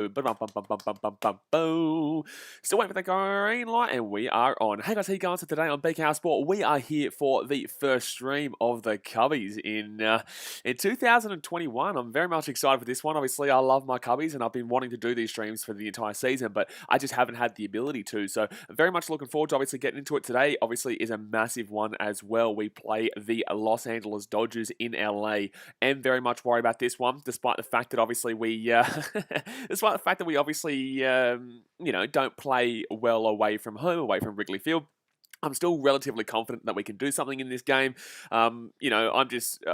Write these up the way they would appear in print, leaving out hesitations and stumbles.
Still waiting for the green light, and we are on. Hey guys, how you going? So today on BKRsport, we are here for the first stream of the Cubbies in 2021. I'm very much excited for this one. Obviously, I love my Cubbies, and I've been wanting to do these streams for the entire season, but I just haven't had the ability to. So I'm very much looking forward to obviously getting into it today. Obviously, is a massive one as well. We play the Los Angeles Dodgers in LA, and very much worried about this one, despite the fact that obviously despite the fact that we obviously don't play well away from home, away from Wrigley Field. I'm still relatively confident that we can do something in this game. I'm just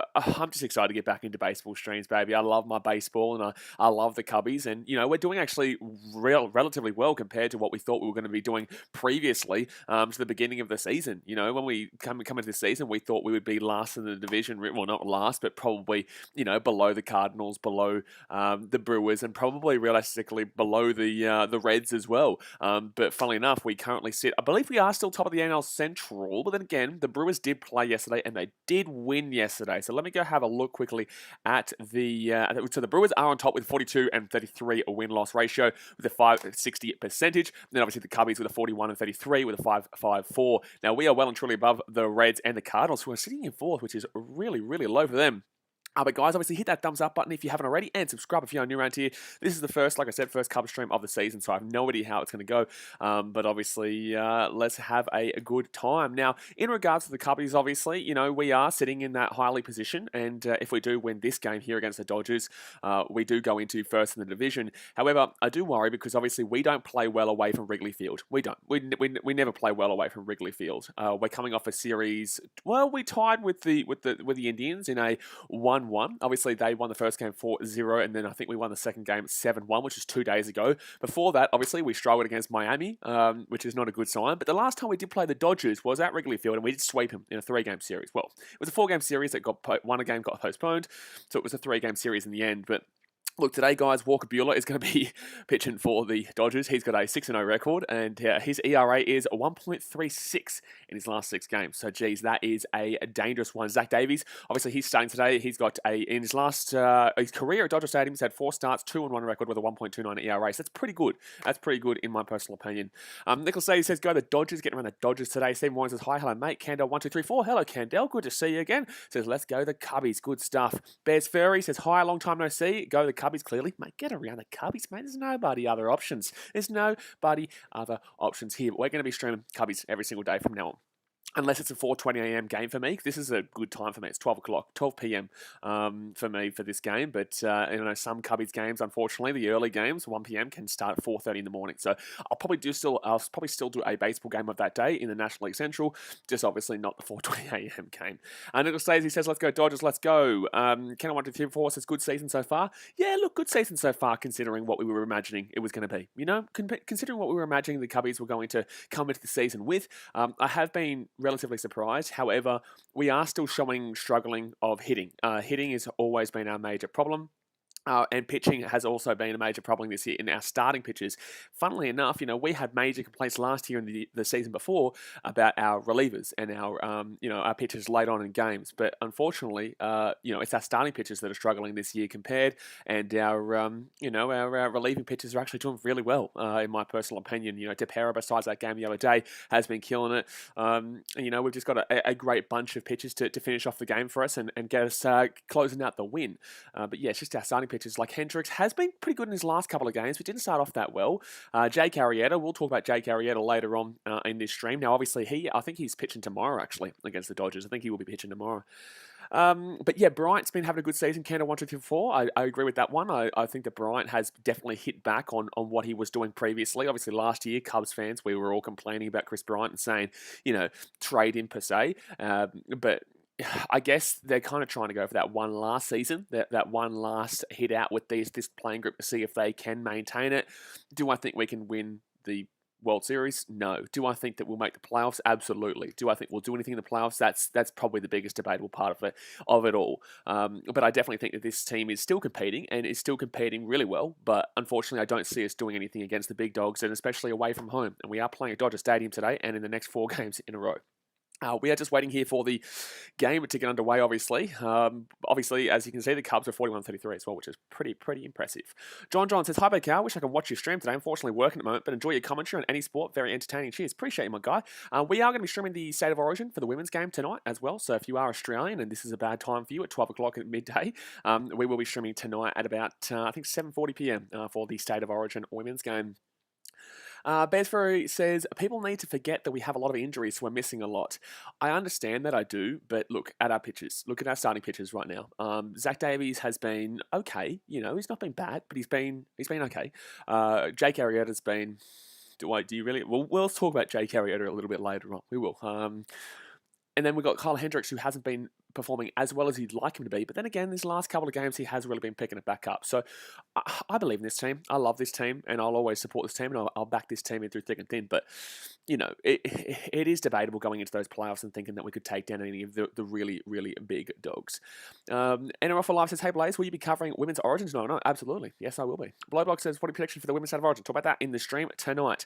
excited to get back into baseball streams, baby. I love my baseball and I love the Cubbies, and we're doing actually relatively well compared to what we thought we were going to be doing previously to the beginning of the season. When we come into this season, we thought we would be last in the division. Well, not last, but probably below the Cardinals, below the Brewers, and probably realistically below the Reds as well. But funnily enough, we currently sit. I believe we are still top of the NL Central, but then again, the Brewers did play yesterday and they did win yesterday. So let me go have a look quickly at so the Brewers are on top with 42 and 33 win-loss ratio with a 560 percentage. And then obviously the Cubbies with a 41 and 33 with a 554. Now we are well and truly above the Reds and the Cardinals, who are sitting in fourth, which is really, really low for them. But guys, obviously hit that thumbs up button if you haven't already, and subscribe if you're new around here. This is the first, like I said, first Cubs stream of the season, so I have no idea how it's going to go. But obviously, let's have a good time. Now, in regards to the Cubbies, obviously, we are sitting in that highly position, and if we do win this game here against the Dodgers, we do go into first in the division. However, I do worry because obviously we don't play well away from Wrigley Field. We don't. We never play well away from Wrigley Field. We're coming off a series. Well, we tied with the Indians in a 1-1. Obviously, they won the first game 4-0, and then I think we won the second game 7-1, which is 2 days ago. Before that, obviously, we struggled against Miami, which is not a good sign. But the last time we did play the Dodgers was at Wrigley Field, and we did sweep them in a 3-game series. Well, it was a 4-game series that one game got postponed, so it was a 3-game series in the end. But look, today, guys, Walker Buehler is going to be pitching for the Dodgers. He's got a 6-0 record, and his ERA is 1.36 in his last 6 games. So, geez, that is a dangerous one. Zach Davies, obviously, he's starting today. He's got in his career at Dodger Stadium, he's had 4 starts, 2-1 record with a 1.29 ERA. So that's pretty good. That's pretty good in my personal opinion. Nicholas Sadie says, go the Dodgers, getting around the Dodgers today. Stephen Warren says, hi, hello, mate. Candell1234, hello, Candell. Good to see you again. Says, let's go the Cubbies. Good stuff. Bears Furry says, hi, long time no see. Go the Cubbies, clearly. Mate, get around the Cubbies, mate. There's nobody other options. There's nobody other options here. But we're going to be streaming Cubbies every single day from now on. Unless it's a 4:20 a.m. game for me. This is a good time for me. It's 12 p.m. For me for this game. But some Cubbies games, unfortunately, the early games, 1 p.m. can start at 4:30 in the morning. So I'll probably still do a baseball game of that day in the National League Central. Just obviously not the 4:20 a.m. game. Nicholas Stacey says, "Let's go Dodgers, let's go." Ken 123 says, "Good season so far." Yeah, look, good season so far considering what we were imagining it was going to be. Considering what we were imagining the Cubbies were going to come into the season with. I have been relatively surprised. However, we are still struggling of hitting. Hitting has always been our major problem. And pitching has also been a major problem this year in our starting pitchers. Funnily enough, we had major complaints last year and the season before about our relievers and our pitchers late on in games. But unfortunately, it's our starting pitchers that are struggling this year compared, and our relieving pitchers are actually doing really well, in my personal opinion. Tepera, besides that game the other day, has been killing it. We've just got a great bunch of pitchers to finish off the game for us and get us closing out the win. But yeah, it's just our starting pitchers. Like Hendricks has been pretty good in his last couple of games, but didn't start off that well. Jake Arrieta, we'll talk about Jake Arrieta later on in this stream. Now, obviously, I think he's pitching tomorrow, actually, against the Dodgers. I think he will be pitching tomorrow. But yeah, Bryant's been having a good season. Candle 1, 2, 3, 4. I agree with that one. I think that Bryant has definitely hit back on what he was doing previously. Obviously, last year, Cubs fans, we were all complaining about Chris Bryant and saying, trade him per se. But I guess they're kind of trying to go for that one last season, that one last hit out with this playing group to see if they can maintain it. Do I think we can win the World Series? No. Do I think that we'll make the playoffs? Absolutely. Do I think we'll do anything in the playoffs? That's probably the biggest debatable part of it all. But I definitely think that this team is still competing and is still competing really well. But unfortunately, I don't see us doing anything against the big dogs, and especially away from home. And we are playing at Dodger Stadium today and in the next 4 games in a row. We are just waiting here for the game to get underway, obviously. Obviously, as you can see, the Cubs are 41-33 as well, which is pretty impressive. John says, "Hi, BKR. Wish I could watch your stream today. Unfortunately, working at the moment, but enjoy your commentary on any sport. Very entertaining. Cheers. Appreciate you, my guy." We are going to be streaming the State of Origin for the women's game tonight as well. So if you are Australian and this is a bad time for you at 12 o'clock at midday, we will be streaming tonight at about, I think, 7:40 p.m. For the State of Origin women's game. Bearsbury says, "People need to forget that we have a lot of injuries, so we're missing a lot." I understand that, I do, but look at our pitchers. Look at our starting pitchers right now. Zach Davies has been okay. He's not been bad, but he's been okay. Jake Arrieta's been. Do you really? We'll talk about Jake Arrieta a little bit later on. We will. And then we've got Kyle Hendricks, who hasn't been performing as well as you'd like him to be. But then again, these last couple of games, he has really been picking it back up. So I believe in this team. I love this team, and I'll always support this team, and I'll back this team in through thick and thin. But, it is debatable going into those playoffs and thinking that we could take down any of the really, really big dogs. NRL for Life says, "Hey, Blaze, will you be covering Women's Origins?" No, absolutely. Yes, I will be. Blowblock says, "What a prediction for the Women's State of Origin?" Talk about that in the stream tonight.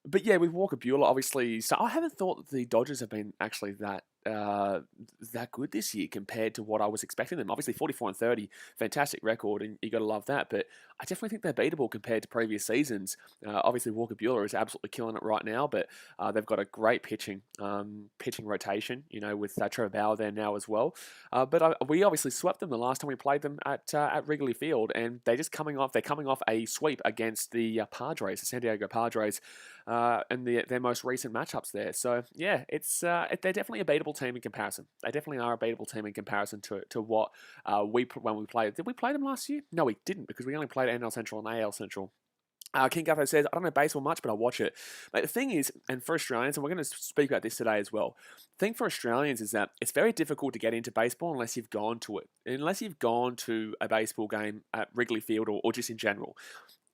But yeah, with Walker Buehler, obviously, so I haven't thought that the Dodgers have been actually that good this year compared to what I was expecting them. Obviously, 44-30, fantastic record, and you got to love that. But I definitely think they're beatable compared to previous seasons. Obviously, Walker Buehler is absolutely killing it right now, but they've got a great pitching rotation. With Trevor Bauer there now as well. But we obviously swept them the last time we played them at Wrigley Field, and they're coming off a sweep against the Padres, the San Diego Padres. And their most recent matchups there. So, yeah, they're definitely a beatable team in comparison. They definitely are a beatable team in comparison to what when we played. Did we play them last year? No, we didn't, because we only played NL Central and AL Central. King Gutho says, "I don't know baseball much, but I watch it." But the thing is, and for Australians, and we're going to speak about this today as well, the thing for Australians is that it's very difficult to get into baseball unless you've gone to it. Unless you've gone to a baseball game at Wrigley Field or just in general.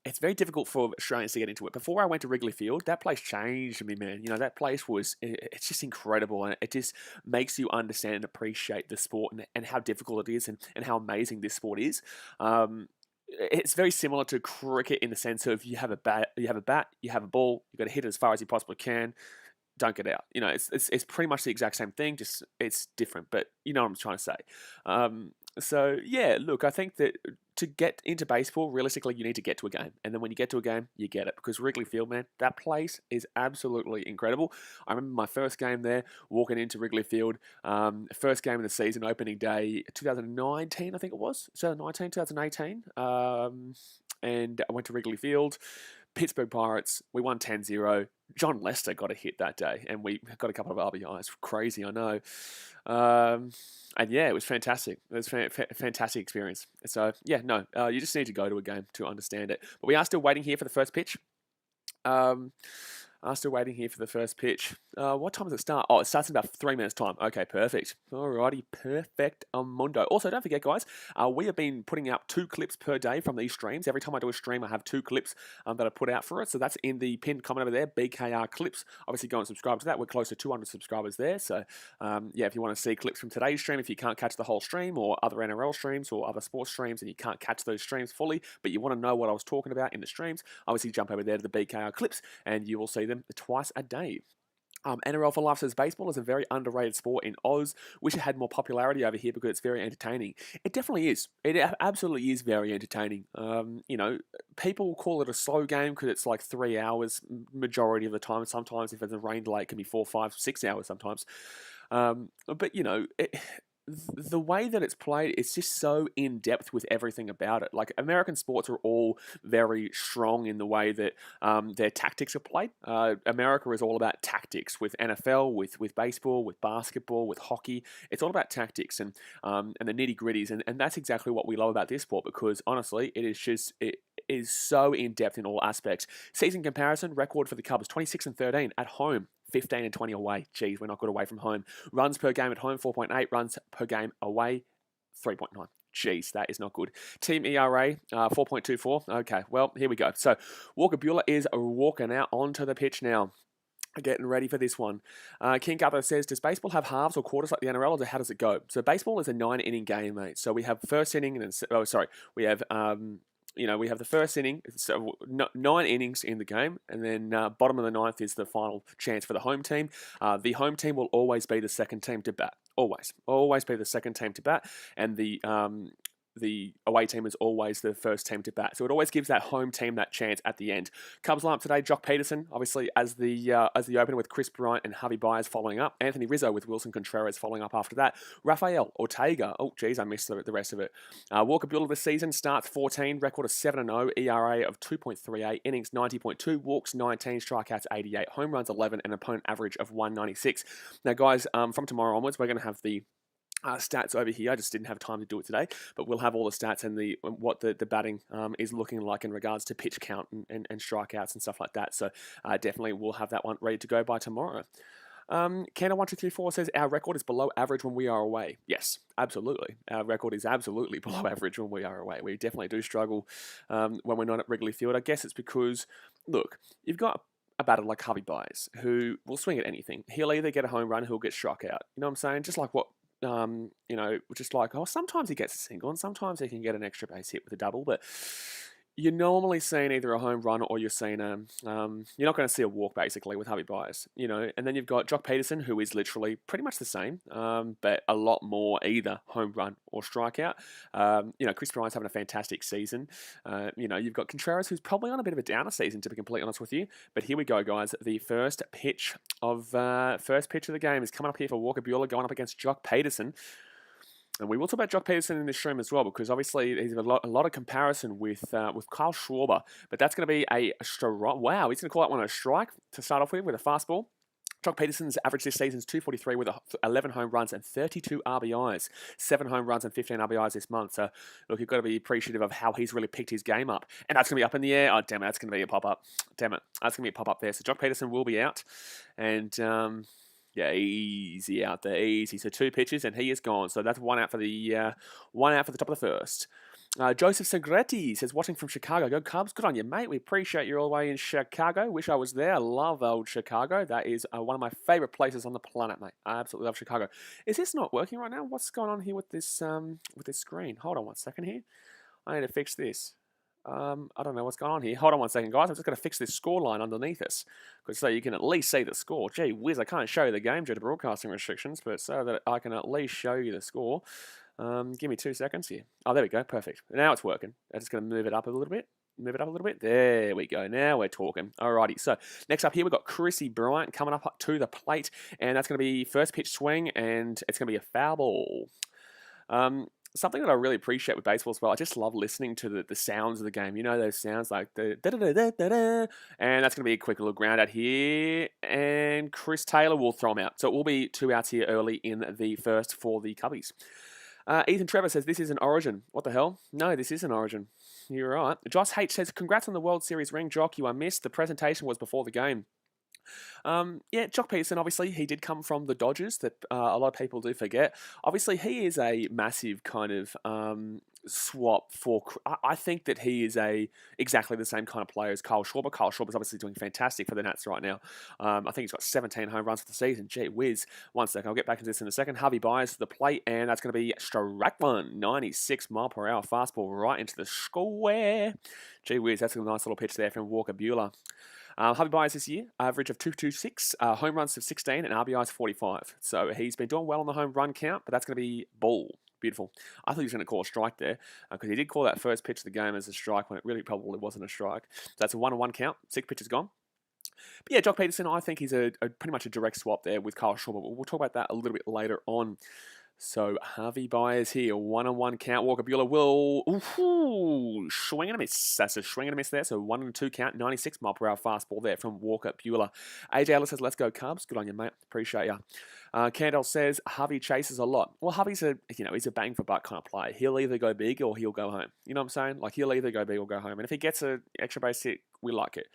It's very difficult for Australians to get into it. Before I went to Wrigley Field, that place changed me, man. That place it's just incredible, and it just makes you understand and appreciate the sport and how difficult it is and how amazing this sport is. It's very similar to cricket in the sense of you have a bat, you have a ball, you've got to hit it as far as you possibly can. Don't get out. It's pretty much the exact same thing, just it's different, but you know what I'm trying to say. So, yeah, look, I think that to get into baseball, realistically, you need to get to a game. And then when you get to a game, you get it. Because Wrigley Field, man, that place is absolutely incredible. I remember my first game there, walking into Wrigley Field, first game of the season, opening day, 2019, I think it was. 2019, 2018. And I went to Wrigley Field. Pittsburgh Pirates, we won 10-0. John Lester got a hit that day, and we got a couple of RBIs. Crazy, I know. And yeah, it was fantastic. It was a fantastic experience. So yeah, no, you just need to go to a game to understand it. But we are still waiting here for the first pitch. Still waiting here for the first pitch. What time does it start? Oh, it starts in about 3 minutes' time. Okay, perfect. Alrighty, perfect mundo. Also, don't forget, guys, we have been putting out 2 clips per day from these streams. Every time I do a stream, I have 2 clips that I put out for it. So that's in the pinned comment over there, BKR Clips. Obviously, go and subscribe to that. We're close to 200 subscribers there. So, yeah, if you want to see clips from today's stream, if you can't catch the whole stream or other NRL streams or other sports streams and you can't catch those streams fully, but you want to know what I was talking about in the streams, obviously jump over there to the BKR Clips and you will see them twice a day. NRL for Life says, "Baseball is a very underrated sport in Oz. Wish it had more popularity over here because it's very entertaining." It definitely is. It absolutely is very entertaining. People call it a slow game because it's like 3 hours majority of the time. Sometimes if there's a rain delay, it can be 4, 5, 6 hours sometimes. But the way that it's played, it's just so in depth with everything about it. Like, American sports are all very strong in the way that their tactics are played. America is all about tactics with NFL, with baseball, with basketball, with hockey. It's all about tactics and the nitty gritties, and that's exactly what we love about this sport because honestly, it is so in depth in all aspects. Season comparison record for the Cubs: 26-13 at home. 15-20 away. Geez, we're not good away from home. Runs per game at home, 4.8. Runs per game away, 3.9. Jeez, that is not good. Team ERA, 4.24. Okay, well, here we go. So, Walker Buehler is walking out onto the pitch now. Getting ready for this one. King Gutho says, "Does baseball have halves or quarters like the NRL, or how does it go?" So, baseball is a 9-inning game, mate. So, we have first inning and we have we have the first inning, so 9 innings in the game, and then bottom of the ninth is the final chance for the home team. The home team will always be the second team to bat. Always be the second team to bat, and the away team is always the first team to bat. So it always gives that home team that chance at the end. Cubs lineup today: Jock Peterson, obviously as the opener with Chris Bryant and Javi Baez following up. Anthony Rizzo with Wilson Contreras following up after that. Rafael Ortega. Oh, geez, I missed the rest of it. Walker Buehler this season starts 14, record of 7-0, ERA of 2.38, innings 90.2, walks 19, strikeouts 88, home runs 11, and opponent average of 196. Now, guys, from tomorrow onwards, we're going to have the stats over here. I just didn't have time to do it today, but we'll have all the stats and what the batting is looking like in regards to pitch count and strikeouts and stuff like that. So definitely we'll have that one ready to go by tomorrow. Canna1234 says our record is below average when we are away. Yes, absolutely. Our record is absolutely below average when we are away. We definitely do struggle when we're not at Wrigley Field. I guess it's because, look, you've got a batter like Javi Baez who will swing at anything. He'll either get a home run, he'll get struck out. You know what I'm saying? Just like what just like, sometimes he gets a single and sometimes he can get an extra base hit with a double, but you're normally seeing either a home run or you're seeing you're not going to see a walk basically with Javi Baez, and then you've got Jock Peterson, who is literally pretty much the same, but a lot more either home run or strikeout. Chris Bryant's having a fantastic season. You've got Contreras, who's probably on a bit of a downer season, to be completely honest with you. But here we go, guys. The first pitch of the game is coming up here for Walker Buehler going up against Jock Peterson. And we will talk about Jock Peterson in this stream as well, because obviously he's a lot of comparison with Kyle Schwarber. But that's going to be a strike. Wow, he's going to call that one a strike to start off with a fastball. Jock Peterson's average this season is 243 with 11 home runs and 32 RBIs. 7 home runs and 15 RBIs this month. So, look, you've got to be appreciative of how he's really picked his game up. And that's going to be up in the air. Oh, damn it, that's going to be a pop-up. Damn it, that's going to be a pop-up there. So Jock Peterson will be out. And yeah, easy out there, easy. So 2 pitches and he is gone. So that's one out for the top of the first. Joseph Segretti says, watching from Chicago. Go Cubs. Good on you, mate. We appreciate you all the way in Chicago. Wish I was there. I love old Chicago. That is one of my favorite places on the planet, mate. I absolutely love Chicago. Is this not working right now? What's going on here with this screen? Hold on one second here. I need to fix this. I don't know what's going on here. Hold on one second, guys. I'm just going to fix this score line underneath us, so you can at least see the score. Gee whiz, I can't show you the game due to broadcasting restrictions, but so that I can at least show you the score. Give me 2 seconds here. Oh, there we go. Perfect. Now it's working. I'm just going to move it up a little bit. There we go. Now we're talking. Alrighty. So next up here, we've got Chrissy Bryant coming up to the plate, and that's going to be first pitch swing, and it's going to be a foul ball. Something that I really appreciate with baseball as well, I just love listening to the sounds of the game. You know, those sounds like the da-da-da-da-da-da. And that's going to be a quick little ground out here. And Chris Taylor will throw him out. So it will be 2 outs here early in the first for the Cubbies. Ethan Trevor says, this is an Origin. What the hell? No, this is an Origin. You're right. Josh H says, congrats on the World Series ring, Jock. You are missed. The presentation was before the game. Yeah, Jock Peterson, obviously, he did come from the Dodgers, that a lot of people do forget. Obviously, he is a massive kind of swap for... I think that he is exactly the same kind of player as Kyle Schwarber. Kyle Schwarber's obviously doing fantastic for the Nats right now. I think he's got 17 home runs for the season. Gee whiz. One second, I'll get back into this in a second. Javi Baez to the plate, and that's going to be strike one. 96 mile per hour fastball right into the square. Gee whiz, that's a nice little pitch there from Walker Buehler. Javi Baez this year, average of 226, home runs of 16, and RBIs 45. So he's been doing well on the home run count, but that's going to be ball. Beautiful. I thought he was going to call a strike there, because he did call that first pitch of the game as a strike when it really probably wasn't a strike. So that's a 1-1 count. 6 pitches gone. But yeah, Jock Peterson, I think he's a pretty much a direct swap there with Kyle Schwarber. We'll talk about that a little bit later on. So Javi Baez here, 1-1 count. Walker Buehler will swing and a miss. That's a swing and a miss there. So 1-2 count, 96 mile per hour fastball there from Walker Buehler. AJ Ellis says, let's go Cubs. Good on you, mate. Appreciate you. Candle says, Javi chases a lot. Well, Javi's he's a bang for buck kind of player. He'll either go big or he'll go home. You know what I'm saying? Like, he'll either go big or go home. And if he gets an extra base hit, we like it.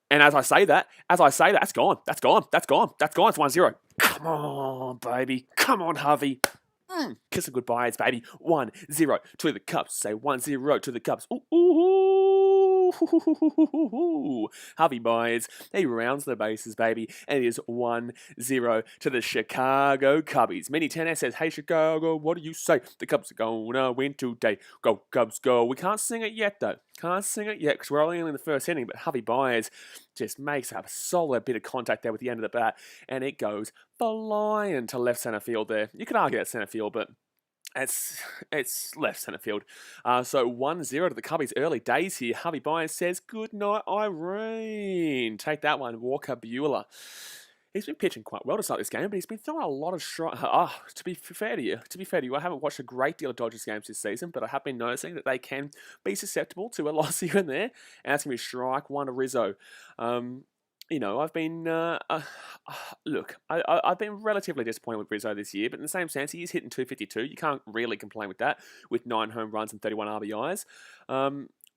And as I say that, that's gone. That's gone. It's 1-0. Come on, baby. Come on, Javi. Kiss and goodbyes, baby. 1-0 to the Cubs. Say 1-0 to the Cubs. Ooh. Harvey Myers, he rounds the bases, baby, and it is 1-0 to the Chicago Cubbies. Mini Tennis says, hey, Chicago, what do you say? The Cubs are gonna win today. Go, Cubs, go. We can't sing it yet, though. Can't sing it yet because we're only in the first inning, but Harvey Myers just makes a solid bit of contact there with the end of the bat, and it goes flying to left center field there. You could argue that's center field, but it's left center field. So 1-0 to the Cubbies. Early days here. Harvey Myers says, good night, Irene. Take that one, Walker Buehler. He's been pitching quite well to start this game, but he's been throwing a lot of strikes. To be fair to you, I haven't watched a great deal of Dodgers games this season, but I have been noticing that they can be susceptible to a loss here and there. And that's going to be strike one to Rizzo. I've been look. I've been relatively disappointed with Rizzo this year, but in the same sense, he is hitting 252. You can't really complain with that. With 9 home runs and 31 RBIs.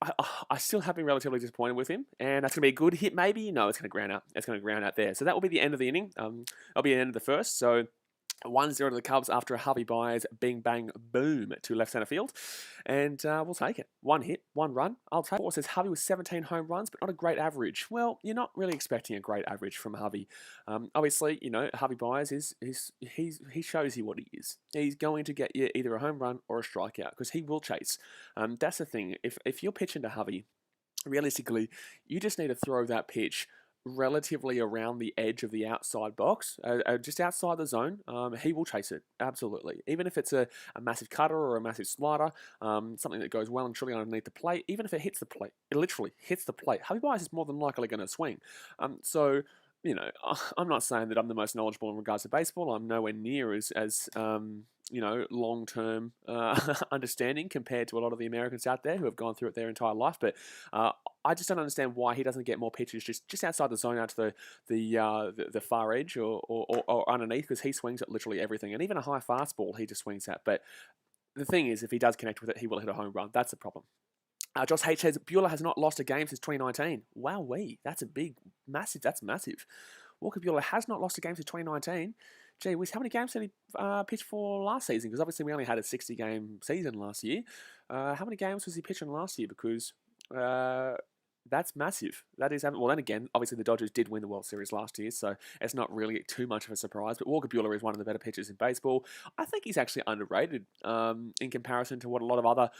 I still have been relatively disappointed with him, and that's going to be a good hit. Maybe no, it's going to ground out. It's going to ground out there. So that will be the end of the inning. That'll be the end of the first. So 1-0 to the Cubs after a Harvey Myers bing bang boom to left center field, and we'll take it. 1 hit, 1 run. I'll take it. Says Harvey with 17 home runs, but not a great average. Well, you're not really expecting a great average from Harvey. Obviously, Harvey Myers he shows you what he is. He's going to get you either a home run or a strikeout because he will chase. That's the thing. If you're pitching to Harvey, realistically, you just need to throw that pitch relatively around the edge of the outside box, just outside the zone. He will chase it, absolutely. Even if it's a massive cutter or a massive slider, something that goes well and truly underneath the plate, even if it hits the plate, it literally hits the plate. Harvey Myers is more than likely going to swing. So, I'm not saying that I'm the most knowledgeable in regards to baseball. I'm nowhere near as long-term understanding compared to a lot of the Americans out there who have gone through it their entire life. But I just don't understand why he doesn't get more pitches just outside the zone, out to the far edge or underneath, because he swings at literally everything. And even a high fastball, he just swings at. But the thing is, if he does connect with it, he will hit a home run. That's the problem. Josh H says, Buehler has not lost a game since 2019. Wowee, that's that's massive. Walker Buehler has not lost a game since 2019. Gee whiz, how many games did he pitch for last season? Because obviously we only had a 60-game season last year. How many games was he pitching last year? Because that's massive. That is, well, then again, obviously the Dodgers did win the World Series last year, so it's not really too much of a surprise. But Walker Buehler is one of the better pitchers in baseball. I think he's actually underrated in comparison to what a lot of other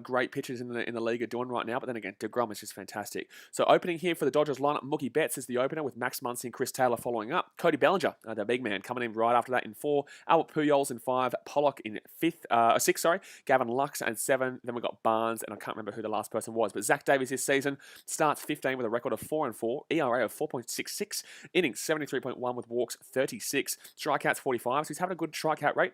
great pitchers in the league are doing right now. But then again, DeGrom is just fantastic. So opening here for the Dodgers lineup, Mookie Betts is the opener with Max Muncy and Chris Taylor following up. Cody Bellinger, the big man, coming in right after that in 4. Albert Pujols in 5. Pollock in 6. Gavin Lux and 7. Then we've got Barnes, and I can't remember who the last person was. But Zach Davies this season starts 15 with a record of 4-4, ERA of 4.66, innings 73.1 with walks 36, strikeouts 45. So he's having a good strikeout rate.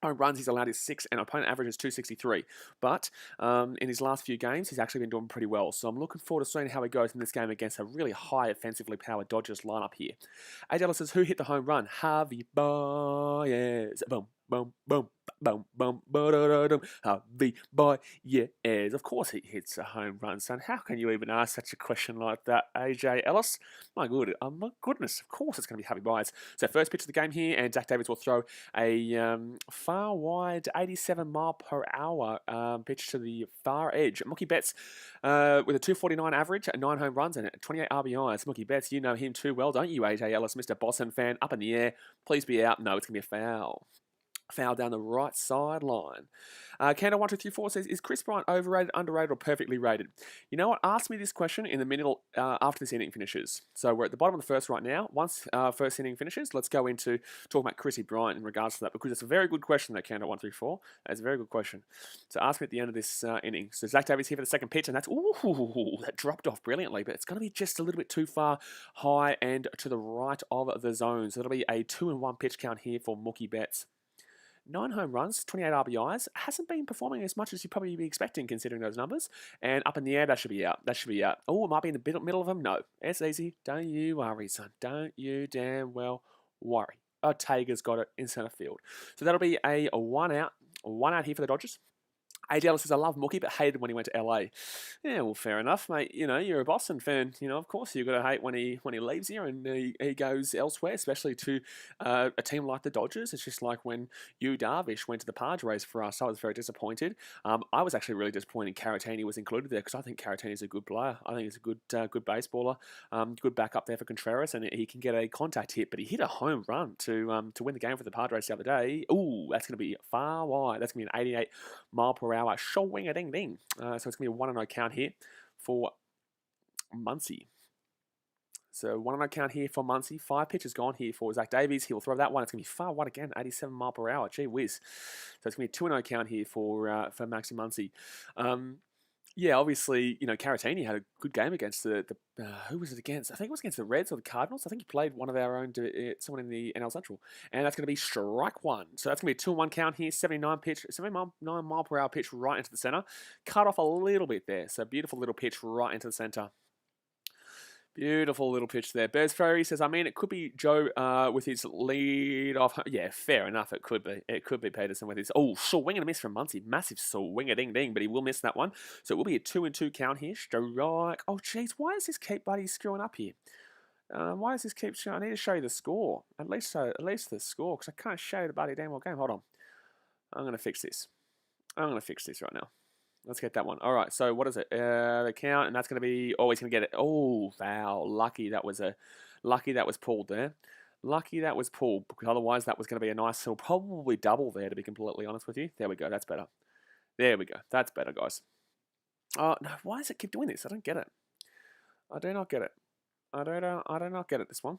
Home runs he's allowed is 6, and opponent average is 263. But in his last few games, he's actually been doing pretty well. So I'm looking forward to seeing how he goes in this game against a really high offensively powered Dodgers lineup here. A. says, who hit the home run? Harvey Myers. Boom, boom, boom. Boom, boom, ba-da-da-dum. Harvey Myers. Of course he hits a home run, son. How can you even ask such a question like that, AJ Ellis? My goodness, of course it's going to be Harvey Myers. So first pitch of the game here, and Zach Davies will throw a far wide 87 mile per hour pitch to the far edge. Mookie Betts with a 249 average, 9 home runs, and 28 RBIs. Mookie Betts, you know him too well, don't you, AJ Ellis, Mr. Boston fan? Up in the air, please be out. No, it's going to be a foul. Foul down the right sideline. Candle1234 says, is Chris Bryant overrated, underrated, or perfectly rated? You know what? Ask me this question in the middle after this inning finishes. So we're at the bottom of the first right now. Once first inning finishes, let's go into talking about Chrissy Bryant in regards to that, because it's a very good question, that Candle134. That's a very good question. So ask me at the end of this inning. So Zach Davies here for the second pitch, and that's, that dropped off brilliantly, but it's going to be just a little bit too far high and to the right of the zone. So it'll be a 2-1 pitch count here for Mookie Betts. 9 home runs, 28 RBIs. Hasn't been performing as much as you'd probably be expecting considering those numbers. And up in the air, that should be out. That should be out. Oh, it might be in the middle of them. No, it's easy. Don't you worry, son. Don't you damn well worry. Ortega's got it in center field. So that'll be a one out here for the Dodgers. AJ Ellis says, I love Mookie, but hated when he went to LA. Yeah, well, fair enough, mate. You know, you're a Boston fan. You know, of course, you've got to hate when he leaves here and he goes elsewhere, especially to a team like the Dodgers. It's just like when Darvish went to the Padres for us. I was very disappointed. I was actually really disappointed Caratini was included there because I think Caratini's a good player. I think he's a good baseballer, good backup there for Contreras, and he can get a contact hit. But he hit a home run to win the game for the Padres the other day. Ooh, that's going to be far wide. That's going to be an 88 mile per hour showing a ding ding. So it's going to be a 1-0 count here for Muncy. So 1-0 count here for Muncy. 5 pitches gone here for Zach Davies. He'll throw that one. It's going to be far wide again, 87 mile per hour. Gee whiz. So it's going to be a 2-0 count here for Maxi Muncy. Yeah, obviously, you know, Caratini had a good game against who was it against? I think it was against the Reds or the Cardinals. I think he played one of our own, someone in the NL Central. And that's going to be strike one. So that's going to be a 2-1 count here, 79 mile per hour pitch right into the center. Cut off a little bit there. So beautiful little pitch right into the center. Beautiful little pitch there. Bears Ferry says, I mean, it could be Joe with his lead off. Yeah, fair enough. It could be. It could be Peterson with his. Oh, swing and a miss from Muncy. Massive swing a ding ding, but he will miss that one. So it will be a 2-2 count here. Strike. Oh, jeez. Why is this keep buddy screwing up here? Why does this keep showing? I need to show you the score. At least the score, because I can't show you the bloody damn well game. Hold on. I'm going to fix this. I'm going to fix this right now. Let's get that one. All right, so what is it? The count, and that's going to be... Oh, he's going to get it. Oh, foul. Lucky that was pulled there. Lucky that was pulled, because otherwise that was going to be a nice little, probably double there, to be completely honest with you. There we go. That's better. There we go. That's better, guys. Oh, no. Why does it keep doing this? I don't get it. I do not get it. I do not get it, this one.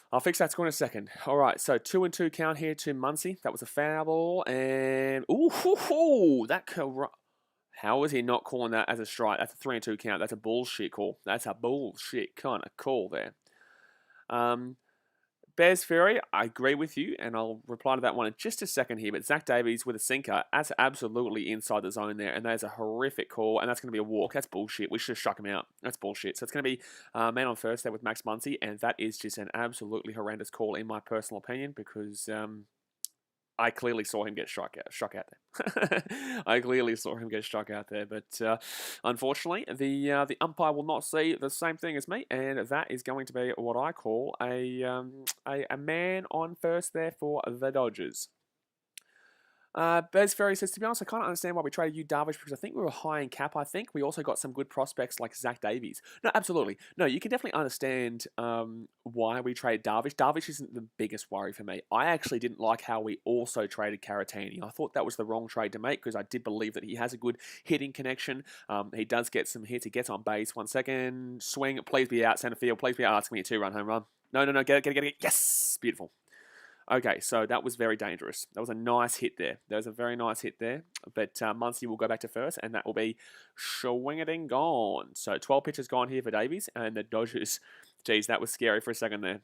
I'll fix that score in a second. All right, so 2-2 count here to Muncy. That was a foul ball, and how is he not calling that as a strike? That's a 3-2 count. That's a bullshit call. That's a bullshit kind of call there. Bears Ferry, I agree with you, and I'll reply to that one in just a second here. But Zach Davies with a sinker, that's absolutely inside the zone there, and that is a horrific call, and that's going to be a walk. That's bullshit. We should have struck him out. That's bullshit. So it's going to be man on first there with Max Muncy, and that is just an absolutely horrendous call in my personal opinion because I clearly saw him get struck out there. I clearly saw him get struck out there, but unfortunately, the umpire will not see the same thing as me, and that is going to be what I call a man on first there for the Dodgers. Bez Ferry says, to be honest, I can't understand why we traded you, Darvish, because I think we were high in cap. I think we also got some good prospects like Zach Davies. No, absolutely. No, you can definitely understand why we traded Darvish. Darvish isn't the biggest worry for me. I actually didn't like how we also traded Caratini. I thought that was the wrong trade to make because I did believe that he has a good hitting connection. He does get some hits. He gets on base. 1 second. Swing. Please be out. Center field. Please be out. Oh, it's going to be a 2-run home run. No. Get it. Yes. Beautiful. Okay, so that was very dangerous. That was a nice hit there. There was a very nice hit there. But Muncy will go back to first, and that will be swing-a-ding gone. So 12 pitches gone here for Davies, and the Dodgers. Geez, that was scary for a second there.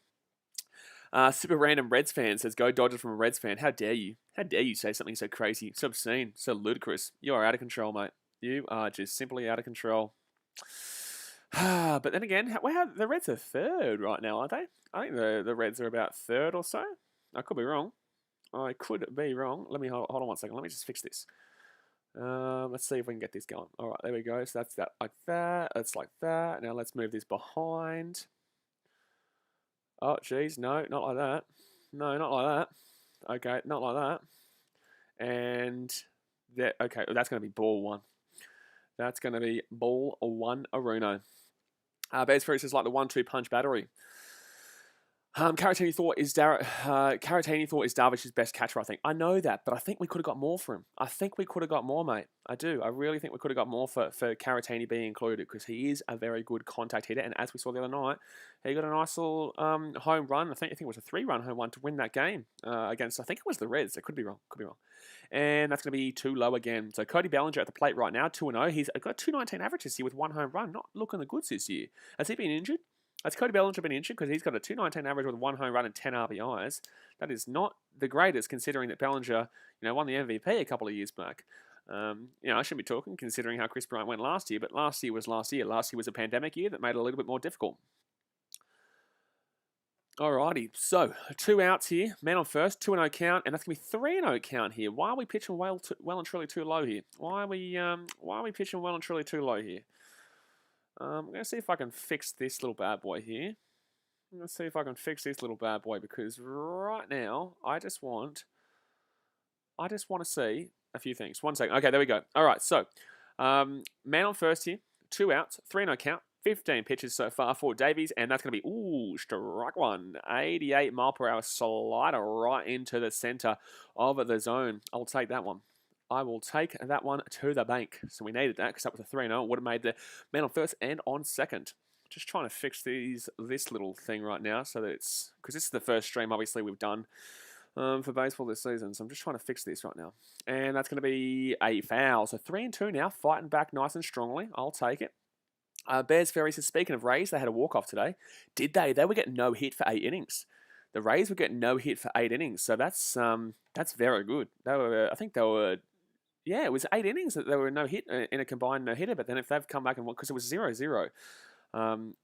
Super Random Reds fan says, go Dodgers from a Reds fan. How dare you? How dare you say something so crazy, so obscene, so ludicrous? You are out of control, mate. You are just simply out of control. But then again, the Reds are third right now, aren't they? I think the Reds are about third or so. I could be wrong. Let me hold on 1 second. Let me just fix this. Let's see if we can get this going. All right, there we go. So that's that like that. That's like that. Now let's move this behind. Oh, geez. No, not like that. No, not like that. Okay, not like that. And that. Okay, that's going to be ball one. That's going to be ball one, Aruno. Bears Ferry says like the 1-2 punch battery. Caratini thought is Darvish's best catcher, I think. I know that, but I think we could have got more for him. I think we could have got more, mate. I do. I really think we could have got more for Caratini being included because he is a very good contact hitter. And as we saw the other night, he got a nice little home run. I think it was a 3-run home run to win that game against, I think it was the Reds. It could be wrong. And that's going to be too low again. So Cody Bellinger at the plate right now, 2-0. He's got 219 averages here with 1 home run. Not looking the goods this year. Has he been injured? Has Cody Bellinger been injured? Because he's got a 219 average with 1 home run and 10 RBIs. That is not the greatest, considering that Bellinger, won the MVP a couple of years back. I shouldn't be talking, considering how Chris Bryant went last year. But last year was last year. Last year was a pandemic year that made it a little bit more difficult. Alrighty, so 2 outs here. Man on first, 2-0 count, and that's gonna be 3-0 count here. Why are we pitching well and truly too low here? Why are we pitching well and truly too low here? I'm gonna see if I can fix this little bad boy here. I'm gonna see if I can fix this little bad boy because right now I just want to see a few things. 1 second. Okay, there we go. All right, so man on first here, 2 outs, 3-0 count. 15 pitches so far for Davies, and that's going to be, strike one. 88 mile per hour slider right into the center of the zone. I'll take that one. I will take that one to the bank. So we needed that because that was a 3-0. Would have made the man on first and on second. Just trying to fix this little thing right now so that it's, because this is the first stream obviously we've done for baseball this season. So I'm just trying to fix this right now. And that's going to be a foul. So 3-2 now, fighting back nice and strongly. I'll take it. Bears Ferries, speaking of Rays, they had a walk-off today. Did they? They were getting no hit for 8 innings. The Rays were getting no hit for 8 innings, so that's very good. I think they were, yeah, it was 8 innings that they were no hit in a combined no hitter. But then if they've come back and won, because it was 0-0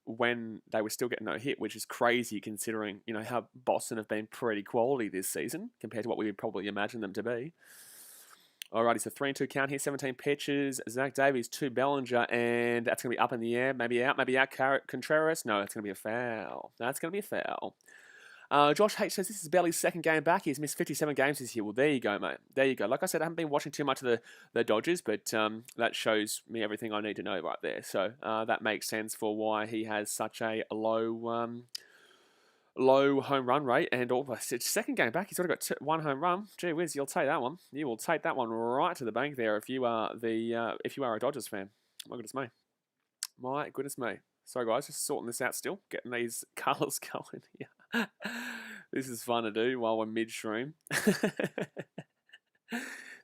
when they were still getting no hit, which is crazy considering how Boston have been pretty quality this season compared to what we would probably imagine them to be. Alrighty, so 3-2 count here, 17 pitches. Zach Davies, 2 Bellinger, and that's going to be up in the air. Maybe out, Contreras. No, it's going to be a foul. That's going to be a foul. Josh H says this is Belly's second game back. He's missed 57 games this year. Well, there you go, mate. There you go. Like I said, I haven't been watching too much of the Dodgers, but that shows me everything I need to know right there. So that makes sense for why he has such a low home run rate, and it's second game back. He's already got 1 home run. Gee whiz, you'll take that one. You will take that one right to the bank there if you are a Dodgers fan. My goodness me. My goodness me. Sorry guys, just sorting this out still, getting these colours going here. This is fun to do while we're mid-stream.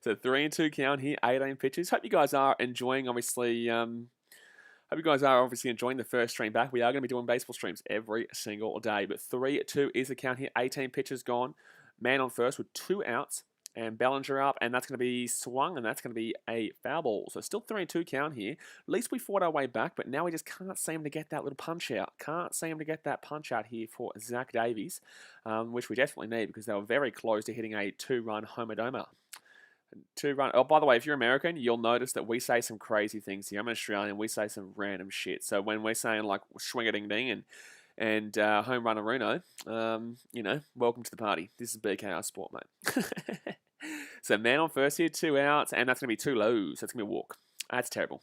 So 3-2 count here, 18 pitches. Hope you guys are enjoying, obviously. Hope you guys are obviously enjoying the first stream back. We are going to be doing baseball streams every single day. But 3-2 is the count here. 18 pitches gone. Man on first with 2 outs. And Bellinger up. And that's going to be swung. And that's going to be a foul ball. So still 3-2 count here. At least we fought our way back. But now we just can't seem to get that little punch out. Can't seem to get that punch out here for Zach Davies. Which we definitely need because they were very close to hitting a 2-run homer-domer. 2-run. Oh, by the way, if you're American, you'll notice that we say some crazy things here. I'm an Australian. We say some random shit. So when we're saying like swing-a-ding-ding and home run Aruno, welcome to the party. This is BKRsport, mate. So man on first here, 2 outs, and that's going to be 2 lows. So it's going to be a walk. That's terrible.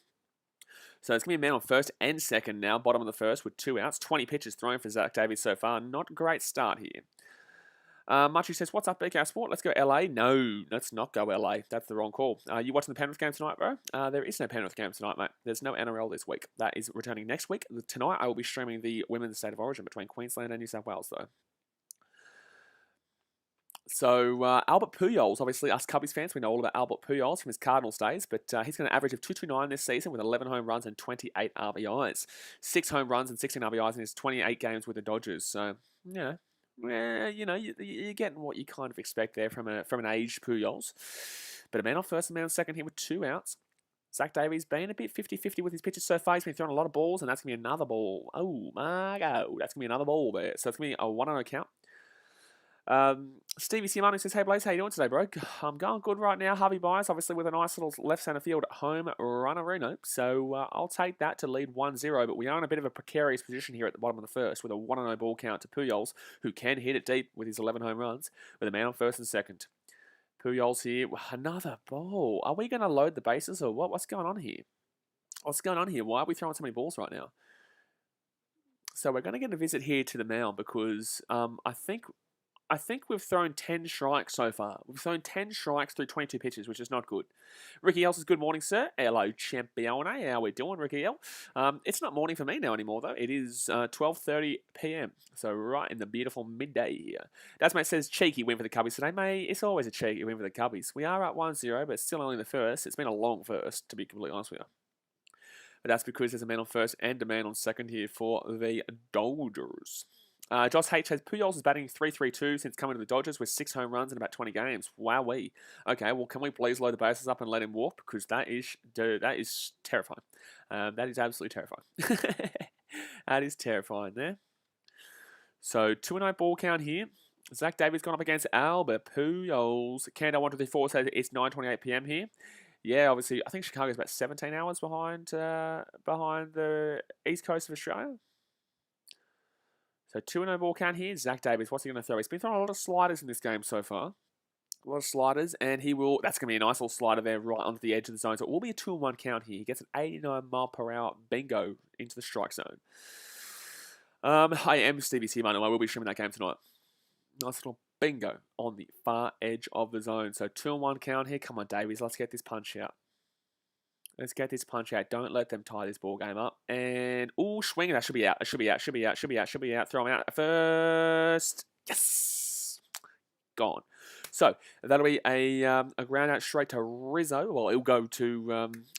So it's going to be a man on first and second now, bottom of the first with 2 outs. 20 pitches thrown for Zach Davies so far. Not a great start here. Machi says, what's up, BK Sport? Let's go LA. No, let's not go LA. That's the wrong call. You watching the Penrith game tonight, bro? There is no Penrith game tonight, mate. There's no NRL this week. That is returning next week. Tonight, I will be streaming the Women's State of Origin between Queensland and New South Wales, though. So, Albert Pujols, obviously, us Cubbies fans, we know all about Albert Pujols from his Cardinals days, but he's got an average of 229 this season with 11 home runs and 28 RBIs. 6 home runs and 16 RBIs in his 28 games with the Dodgers. So, yeah. Well, you're getting what you kind of expect there from an aged Pujols. But a man on first and man on second here with 2 outs. Zach Davies been a bit 50-50 with his pitches so far. He's been throwing a lot of balls, and that's going to be another ball. Oh, my God. That's going to be another ball there. So it's going to be a 1-0 count. Stevie Siamano says, hey Blaze, how you doing today, bro? I'm going good right now. Harvey Byers, obviously with a nice little left center field home run Reno. So I'll take that to lead 1-0, but we are in a bit of a precarious position here at the bottom of the first with a 1-0 ball count to Pujols, who can hit it deep with his 11 home runs, with a man on first and second. Pujols here, another ball. Are we going to load the bases or what? What's going on here? What's going on here? Why are we throwing so many balls right now? So we're going to get a visit here to the mound because I think we've thrown 10 strikes so far. We've thrown 10 strikes through 22 pitches, which is not good. Ricky L says, good morning, sir. Hello, champione. How we doing, Ricky L? It's not morning for me now anymore, though. It is 12:30 p.m., so right in the beautiful midday here. Dasmate says, cheeky win for the Cubbies today. Mate, it's always a cheeky win for the Cubbies. We are at 1-0, but still only the first. It's been a long first, to be completely honest with you. But that's because there's a man on first and a man on second here for the Dodgers. Josh H says, Pujols is batting .332 since coming to the Dodgers with 6 home runs in about 20 games. Wowee. Okay, well, can we please load the bases up and let him walk? Because that is terrifying. That is absolutely terrifying. That is terrifying there. So 2-0 ball count here. Zach Davies gone up against Albert Pujols. Canada 1-2-3-4 says it's 9:28 p.m. here. Yeah, obviously, I think Chicago's about 17 hours behind the east coast of Australia. So 2-0 ball count here. Zach Davies, what's he going to throw? He's been throwing a lot of sliders in this game so far. A lot of sliders, and he will. That's going to be a nice little slider there right onto the edge of the zone. So it will be a 2-1 count here. He gets an 89-mile-per-hour bingo into the strike zone. I am Stevie C. I will be streaming that game tonight. Nice little bingo on the far edge of the zone. So 2-1 count here. Come on, Davies. Let's get this punch out. Let's get this punch out. Don't let them tie this ball game up. And, swinging. That should be out. It should be out. Should be out. Should be out. Should be out. Throw him out first. Yes. Gone. So that'll be a ground out straight to Rizzo. Well, it'll go to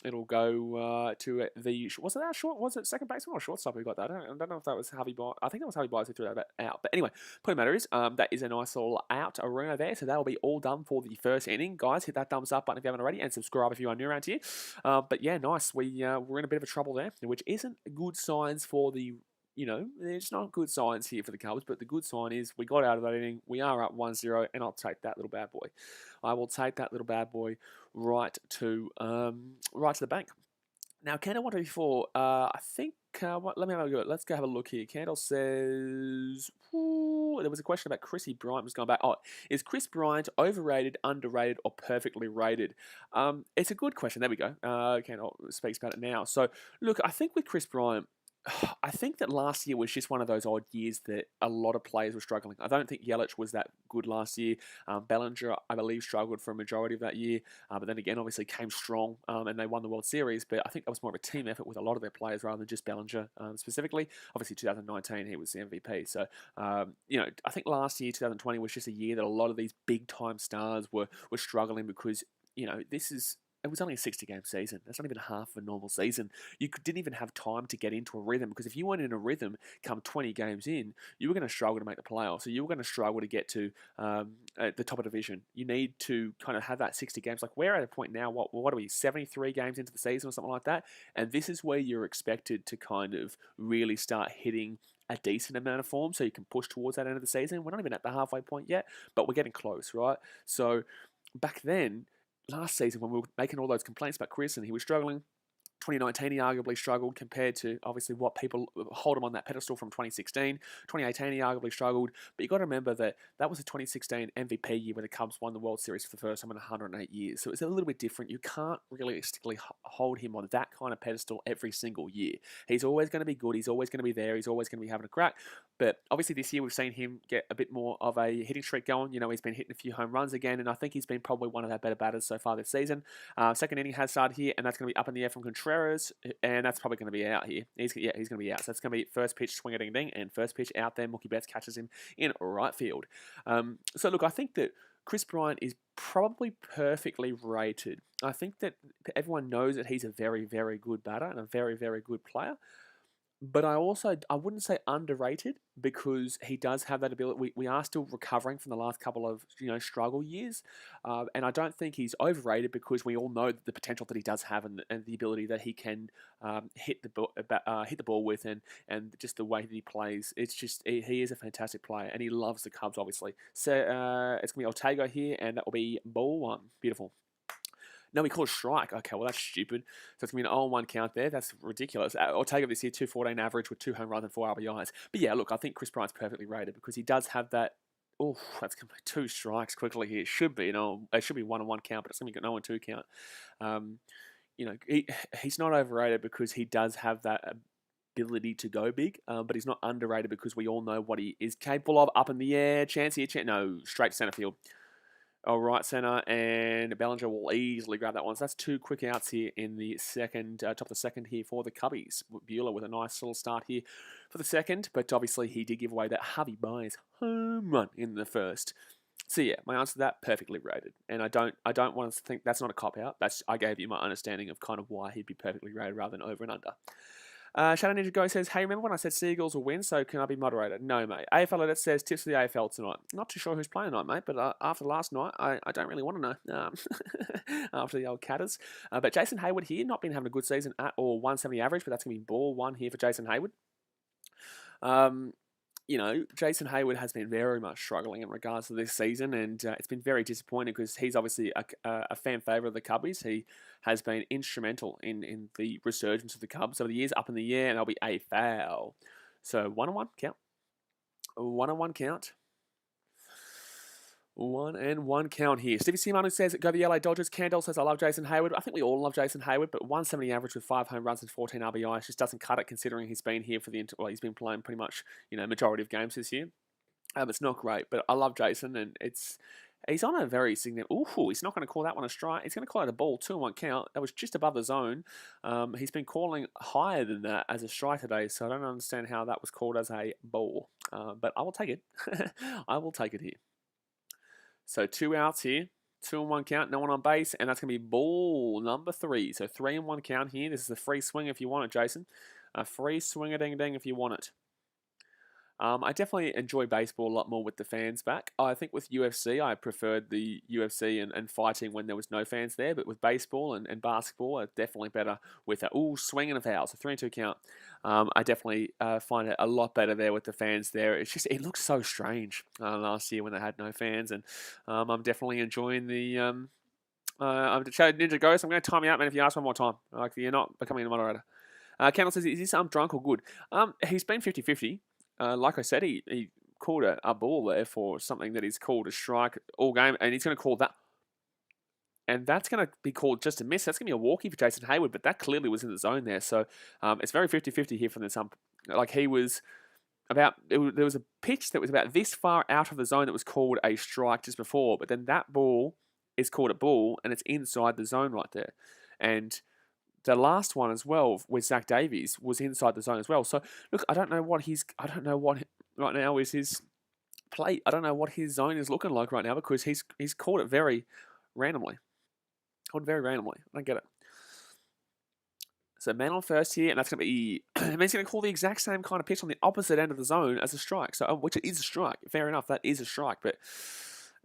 the was it that short? Was it second baseman or shortstop who got that? I don't know if that was Harvey Byers. I think that was Harvey Byers who threw that out. But anyway, point of matter is that is a nice little out arena there. So that'll be all done for the first inning, guys. Hit that thumbs up button if you haven't already, and subscribe if you are new around here. But yeah, nice. We're in a bit of a trouble there, which isn't good signs for the. There's not good signs here for the Cubs, but the good sign is we got out of that inning. We are up 1-0, and I'll take that little bad boy. I will take that little bad boy right to the bank. Now, Candle 124, I think, let me have a go. Let's go have a look here. Candle says, there was a question about Chrissy Bryant was going back. Oh, is Chris Bryant overrated, underrated, or perfectly rated? It's a good question. There we go. Candle speaks about it now. So, look, I think with Chris Bryant, I think that last year was just one of those odd years that a lot of players were struggling. I don't think Yelich was that good last year. Bellinger, I believe, struggled for a majority of that year. But then again, obviously came strong and they won the World Series. But I think that was more of a team effort with a lot of their players rather than just Bellinger specifically. Obviously, 2019, he was the MVP. So, I think last year, 2020, was just a year that a lot of these big-time stars were struggling because, it was only a 60-game season. That's not even half of a normal season. You didn't even have time to get into a rhythm because if you weren't in a rhythm come 20 games in, you were going to struggle to make the playoffs. So you were going to struggle to get to the top of division. You need to kind of have that 60 games. Like we're at a point now, what are we, 73 games into the season or something like that? And this is where you're expected to kind of really start hitting a decent amount of form so you can push towards that end of the season. We're not even at the halfway point yet, but we're getting close, right? So back then, last season when we were making all those complaints about Chris and he was struggling, 2019 he arguably struggled compared to obviously what people hold him on that pedestal from 2016. 2018 he arguably struggled, but you got to remember that was a 2016 MVP year where the Cubs won the World Series for the first time in 108 years. So it's a little bit different. You can't realistically hold him on that kind of pedestal every single year. He's always going to be good. He's always going to be there. He's always going to be having a crack. But obviously this year we've seen him get a bit more of a hitting streak going. He's been hitting a few home runs again, and I think he's been probably one of our better batters so far this season. Second inning has started here, and that's going to be up in the air from Contreras. And that's probably going to be out here. He's going to be out. So that's going to be first pitch, swing a ding ding, and first pitch out there. Mookie Betts catches him in right field. So look, I think that Chris Bryant is probably perfectly rated. I think that everyone knows that he's a very, very good batter and a very, very good player. But I wouldn't say underrated because he does have that ability. We are still recovering from the last couple of struggle years, and I don't think he's overrated because we all know the potential that he does have and the ability that he can hit the ball with and just the way that he plays. It's just he is a fantastic player and he loves the Cubs obviously. So it's gonna be Ortega here and that will be ball one. Beautiful. No, we call it strike. Okay, well, that's stupid. So it's going to be an 0-1 count there. That's ridiculous. Ortega this year, 214 average with 2 home runs and 4 RBIs. But yeah, look, I think Chris Bryant's perfectly rated because he does have that. Oh, that's going to be 2 strikes quickly here. It should be, it should be 1-1 count, but it's going to be an 0-2 count. He's not overrated because he does have that ability to go big, but he's not underrated because we all know what he is capable of. Up in the air, chance here, no, straight to center field. All right, center, and Bellinger will easily grab that one. So that's 2 quick outs here in the second, top of the second here for the Cubbies. Bueller with a nice little start here for the second, but obviously he did give away that Harvey Byers home run in the first. So yeah, my answer to that, perfectly rated. And I don't want to think that's not a cop-out. I gave you my understanding of kind of why he'd be perfectly rated rather than over and under. Shadow Ninja Go says, hey, remember when I said Seagulls will win, so can I be moderated? No, mate. AFL Edit says, tips for the AFL tonight. Not too sure who's playing tonight, mate, but after last night, I don't really want to know after the old Catters. But Jason Hayward here, not been having a good season at all. 170 average, but that's going to be ball one here for Jason Hayward. you know, Jason Hayward has been very much struggling in regards to this season, and it's been very disappointing because he's obviously a fan favourite of the Cubbies. He has been instrumental in the resurgence of the Cubs over the years, up in the air, and there'll be a foul. So 1-1 count. 1-1 count. 1-1 count here. Stevie Simonu says, go the LA Dodgers. Candle says, I love Jason Hayward. I think we all love Jason Hayward, but 170 average with 5 home runs and 14 RBIs just doesn't cut it considering he's been here for he's been playing pretty much, you know, majority of games this year. It's not great, but I love Jason, and he's on a very significant. Ooh, he's not going to call that one a strike. He's going to call it a ball, 2-1 count. That was just above the zone. He's been calling higher than that as a strike today, so I don't understand how that was called as a ball. But I will take it. I will take it here. So 2 outs here, 2-1 count, no one on base, and that's going to be ball number 3. So 3-1 count here. This is a free swing if you want it, Jason. A free swing-a-ding-ding if you want it. I definitely enjoy baseball a lot more with the fans back. I think with UFC, I preferred the UFC and fighting when there was no fans there, but with baseball and basketball, it's definitely better with a swing and a foul, so 3-2 count. I definitely find it a lot better there with the fans there. It's just, it looks so strange last year when they had no fans, and I'm definitely enjoying the... I'm Ninja Ghost. I'm going to time you out, man, if you ask one more time. Like, you're not becoming a moderator. Candle says, is this drunk or good? He's been 50-50. Like I said, he called a ball there for something that he's called a strike all game, and he's going to call that. And that's going to be called just a miss. That's going to be a walkie for Jason Hayward, but that clearly was in the zone there. So it's very 50-50 here from this. Like he was about, there was a pitch that was about this far out of the zone that was called a strike just before, but then that ball is called a ball, and it's inside the zone right there. And the last one as well with Zach Davies was inside the zone as well. So look, I don't know what right now is his plate. I don't know what his zone is looking like right now because he's called it very randomly. Called very randomly. I don't get it. So man on first here, and that's going to be, he's going to call the exact same kind of pitch on the opposite end of the zone as a strike. So which is a strike. Fair enough, that is a strike, but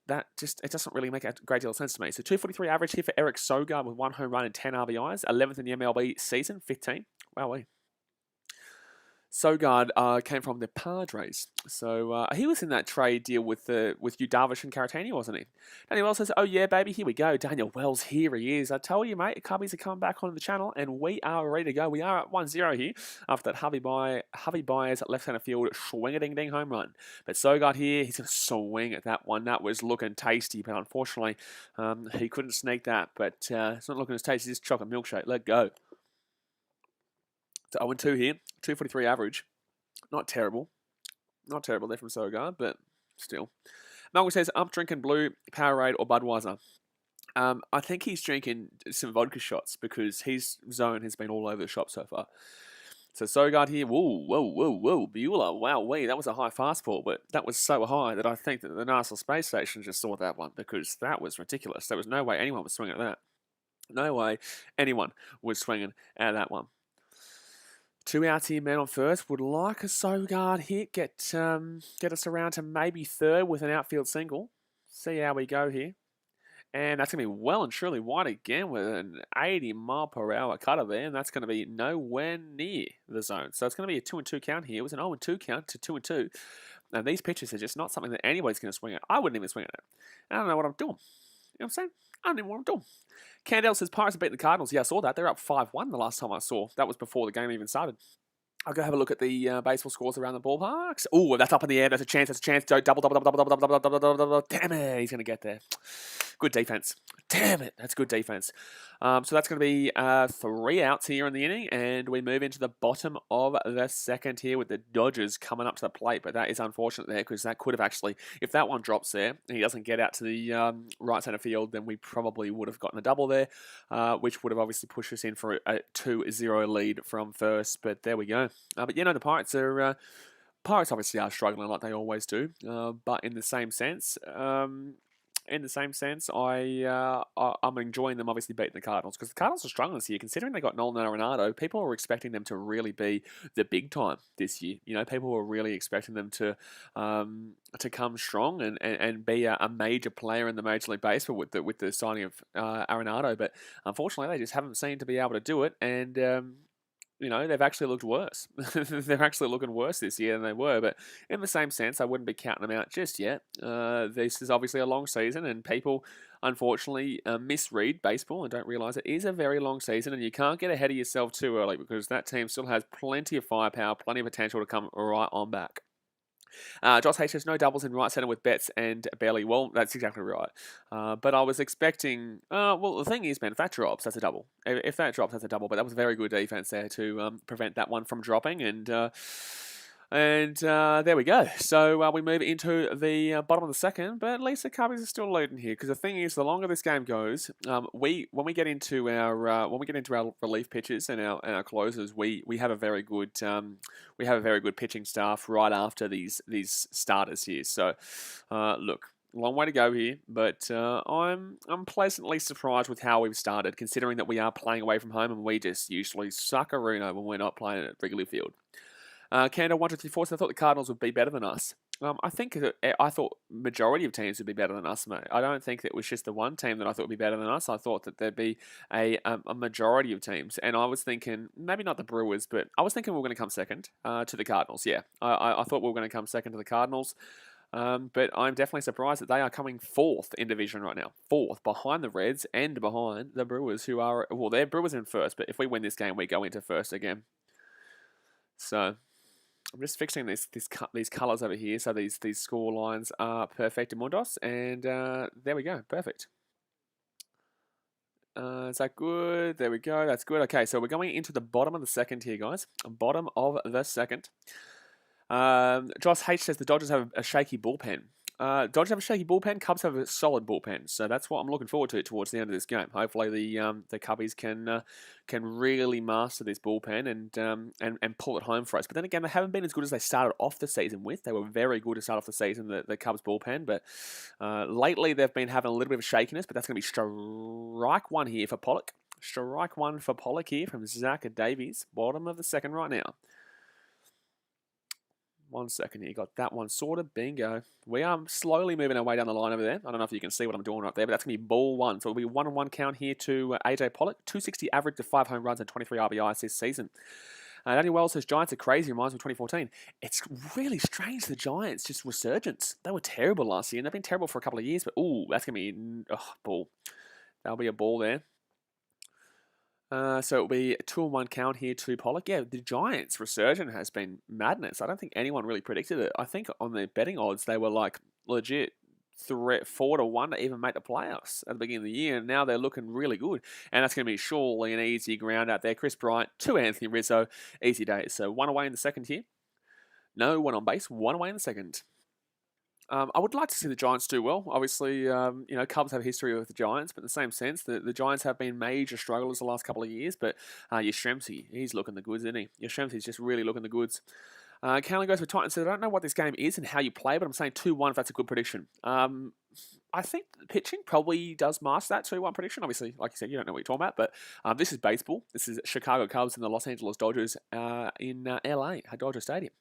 that just, it doesn't really make a great deal of sense to me. So 243 average here for Eric Sogard with 1 home run and 10 RBIs. 11th in the MLB season, 15. Wowee. Sogard came from the Padres. So he was in that trade deal with Yu Darvish and Caratini, wasn't he? Daniel Wells says, oh yeah, baby, here we go. Daniel Wells, here he is. I tell you, mate, the Cubbies are coming back onto the channel, and we are ready to go. We are at 1-0 here after that Harvey Byers at left centre field swing-a-ding-ding home run. But Sogard here, he's going to swing at that one. That was looking tasty, but unfortunately, he couldn't sneak that. But it's not looking as tasty as this chocolate milkshake. Let go. So 0-2 here, 243 average. Not terrible. Not terrible there from Sogard, but still. Malcolm says, I'm drinking blue, Powerade, or Budweiser. I think he's drinking some vodka shots because his zone has been all over the shop so far. So Sogard here, whoa, Bueller, wow, that was a high fastball, but that was so high that I think that the NASA Space Station just saw that one because that was ridiculous. There was no way anyone was swinging at that. No way anyone was swinging at that one. 2 outs here, man on first. Would like a Sogard hit, get us around to maybe third with an outfield single. See how we go here. And that's going to be well and truly wide again with an 80-mile-per-hour cutter there. And that's going to be nowhere near the zone. So it's going to be a 2-2 count here. It was an 0-2 count to 2-2. And these pitches are just not something that anybody's going to swing at. I wouldn't even swing at it. I don't know what I'm doing. You know what I'm saying? I don't even know what I'm doing. Candell says, Pirates have beaten the Cardinals. Yeah, I saw that. They're up 5-1 the last time I saw. That was before the game even started. I'll go have a look at the baseball scores around the ballparks. Oh, that's up in the air. That's a chance. Double. Damn it. He's going to get there. Good defense. Damn it. That's good defense. So that's going to be 3 outs here in the inning, and we move into the bottom of the second here with the Dodgers coming up to the plate. But that is unfortunate there because that could have actually, if that one drops there and he doesn't get out to the right center field, then we probably would have gotten a double there, which would have obviously pushed us in for a 2-0 lead from first. But there we go. But you know, the Pirates are. Pirates obviously are struggling like they always do, but in the same sense, I'm enjoying them obviously beating the Cardinals because the Cardinals are struggling this year. Considering they got Nolan Arenado, people were expecting them to really be the big time this year. You know, people were really expecting them to come strong and be a major player in the Major League Baseball with the signing of Arenado. But unfortunately, they just haven't seemed to be able to do it. And they've actually looked worse. They're actually looking worse this year than they were. But in the same sense, I wouldn't be counting them out just yet. This is obviously a long season, and people, unfortunately, misread baseball and don't realise it is a very long season, and you can't get ahead of yourself too early because that team still has plenty of firepower, plenty of potential to come right on back. Josh H says no doubles in right centre with Betts and Bailey. Well, that's exactly right. But I was expecting. Well, the thing is, man, if that drops, that's a double. If that drops, that's a double. But that was very good defense there to prevent that one from dropping. And there we go. So we move into the bottom of the second, but at least the Cubbies are still leading here. Because the thing is, the longer this game goes, when we get into our relief pitchers and our closers, we have a very good pitching staff right after these starters here. So look. Long way to go here, but I'm pleasantly surprised with how we've started, considering that we are playing away from home and we just usually suck a Reno when we're not playing at Wrigley Field. Canada 1, 2, 3, 4. So I thought the Cardinals would be better than us. I thought majority of teams would be better than us, mate. I don't think that it was just the one team that I thought would be better than us. I thought that there'd be a majority of teams, and I was thinking maybe not the Brewers, but I was thinking we were going to come second to the Cardinals. Yeah, I thought we were going to come second to the Cardinals. But I'm definitely surprised that they are coming fourth in division right now. Fourth, behind the Reds and behind the Brewers, who are, well, they're Brewers in first, but if we win this game, we go into first again. So I'm just fixing these colours over here, so these score lines are perfect in Mundos, and there we go, perfect. Is that good? There we go, that's good. Okay, so we're going into the bottom of the second here, guys. Bottom of the second. Josh H says the Dodgers have a shaky bullpen. Dodgers have a shaky bullpen. Cubs have a solid bullpen. So that's what I'm looking forward to towards the end of this game. Hopefully the Cubbies can really master this bullpen and pull it home for us. But then again, they haven't been as good as they started off the season with. They were very good to start off the season, the Cubs bullpen. But lately they've been having a little bit of shakiness. But that's going to be strike one here for Pollock. Strike one for Pollock here from Zach Davies. Bottom of the second right now. 1 second here. Got that one sorted. Bingo. We are slowly moving our way down the line over there. I don't know if you can see what I'm doing right there, but that's going to be ball one. So it'll be 1-1 count here to AJ Pollock. 260 average to 5 home runs and 23 RBIs this season. Daniel Wells says Giants are crazy. Reminds me of 2014. It's really strange. The Giants just resurgence. They were terrible last year, and they've been terrible for a couple of years. But that's going to be ball. That'll be a ball there. So it'll be a 2-1 count here to Pollock. Yeah, the Giants' resurgence has been madness. I don't think anyone really predicted it. I think on the betting odds, they were like legit 4-1 to even make the playoffs at the beginning of the year, and now they're looking really good. And that's going to be surely an easy ground out there. Chris Bryant to Anthony Rizzo. Easy days. So 1 away in the second here. No one on base. 1 away in the second. I would like to see the Giants do well. Obviously, Cubs have history with the Giants, but in the same sense, the Giants have been major strugglers the last couple of years. But Yastrzemski, he's looking the goods, isn't he? Yastrzemski's just really looking the goods. Callan goes for Titans. Says, I don't know what this game is and how you play, but I'm saying 2-1 if that's a good prediction. I think the pitching probably does master that 2-1 prediction. Obviously, like you said, you don't know what you're talking about, but this is baseball. This is Chicago Cubs and the Los Angeles Dodgers in LA at Dodger Stadium.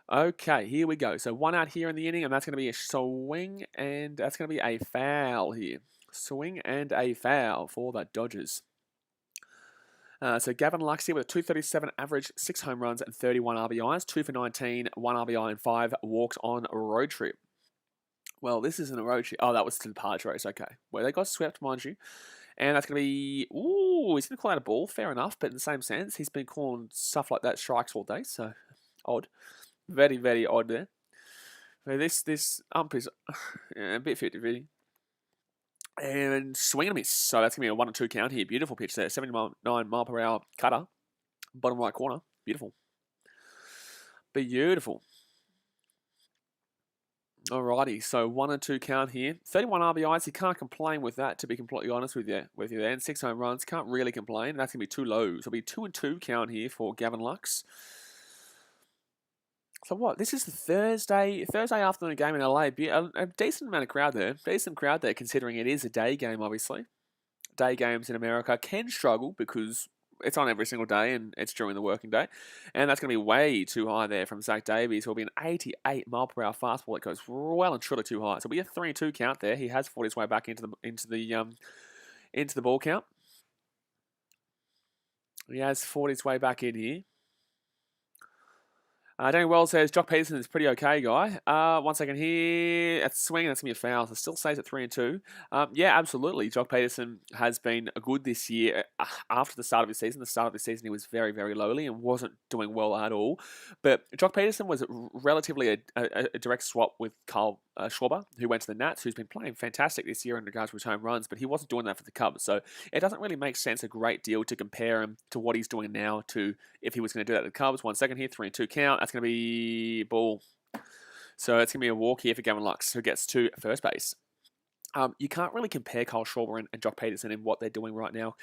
Okay, here we go. So 1 out here in the inning, and that's going to be a swing, and that's going to be a foul here. Swing and a foul for the Dodgers. So Gavin Lux here with a 237 average, 6 home runs and 31 RBIs, 2 for 19, 1 RBI and 5 walks on a road trip. Well, this isn't a road trip. Oh, that was to the Padres. Okay, well they got swept, mind you. And that's going to be, he's going to call out a ball, fair enough, but in the same sense, he's been calling stuff like that strikes all day, so odd. Very, very odd there. This ump is a bit 50-50. And swing and a miss. So that's going to be a 1-2 count here. Beautiful pitch there. 79 mile per hour cutter. Bottom right corner. Beautiful. Beautiful. Alrighty, so 1-2 count here. 31 RBIs, you can't complain with that, to be completely honest with you there. And 6 home runs, can't really complain. That's going to be too low. So it'll be 2-2 count here for Gavin Lux. So what? This is the Thursday afternoon game in LA. A decent amount of crowd there. Decent crowd there, considering it is a day game, obviously. Day games in America can struggle because it's on every single day and it's during the working day. And that's going to be way too high there from Zach Davies. It will be an 88 mile per hour fastball that goes well and truly too high. So we have 3-2 count there. He has fought his way back into the ball count. He has fought his way back in here. Danny Wells says Jock Peterson is pretty okay, guy. 1 second here. That's swing. That's gonna be a foul. So still stays at 3-2. Yeah, absolutely. Jock Peterson has been good this year. After the start of his season, he was very, very lowly and wasn't doing well at all. But Jock Peterson was relatively a direct swap with Carl Schwarber, who went to the Nats, who's been playing fantastic this year in regards to his home runs, but he wasn't doing that for the Cubs. So it doesn't really make sense a great deal to compare him to what he's doing now to if he was going to do that at the Cubs. 1 second here, 3-2 count. That's going to be ball. So it's going to be a walk here for Gavin Lux, who gets to first base. You can't really compare Kyle Schwarber and Jock Peterson in what they're doing right now,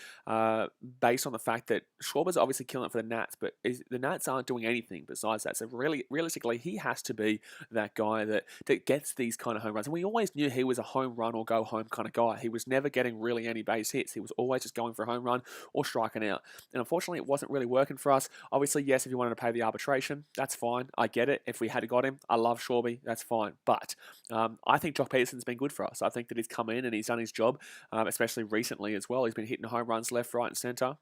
based on the fact that Schwarber's obviously killing it for the Nats, but the Nats aren't doing anything besides that. So really, realistically, he has to be that guy that gets these kind of home runs. And we always knew he was a home run or go home kind of guy. He was never getting really any base hits. He was always just going for a home run or striking out. And unfortunately, it wasn't really working for us. Obviously, yes, if you wanted to pay the arbitration, that's fine. I get it. If we had got him, I love Schwarber, that's fine. But I think Jock Peterson's been good for us. I think that he's come in and he's done his job, especially recently as well. He's been hitting home runs left, right, and centre.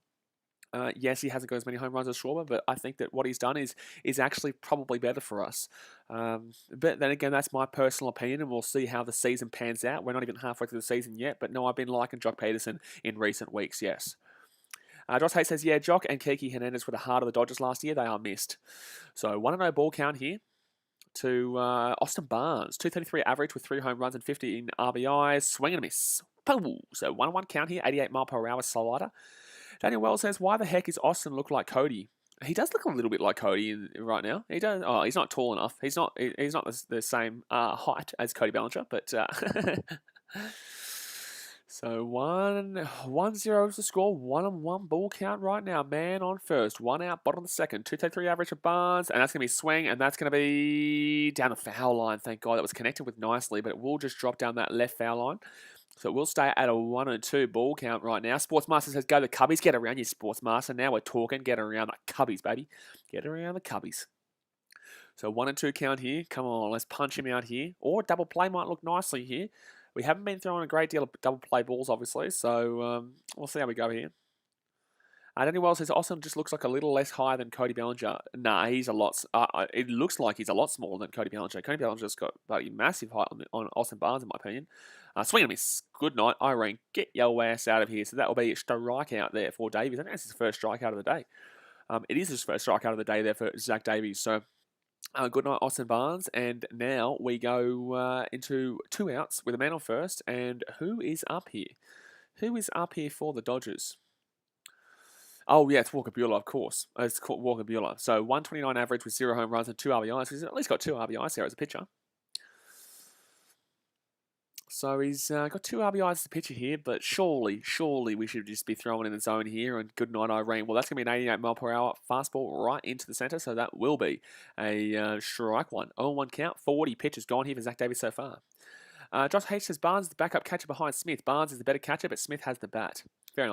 Yes, he hasn't got as many home runs as Schwarber, but I think that what he's done is actually probably better for us. But then again, that's my personal opinion, and we'll see how the season pans out. We're not even halfway through the season yet, but no, I've been liking Jock Peterson in recent weeks, yes. Josh Hayes says, yeah, Jock and Kiki Hernandez were the heart of the Dodgers last year. They are missed. So 1-0 ball count here to Austin Barnes. 233 average with 3 home runs and 15 RBIs. Swing and a miss. So 1-1 count here. 88 mile per hour slider. Daniel Wells says, why the heck is Austin look like Cody? He does look a little bit like Cody right now. He does. Oh, he's not tall enough. He's not the same height as Cody Bellinger, but so 1-0 is the score. 1-1 ball count right now. Man on first. 1 out, bottom of the second. 2-3 average for Barnes, and that's going to be swing, and that's going to be down the foul line. Thank God that was connected with nicely, but it will just drop down that left foul line. So we'll stay at a 1-2 ball count right now. Sportsmaster says, go the Cubbies. Get around you, Sportsmaster. Now we're talking. Get around the Cubbies, baby. Get around the Cubbies. So 1-2 count here. Come on, let's punch him out here. Or double play might look nicely here. We haven't been throwing a great deal of double play balls, obviously, so we'll see how we go here. Danny Wells says Austin just looks like a little less high than Cody Bellinger. Nah, he's a lot. It looks like he's a lot smaller than Cody Bellinger. Cody Bellinger's got a massive height on Austin Barnes, in my opinion. Swing and miss. Good night, Irene. Get your ass out of here. So that will be a strikeout there for Davies. I think that's his first strikeout of the day. It is his first strikeout of the day there for Zach Davies. So good night, Austin Barnes. And now we go into 2 outs with a man on first. And who is up here? Who is up here for the Dodgers? Oh, yeah, it's Walker Buehler, of course. It's called Walker Buehler. So 129 average with 0 home runs and 2 RBIs. He's at least got 2 RBIs there as a pitcher. So he's got 2 RBIs as a pitcher here, but surely we should just be throwing in the zone here. And good night, Irene. Well, that's going to be an 88 mile per hour fastball right into the center, so that will be a strike one. 0-1 count, 40 pitches gone here for Zach Davies so far. Josh H says Barnes is the backup catcher behind Smith. Barnes is the better catcher, but Smith has the bat. Fair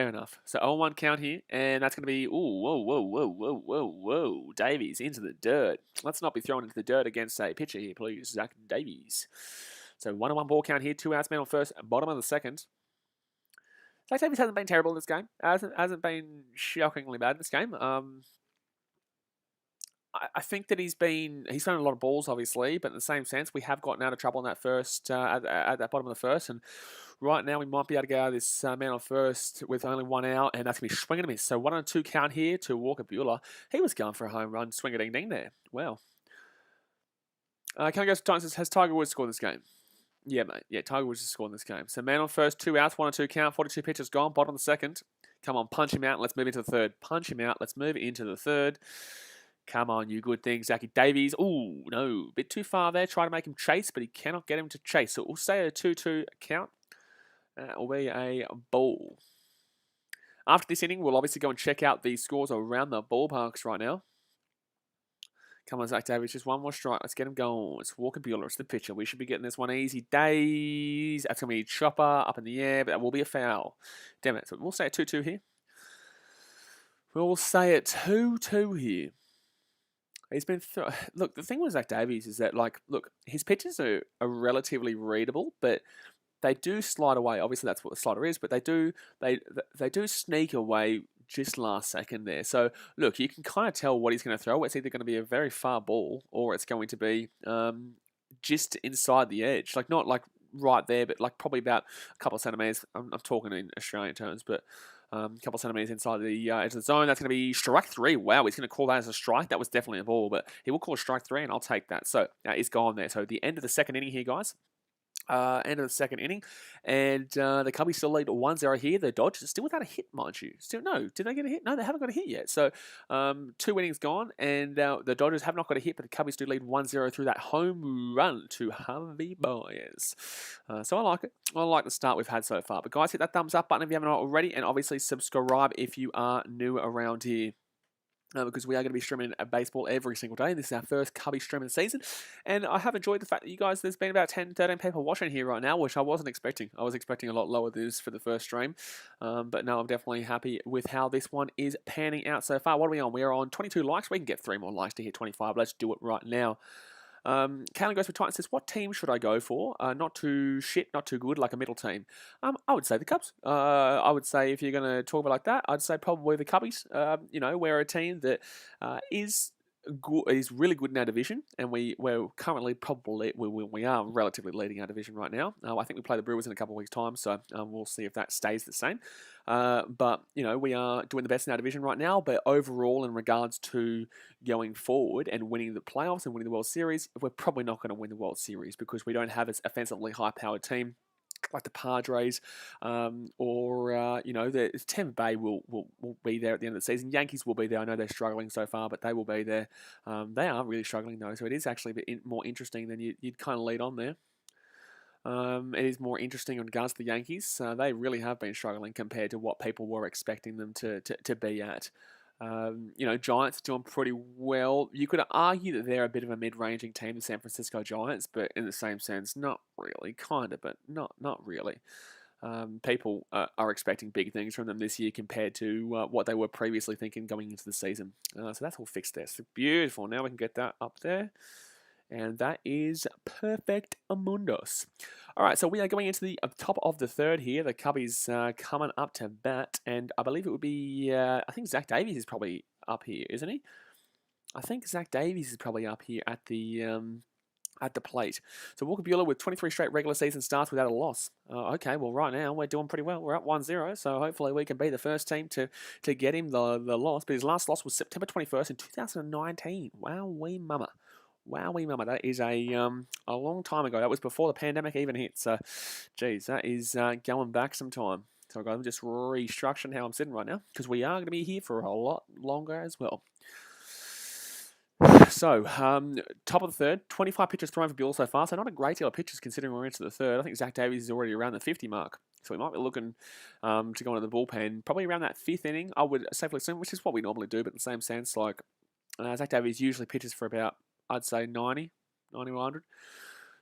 enough. So 0-1 count here, and that's going to be, whoa, Davies into the dirt. Let's not be thrown into the dirt against a pitcher here, please, Zach Davies. So 1-1 ball count here, 2 outs, man on first, bottom of the second. Zach Davies hasn't been terrible in this game. Hasn't been shockingly bad in this game. I think that he's thrown a lot of balls, obviously, but in the same sense, we have gotten out of trouble in that first, at that bottom of the first, and right now we might be able to get out of this man on first with only 1 out, and that's going to be swinging a miss. So 1-2 count here to Walker Buehler. He was going for a home run, swing a ding ding there. Wow. Can I go to Titans? Has Tiger Woods scored this game? Yeah, mate. Yeah, Tiger Woods has scored in this game. So man on first, 2 outs, 1-2 count, 42 pitches gone, bottom of the second. Come on, punch him out. Let's move into the third. Punch him out. Let's move into the third. Come on, you good thing, Zachy Davies. Ooh, no, bit too far there. Try to make him chase, but he cannot get him to chase. So we'll say a 2-2 count. That will be a ball. After this inning, we'll obviously go and check out the scores around the ballparks right now. Come on, Zach Davies, just 1 more strike. Let's get him going. It's Walker Buehler. It's the pitcher. We should be getting this one easy. Days. That's going to be chopper up in the air, but that will be a foul. Damn it. So we'll say a 2-2 here. We'll say a 2-2 here. He's been look, the thing with Zach Davies is that, like, look, his pitches are relatively readable, but they do slide away. Obviously, that's what the slider is, but they do sneak away just last second there. So look, you can kind of tell what he's going to throw. It's either going to be a very far ball or it's going to be just inside the edge, like not like right there, but like probably about a couple of centimeters. I'm talking in Australian terms, but a couple of centimeters inside the edge of the zone. That's going to be strike 3. Wow, he's going to call that as a strike. That was definitely a ball, but he will call strike 3, and I'll take that. So it's gone there. So the end of the second inning here, guys. End of the second inning, and the Cubbies still lead 1-0 here. The Dodgers are still without a hit, mind you. Still, no, did they get a hit? No, they haven't got a hit yet. So 2 innings gone, and the Dodgers have not got a hit, but the Cubbies do lead 1-0 through that home run to Javi Baez. So I like it. I like the start we've had so far. But guys, hit that thumbs up button if you haven't already, and obviously subscribe if you are new around here. Because we are going to be streaming baseball every single day. This is our first Cubby streaming season. And I have enjoyed the fact that you guys, there's been about 10, 13 people watching here right now, which I wasn't expecting. I was expecting a lot lower than this for the first stream. But no, I'm definitely happy with how this one is panning out so far. What are we on? We are on 22 likes. We can get 3 more likes to hit 25. Let's do it right now. Callan goes for Titan says, what team should I go for? Not too shit, not too good, like a middle team. I would say the Cubs. I would say if you're going to talk about like that, I'd say probably the Cubbies. You know, we're a team that is really good in our division, and we're currently probably we are relatively leading our division right now. I think we play the Brewers in a couple of weeks' time, so we'll see if that stays the same. But you know, we are doing the best in our division right now. But overall, in regards to going forward and winning the playoffs and winning the World Series, we're probably not going to win the World Series because we don't have an offensively high-powered team like the Padres, or you know, the Tampa Bay will be there at the end of the season. Yankees will be there. I know they're struggling so far, but they will be there. They are really struggling though, so it is actually a bit more interesting than you'd kind of lead on there. It is more interesting in regards to the Yankees. They really have been struggling compared to what people were expecting them to be at. You know, Giants doing pretty well. You could argue that they're a bit of a mid-ranging team, the San Francisco Giants, but in the same sense, not really. Kind of, but not really. People are expecting big things from them this year compared to what they were previously thinking going into the season. So that's all fixed there. So beautiful. Now we can get that up there. And that is perfect amundos. All right, so we are going into the top of the third here. The Cubbies coming up to bat, and I believe it would be, I think Zach Davies is probably up here, isn't he? I think Zach Davies is probably up here at the plate. So Walker Buehler with 23 straight regular season starts without a loss. Okay, well right now we're doing pretty well. We're up 1-0, so hopefully we can be the first team to get him the loss. But his last loss was September 21st in 2019. Wowee mama. Wowie mama, that is a long time ago. That was before the pandemic even hit. So, geez, that is going back some time. So, guys, I'm just restructuring how I'm sitting right now because we are going to be here for a lot longer as well. So, top of the third, 25 pitches thrown for Buehler so far. So, not a great deal of pitches considering we're into the third. I think Zach Davies is already around the 50 mark. So, we might be looking to go into the bullpen probably around that 5th inning, I would safely assume, which is what we normally do, but in the same sense, like Zach Davies usually pitches for about, I'd say 90, 100.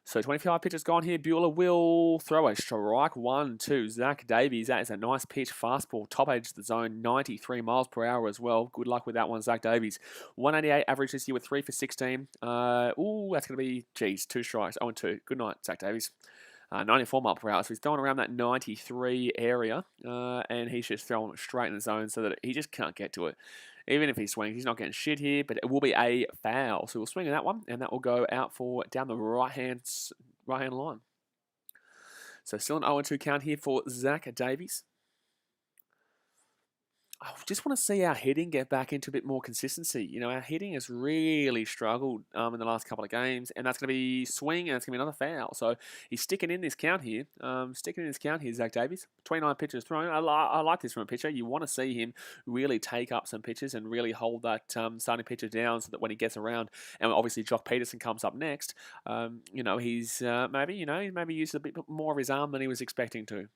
So 25 pitches gone here. Buehler will throw a strike 1 to Zach Davies. That is a nice pitch. Fastball, top edge of the zone, 93 miles per hour as well. Good luck with that one, Zach Davies. 188 average this year with 3 for 16. Ooh, that's going to be, 2 strikes. 0-2. Good night, Zach Davies. 94 mile per hour. So he's throwing around that 93 area, and he's just throwing it straight in the zone so that he just can't get to it. Even if he swings, he's not getting shit here, but it will be a foul. So we'll swing at that one, and that will go out for down the right-hand line. So still an 0-2 count here for Zach Davies. I just want to see our hitting get back into a bit more consistency. You know, our hitting has really struggled in the last couple of games, and that's going to be swing, and it's going to be another foul. So he's sticking in this count here. Zach Davies. 29 pitches thrown. I like this from a pitcher. You want to see him really take up some pitches and really hold that starting pitcher down so that when he gets around, and obviously Jock Peterson comes up next, you know, he's maybe used a bit more of his arm than he was expecting to.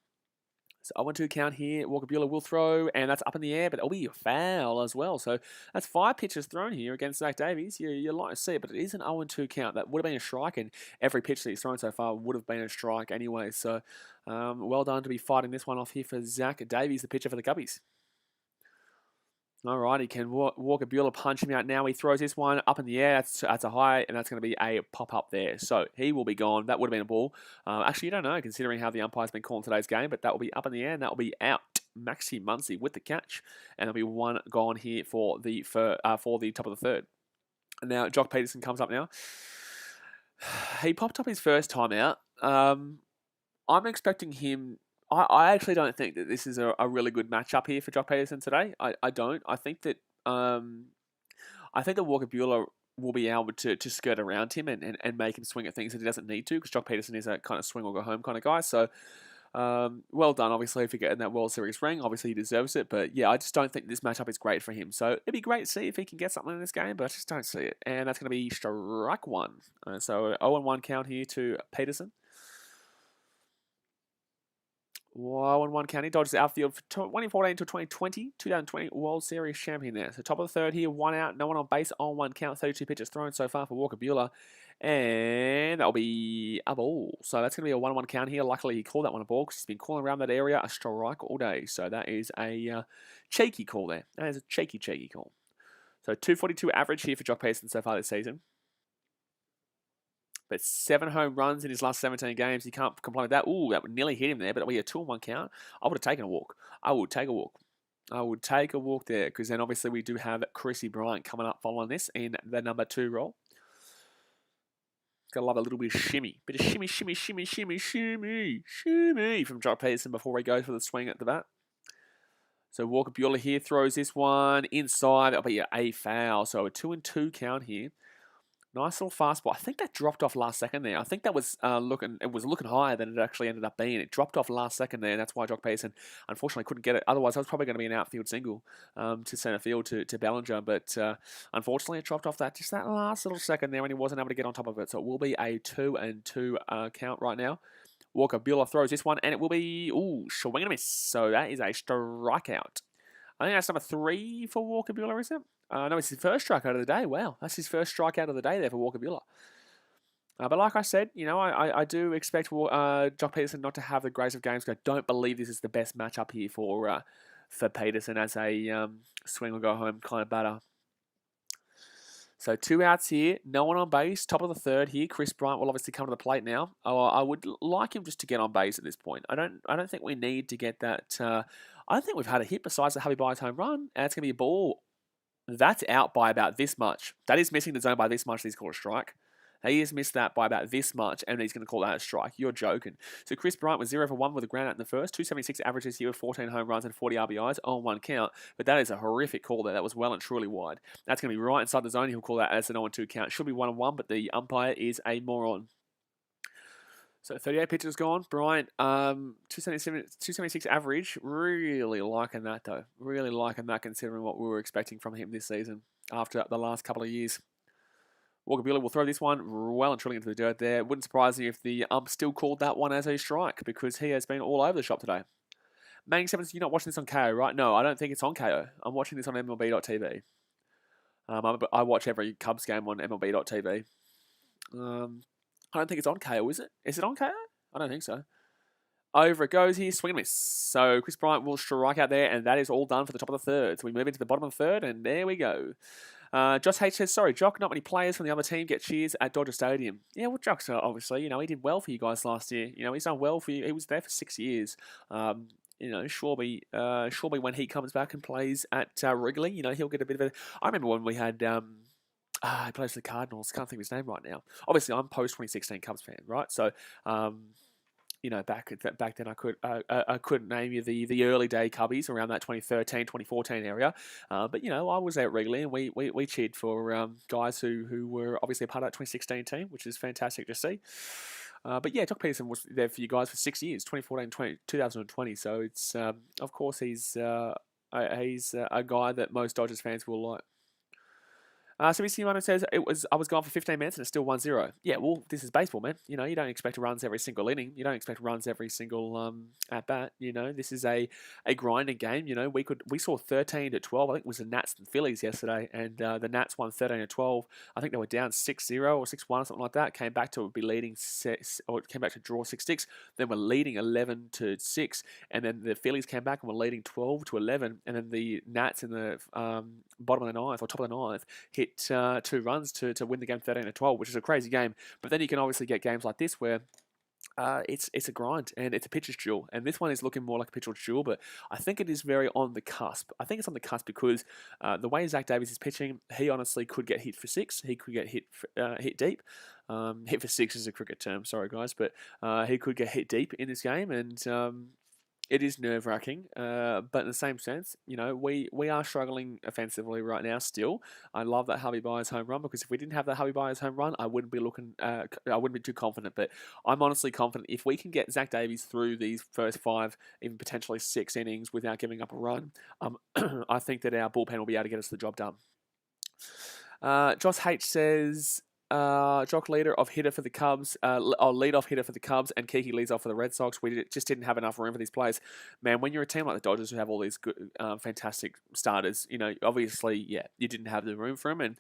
So 0-2 count here. Walker Buehler will throw, and that's up in the air, but it'll be a foul as well. So that's 5 pitches thrown here against Zach Davies. You like to see it, but it is an 0-2 count. That would have been a strike, and every pitch that he's thrown so far would have been a strike anyway. So well done to be fighting this one off here for Zach Davies, the pitcher for the Cubbies. All right, he can Walker Buehler punch him out now. He throws this one up in the air. That's a high, and that's going to be a pop up there. So he will be gone. That would have been a ball. Actually, you don't know considering how the umpire's been calling today's game, but that will be up in the air, and that will be out. Maxi Muncy with the catch, and there'll be one gone here for the top of the third. Now Jock Peterson comes up now. He popped up his first time out. I'm expecting him. I actually don't think that this is a really good matchup here for Jock Peterson today. I don't. I think that Walker Buehler will be able to skirt around him and make him swing at things that he doesn't need to, because Jock Peterson is a kind of swing or go home kind of guy. So well done, obviously, for getting that World Series ring. Obviously, he deserves it. But yeah, I just don't think this matchup is great for him. So it'd be great to see if he can get something in this game, but I just don't see it. And that's going to be strike one. So 0-1 count here to Peterson. 0-1 county. Dodgers outfield for 2014 to 2020 World Series champion there. So top of the third here, one out, no one on base, on one count, 32 pitches thrown so far for Walker Buehler. And that'll be a ball. So that's going to be a 1-1 count here. Luckily, he called that one a ball because he's been calling around that area a strike all day. So that is a cheeky call there. That is a cheeky call. So 242 average here for Jock Peterson so far this season. But 7 home runs in his last 17 games. He can't complain with that. Ooh, that would nearly hit him there, but we a 2-1 count. I would have taken a walk. I would take a walk there, because then obviously we do have Chrissy Bryant coming up following this in the number 2 role. Gotta love a little bit of shimmy. Bit of shimmy from Jock Peterson before he goes for the swing at the bat. So Walker Buehler here throws this one inside. That'll be a foul. So a 2-2 count here. Nice little fastball. I think that dropped off last second there. I think that was looking higher than it actually ended up being. It dropped off last second there, and that's why Jock Peterson unfortunately couldn't get it. Otherwise, that was probably going to be an outfield single to center field to Bellinger. But unfortunately, it dropped off just that last little second there, and he wasn't able to get on top of it. So it will be a 2-2 count right now. Walker Buehler throws this one, and it will be swing and a miss. So that is a strikeout. I think that's number 3 for Walker Buehler, is it? No, it's his first strikeout of the day. Wow, that's his first strikeout of the day there for Walker Buehler. But like I said, I do expect Jock Peterson not to have the greatest of games. I don't believe this is the best matchup here for Peterson as a swing or go home kind of batter. So 2 outs here, no one on base, top of the third here. Chris Bryant will obviously come to the plate now. I would like him just to get on base at this point. I don't think we need to get that. I don't think we've had a hit besides the Javi Baez home run, and it's going to be a ball. That's out by about this much. That is missing the zone by this much. He's called a strike. He has missed that by about this much, and he's going to call that a strike. You're joking. So Chris Bryant was 0 for 1 with a ground out in the first. 276 averages here with 14 home runs and 40 RBIs on 1 count. But that is a horrific call there. That was well and truly wide. That's going to be right inside the zone. He'll call that as an 0-2 count. Should be 1-1, but the umpire is a moron. So 38 pitches gone. Bryant, 276 average. Really liking that, though. Really liking that considering what we were expecting from him this season after the last couple of years. Walker Buehler will throw this one well and truly into the dirt there. Wouldn't surprise me if the ump still called that one as a strike, because he has been all over the shop today. Manning Sevens, you're not watching this on KO, right? No, I don't think it's on KO. I'm watching this on MLB.tv. I watch every Cubs game on MLB.tv. I don't think it's on KO, is it? Is it on KO? I don't think so. Over it goes here, swing and miss. So Chris Bryant will strike out there, and that is all done for the top of the third. So we move into the bottom of the third, and there we go. Josh H says, sorry, Jock, not many players from the other team get cheers at Dodger Stadium. Yeah, well, Jock's obviously, he did well for you guys last year. He's done well for you. He was there for 6 years. Surely when he comes back and plays at Wrigley, he'll get a bit of a... I remember when we had... he plays for the Cardinals. Can't think of his name right now. Obviously, I'm post-2016 Cubs fan, right? So... back then I couldn't name you the early day Cubbies around that 2013, 2014 area. But I was out regularly, and we cheered for guys who were obviously a part of that 2016 team, which is fantastic to see. But yeah, Jock Peterson was there for you guys for 6 years, 2014, 2020. So it's of course he's a guy that most Dodgers fans will like. CBC Mano says I was gone for 15 minutes and it's still 1-0. Yeah, well, this is baseball, man. You know, you don't expect runs every single inning. You don't expect runs every single at bat. You know, this is a grinding game. You know, we saw 13-12. I think it was the Nats and Phillies yesterday, and the Nats won 13-12. I think they were down 6-0 or 6-1 or something like that. Came back to be leading came back to draw 6-6. Then we're leading 11-6, and then the Phillies came back and were leading 12-11, and then the Nats in the bottom of the ninth or top of the ninth hit 2 runs to win the game 13-12, which is a crazy game. But then you can obviously get games like this where it's a grind and it's a pitcher's duel, and this one is looking more like a pitcher's duel, but I think it is very on the cusp. I think it's on the cusp because the way Zach Davies is pitching, he honestly could get hit for 6. He could get hit deep. Hit for 6 is a cricket term, sorry guys, but he could get hit deep in this game, and it is nerve-wracking, but in the same sense, you know, we are struggling offensively right now still. I love that Harvey Byers home run, because if we didn't have that Harvey Byers home run, I wouldn't be too confident, but I'm honestly confident if we can get Zach Davies through these first 5, even potentially 6 innings without giving up a run, I think that our bullpen will be able to get us the job done. Josh H says, Jock leader of hitter for the Cubs, lead off hitter for the Cubs, and Kiki leads off for the Red Sox. We just didn't have enough room for these players. Man, when you're a team like the Dodgers who have all these good, fantastic starters, you know, obviously, yeah, you didn't have the room for them. And,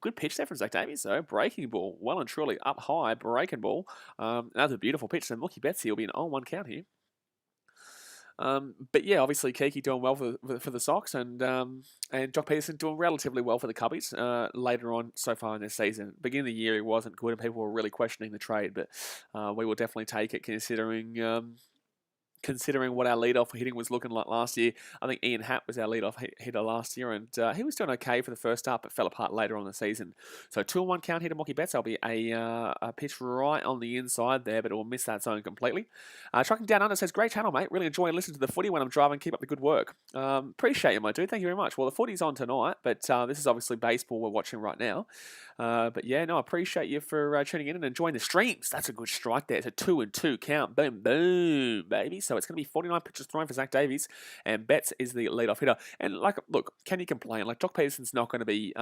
good pitch there from Zach Davies, though. Breaking ball, well and truly up high, breaking ball. That's a beautiful pitch. So Mookie Betts will be an 0-1 count here. But yeah, obviously Kiki doing well for the Sox, and Jock Peterson doing relatively well for the Cubbies later on so far in this season. Beginning of the year, he wasn't good, and people were really questioning the trade, but we will definitely take it considering what our leadoff hitting was looking like last year. I think Ian Happ was our leadoff hitter last year, and he was doing okay for the first start, but fell apart later on in the season. So 2-1 count here to Mookie Betts. That'll be a pitch right on the inside there, but it will miss that zone completely. Trucking Down Under says, great channel, mate. Really enjoy listening to the footy when I'm driving. Keep up the good work. Appreciate you, my dude. Thank you very much. Well, the footy's on tonight, but this is obviously baseball we're watching right now. But yeah, no, I appreciate you for tuning in and enjoying the streams. That's a good strike there. It's a 2-2 count. Boom, boom, baby. So it's going to be 49 pitches thrown for Zach Davies, and Betts is the leadoff hitter. And like, look, can you complain? Like, Jock Peterson's not going to be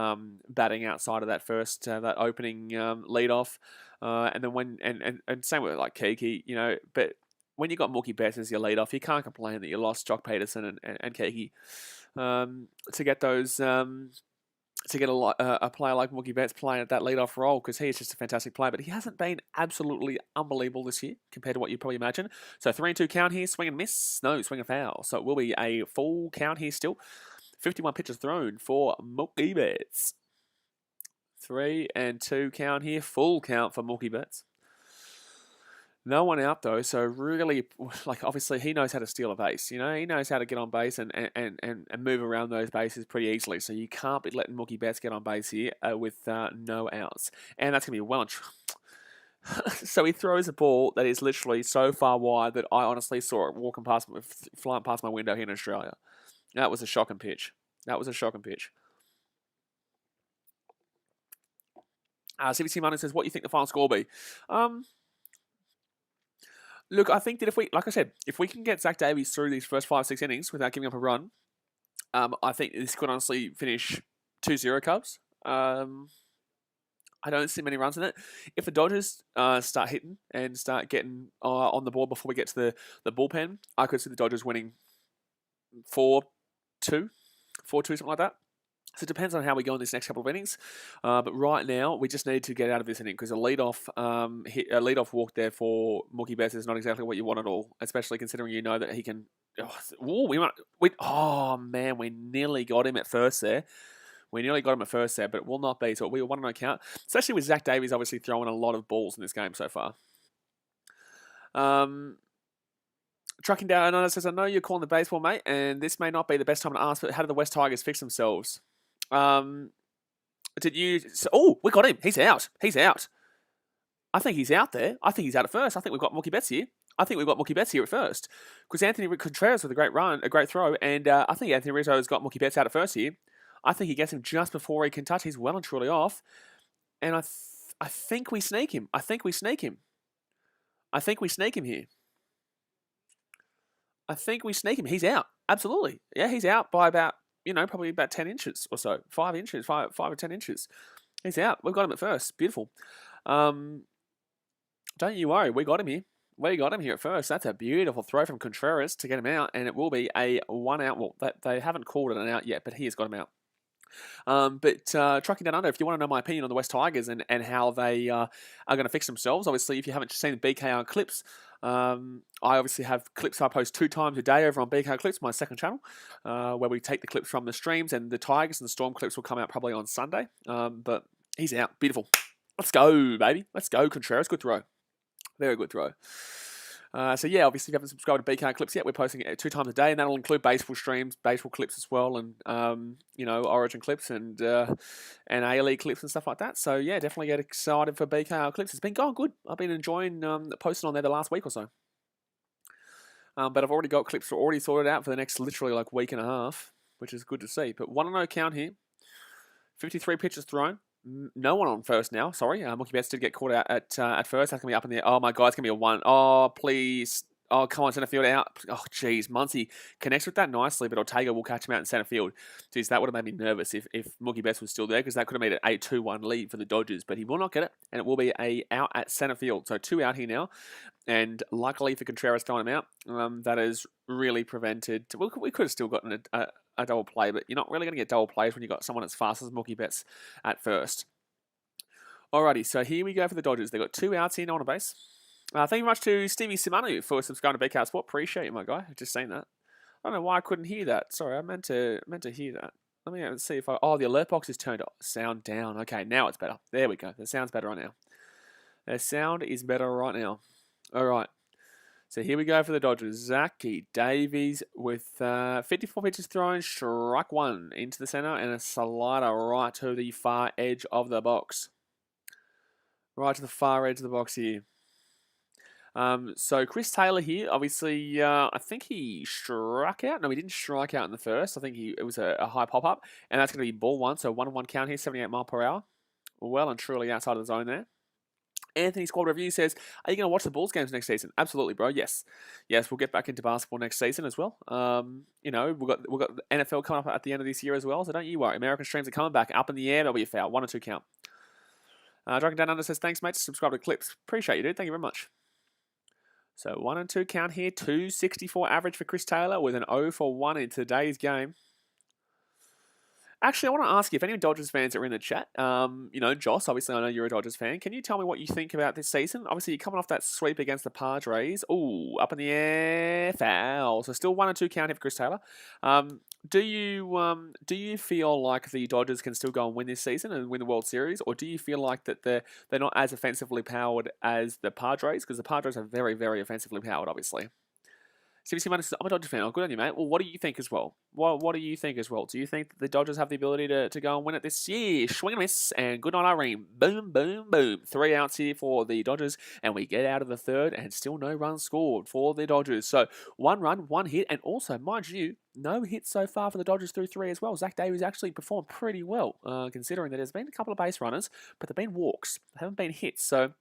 batting outside of that first, that opening leadoff, and then and same with like Kiki, you know. But when you got Mookie Betts as your leadoff, you can't complain that you lost Jock Peterson and Kiki to get those. To get a player like Mookie Betts playing at that leadoff role, because he is just a fantastic player, but he hasn't been absolutely unbelievable this year compared to what you probably imagine. So 3-2 count here, swing and miss, no, swing and foul. So it will be a full count here still. 51 pitches thrown for Mookie Betts. 3-2 count here, full count for Mookie Betts. No one out though, so really, like, obviously he knows how to steal a base. You know, he knows how to get on base and move around those bases pretty easily. So you can't be letting Mookie Betts get on base here with no outs, and that's gonna be well. So he throws a ball that is literally so far wide that I honestly saw it flying past my window here in Australia. That was a shocking pitch. CBC Money says, "What do you think the final score will be?" Look, I think that if we can get Zach Davies through these first 5-6 innings without giving up a run, I think this could honestly finish 2-0 Cubs. I don't see many runs in it. If the Dodgers start hitting and start getting on the board before we get to the bullpen, I could see the Dodgers winning 4-2, something like that. So it depends on how we go in this next couple of innings. But right now, we just need to get out of this inning, because a leadoff walk there for Mookie Betts is not exactly what you want at all, especially considering you know that he can... we nearly got him at first there. But it will not be. So we were 1-0 count, especially with Zach Davies obviously throwing a lot of balls in this game so far. Trucking Down Another says, I know you're calling the baseball, mate, and this may not be the best time to ask, but how did the West Tigers fix themselves? We got him. He's out. I think he's out there. I think he's out at first. I think we've got Mookie Betts here. At first, because Anthony Contreras with a great throw, and I think Anthony Rizzo has got Mookie Betts out at first here. I think he gets him just before he can touch. He's well and truly off, and I think we sneak him. I think we sneak him here. He's out. Absolutely. Yeah, he's out by about, probably about 10 inches or so, 5 inches, 5 or 10 inches. He's out. We've got him at first. Beautiful. Don't you worry. We got him here. We got him here at first. That's a beautiful throw from Contreras to get him out, and it will be a 1 out. Well, they haven't called it an out yet, but he has got him out. But trucking down under, if you want to know my opinion on the West Tigers and how they are going to fix themselves, obviously, if you haven't seen the BKR clips, I obviously have clips I post 2 times a day over on BKR Clips, my second channel, where we take the clips from the streams, and the Tigers and the Storm clips will come out probably on Sunday. But he's out. Beautiful. Let's go, baby. Let's go, Contreras. Good throw. Very good throw. So yeah, obviously if you haven't subscribed to BKR Clips yet, we're posting it 2 times a day, and that'll include baseball streams, baseball clips as well, and Origin clips and A-League clips and stuff like that. So yeah, definitely get excited for BKR Clips. It's been going good. I've been enjoying posting on there the last week or so. But I've already got clips already sorted out for the next literally like week and a half, which is good to see. But 1-0 count here. 53 pitches thrown. No one on first now. Sorry, Mookie Betts did get caught out at first. That's gonna be up in the air. Oh my God, it's gonna be a 1. Oh please. Oh come on, center field out. Oh geez, Muncy connects with that nicely, but Ortega will catch him out in center field. Geez, that would have made me nervous if Mookie Betts was still there, because that could have made it a 2-1 lead for the Dodgers. But he will not get it, and it will be a out at center field. So 2 out here now, and luckily for Contreras throwing him out, that has really prevented. We could have still gotten a double play, but you're not really going to get double plays when you've got someone as fast as Mookie Betts at first. Alrighty, so here we go for the Dodgers. They've got 2 outs here, no on a base. Thank you very much to Stevie Simanu for subscribing to BKR Sport. Appreciate you, my guy. I've just seen that. I don't know why I couldn't hear that. Sorry, I meant to hear that. Let me see if oh, the alert box is turned off. Sound down. Okay, now it's better. There we go. The sound's better right now. The sound is better right now. Alright. So here we go for the Dodgers. Zachy Davies with 54 pitches thrown, strike 1 into the center, and a slider right to the far edge of the box. Right to the far edge of the box here. So Chris Taylor here, obviously, I think he struck out. No, he didn't strike out in the first. I think it was a high pop-up, and that's going to be ball 1. So 1-1 count here, 78 mile per hour. Well and truly outside of the zone there. Anthony Squad Review says, are you going to watch the Bulls games next season? Absolutely, bro. Yes. Yes, we'll get back into basketball next season as well. We've got the NFL coming up at the end of this year as well, so don't you worry. American streams are coming back up in the air. There'll be a foul. 1 or 2 count. Dragon Down Under says, thanks, mate. Subscribe to Clips. Appreciate you, dude. Thank you very much. So 1 and 2 count here. 264 average for Chris Taylor with an 0 for 1 in today's game. Actually, I want to ask you, if any Dodgers fans are in the chat, Joss, obviously I know you're a Dodgers fan. Can you tell me what you think about this season? Obviously, you're coming off that sweep against the Padres. Ooh, up in the air, foul. So still 1 and 2 count here for Chris Taylor. Do you feel like the Dodgers can still go and win this season and win the World Series, or do you feel like that they're not as offensively powered as the Padres? Because the Padres are very, very offensively powered, obviously. CBC Money says, I'm a Dodgers fan. Oh, good on you, mate. Well, what do you think as well? What do you think as well? Do you think that the Dodgers have the ability to go and win it this year? Swing and miss, and good on Irene. Boom, boom, boom. 3 outs here for the Dodgers, and we get out of the third, and still no runs scored for the Dodgers. So 1 run, 1 hit, and also, mind you, no hits so far for the Dodgers through 3 as well. Zach Davies actually performed pretty well, considering that there's been a couple of base runners, but they've been walks. They haven't been hits, so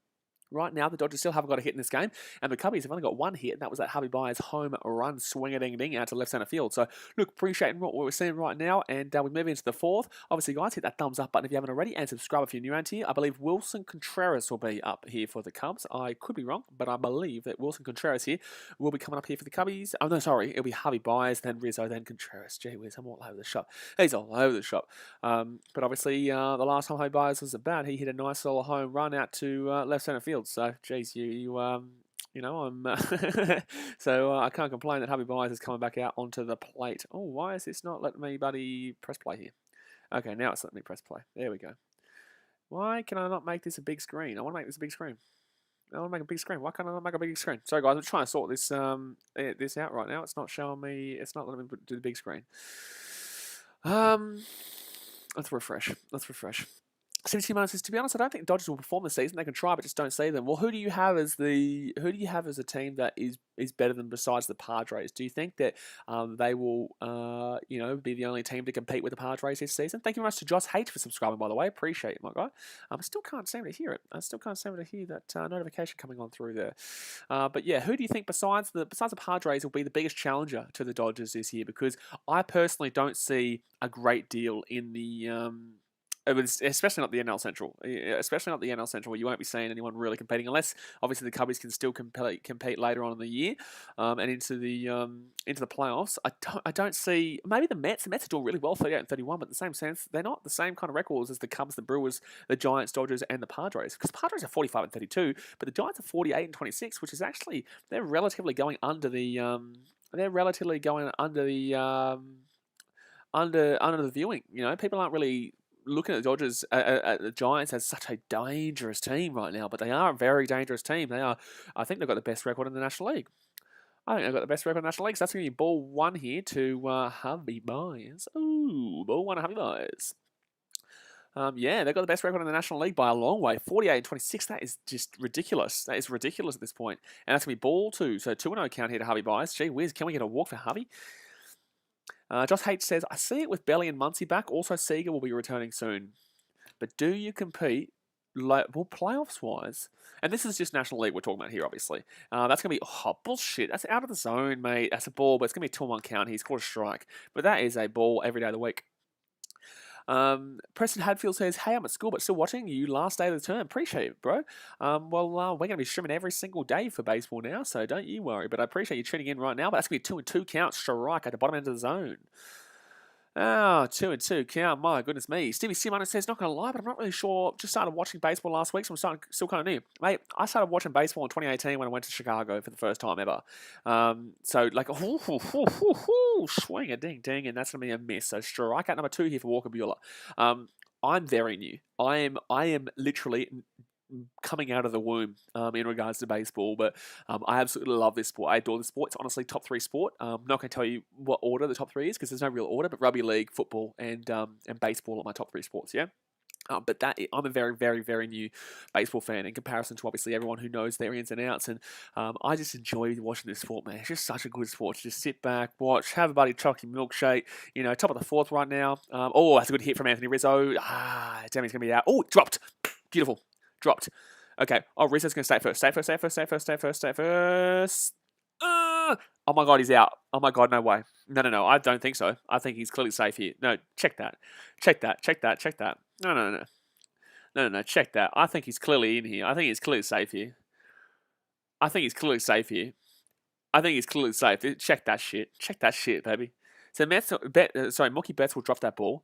right now, the Dodgers still haven't got a hit in this game, and the Cubbies have only got 1 hit, and that was that Javi Baez home run swing-a-ding-ding out to left center field. So, look, appreciating what we're seeing right now, and we move into the 4th. Obviously, guys, hit that thumbs up button if you haven't already, and subscribe if you're new around here. I believe Wilson Contreras will be up here for the Cubs. I could be wrong, but I believe that Wilson Contreras here will be coming up here for the Cubbies. Oh, no, sorry, it'll be Javi Baez, then Rizzo, then Contreras. Gee whiz, I'm all over the shop. He's all over the shop. But obviously, the last time Javi Baez was at bat, he hit a nice little home run out to left center field. So, geez, I'm so I can't complain that Javi Baez is coming back out onto the plate. Oh, why is this not letting me press play here? Okay, now it's letting me press play. There we go. Why can I not make this a big screen? I want to make this a big screen. I want to make a big screen. Why can't I not make a big screen? Sorry, guys, I'm trying to sort this this out right now. It's not showing me. It's not letting me do the big screen. Let's refresh. CBC Miner says, to be honest, I don't think Dodgers will perform this season. They can try, but just don't see them. Well, who do you have as a team that is better than besides the Padres? Do you think that they will be the only team to compete with the Padres this season? Thank you very much to Josh H for subscribing, by the way. Appreciate it, my guy. I still can't seem to hear it. I still can't seem to hear that notification coming on through there. But yeah, who do you think besides the Padres will be the biggest challenger to the Dodgers this year? Because I personally don't see a great deal in the especially not the NL Central. Especially not the NL Central, where you won't be seeing anyone really competing, unless obviously the Cubbies can still compete later on in the year and into the playoffs. I don't see maybe the Mets. The Mets are doing really well, 38 and 31, but in the same sense, they're not the same kind of records as the Cubs, the Brewers, the Giants, Dodgers, and the Padres. Because Padres are 45 and 32, but the Giants are 48 and 26, which is actually they're relatively going under the under the viewing. People aren't really looking at the Dodgers, at the Giants as such a dangerous team right now, but they are a very dangerous team. I think they've got the best record in the National League. I think they've got the best record in the National League. So that's going to be ball one here to Javi Baez. Ooh, ball one to Javi Baez. Yeah, they've got the best record in the National League by a long way. 48 and 26. That is just ridiculous. That is ridiculous at this point. And that's going to be ball two. So 2-0 count here to Javi Baez. Gee whiz, can we get a walk for Javi? Josh H says, I see it with Belly and Muncie back. Also, Seager will be returning soon. But do you compete, playoffs-wise? And this is just National League we're talking about here, obviously. That's going to be, bullshit. That's out of the zone, mate. That's a ball, but it's going to be a 2-1 count. He's caught a strike. But that is a ball every day of the week. Preston Hadfield says, hey, I'm at school, but still watching you last day of the term. Appreciate it, bro. We're going to be streaming every single day for baseball now, so don't you worry. But I appreciate you tuning in right now. But that's going to be 2-2 count, strike at the bottom end of the zone. 2-2 count. My goodness me. Stevie Simon says, not going to lie, but I'm not really sure. Just started watching baseball last week, so I'm still kind of new. Mate, I started watching baseball in 2018 when I went to Chicago for the first time ever. So, like, swing a ding, and that's going to be a miss. So, strikeout number 2 here for Walker Buehler. I'm very new. I am literally coming out of the womb in regards to baseball, but I absolutely love this sport. I adore the sport. It's honestly top 3 sport. I'm not going to tell you what order the top 3 is because there's no real order, but rugby league, football, and baseball are my top 3 sports, yeah? But I'm a very, very, very new baseball fan in comparison to obviously everyone who knows their ins and outs. And I just enjoy watching this sport, man. It's just such a good sport to just sit back, watch, have a buddy chocolate milkshake. Top of the 4th right now. That's a good hit from Anthony Rizzo. Damn, he's going to be out. Oh, dropped. Beautiful. Dropped. Okay. Oh, Rizzo's going to stay first. Stay first. Oh my God, he's out. Oh my God, no way. No. I don't think so. I think he's clearly safe here. No, check that. No. Check that. I think he's clearly in here. I think he's clearly safe here. I think he's clearly safe. Check that shit, baby. So Mookie Betts will drop that ball,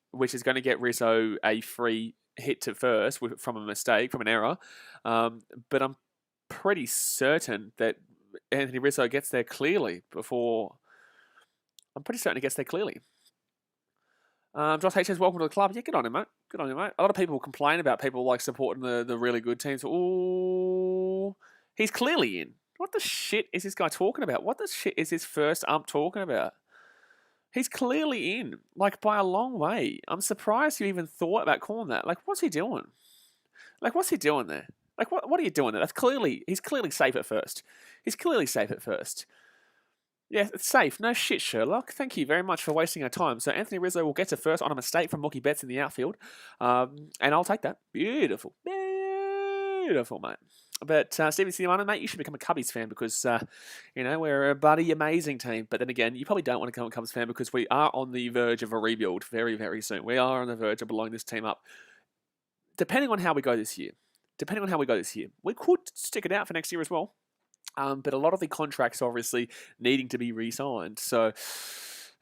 which is going to get Rizzo a free hit to first from a mistake, from an error. But I'm pretty certain that Anthony Rizzo gets there clearly before. I'm pretty certain he gets there clearly. Josh H says, welcome to the club. Yeah, good on him, mate. A lot of people complain about people like supporting the really good teams. Ooh, he's clearly in. What the shit is this guy talking about? What the shit is this first ump talking about? He's clearly in, like, by a long way. I'm surprised you even thought about calling that. Like, what's he doing? Like, what's he doing there? Like, what are you doing there? He's clearly safe at first. Yeah, it's safe. No shit, Sherlock. Thank you very much for wasting our time. So Anthony Rizzo will get to first on a mistake from Mookie Betts in the outfield. And I'll take that. Beautiful, mate. But Stevie Siamano, mate, you should become a Cubbies fan because, we're a bloody amazing team. But then again, you probably don't want to become a Cubs fan because we are on the verge of a rebuild very, very soon. We are on the verge of blowing this team up. Depending on how we go this year. We could stick it out for next year as well. But a lot of the contracts are obviously needing to be re-signed. So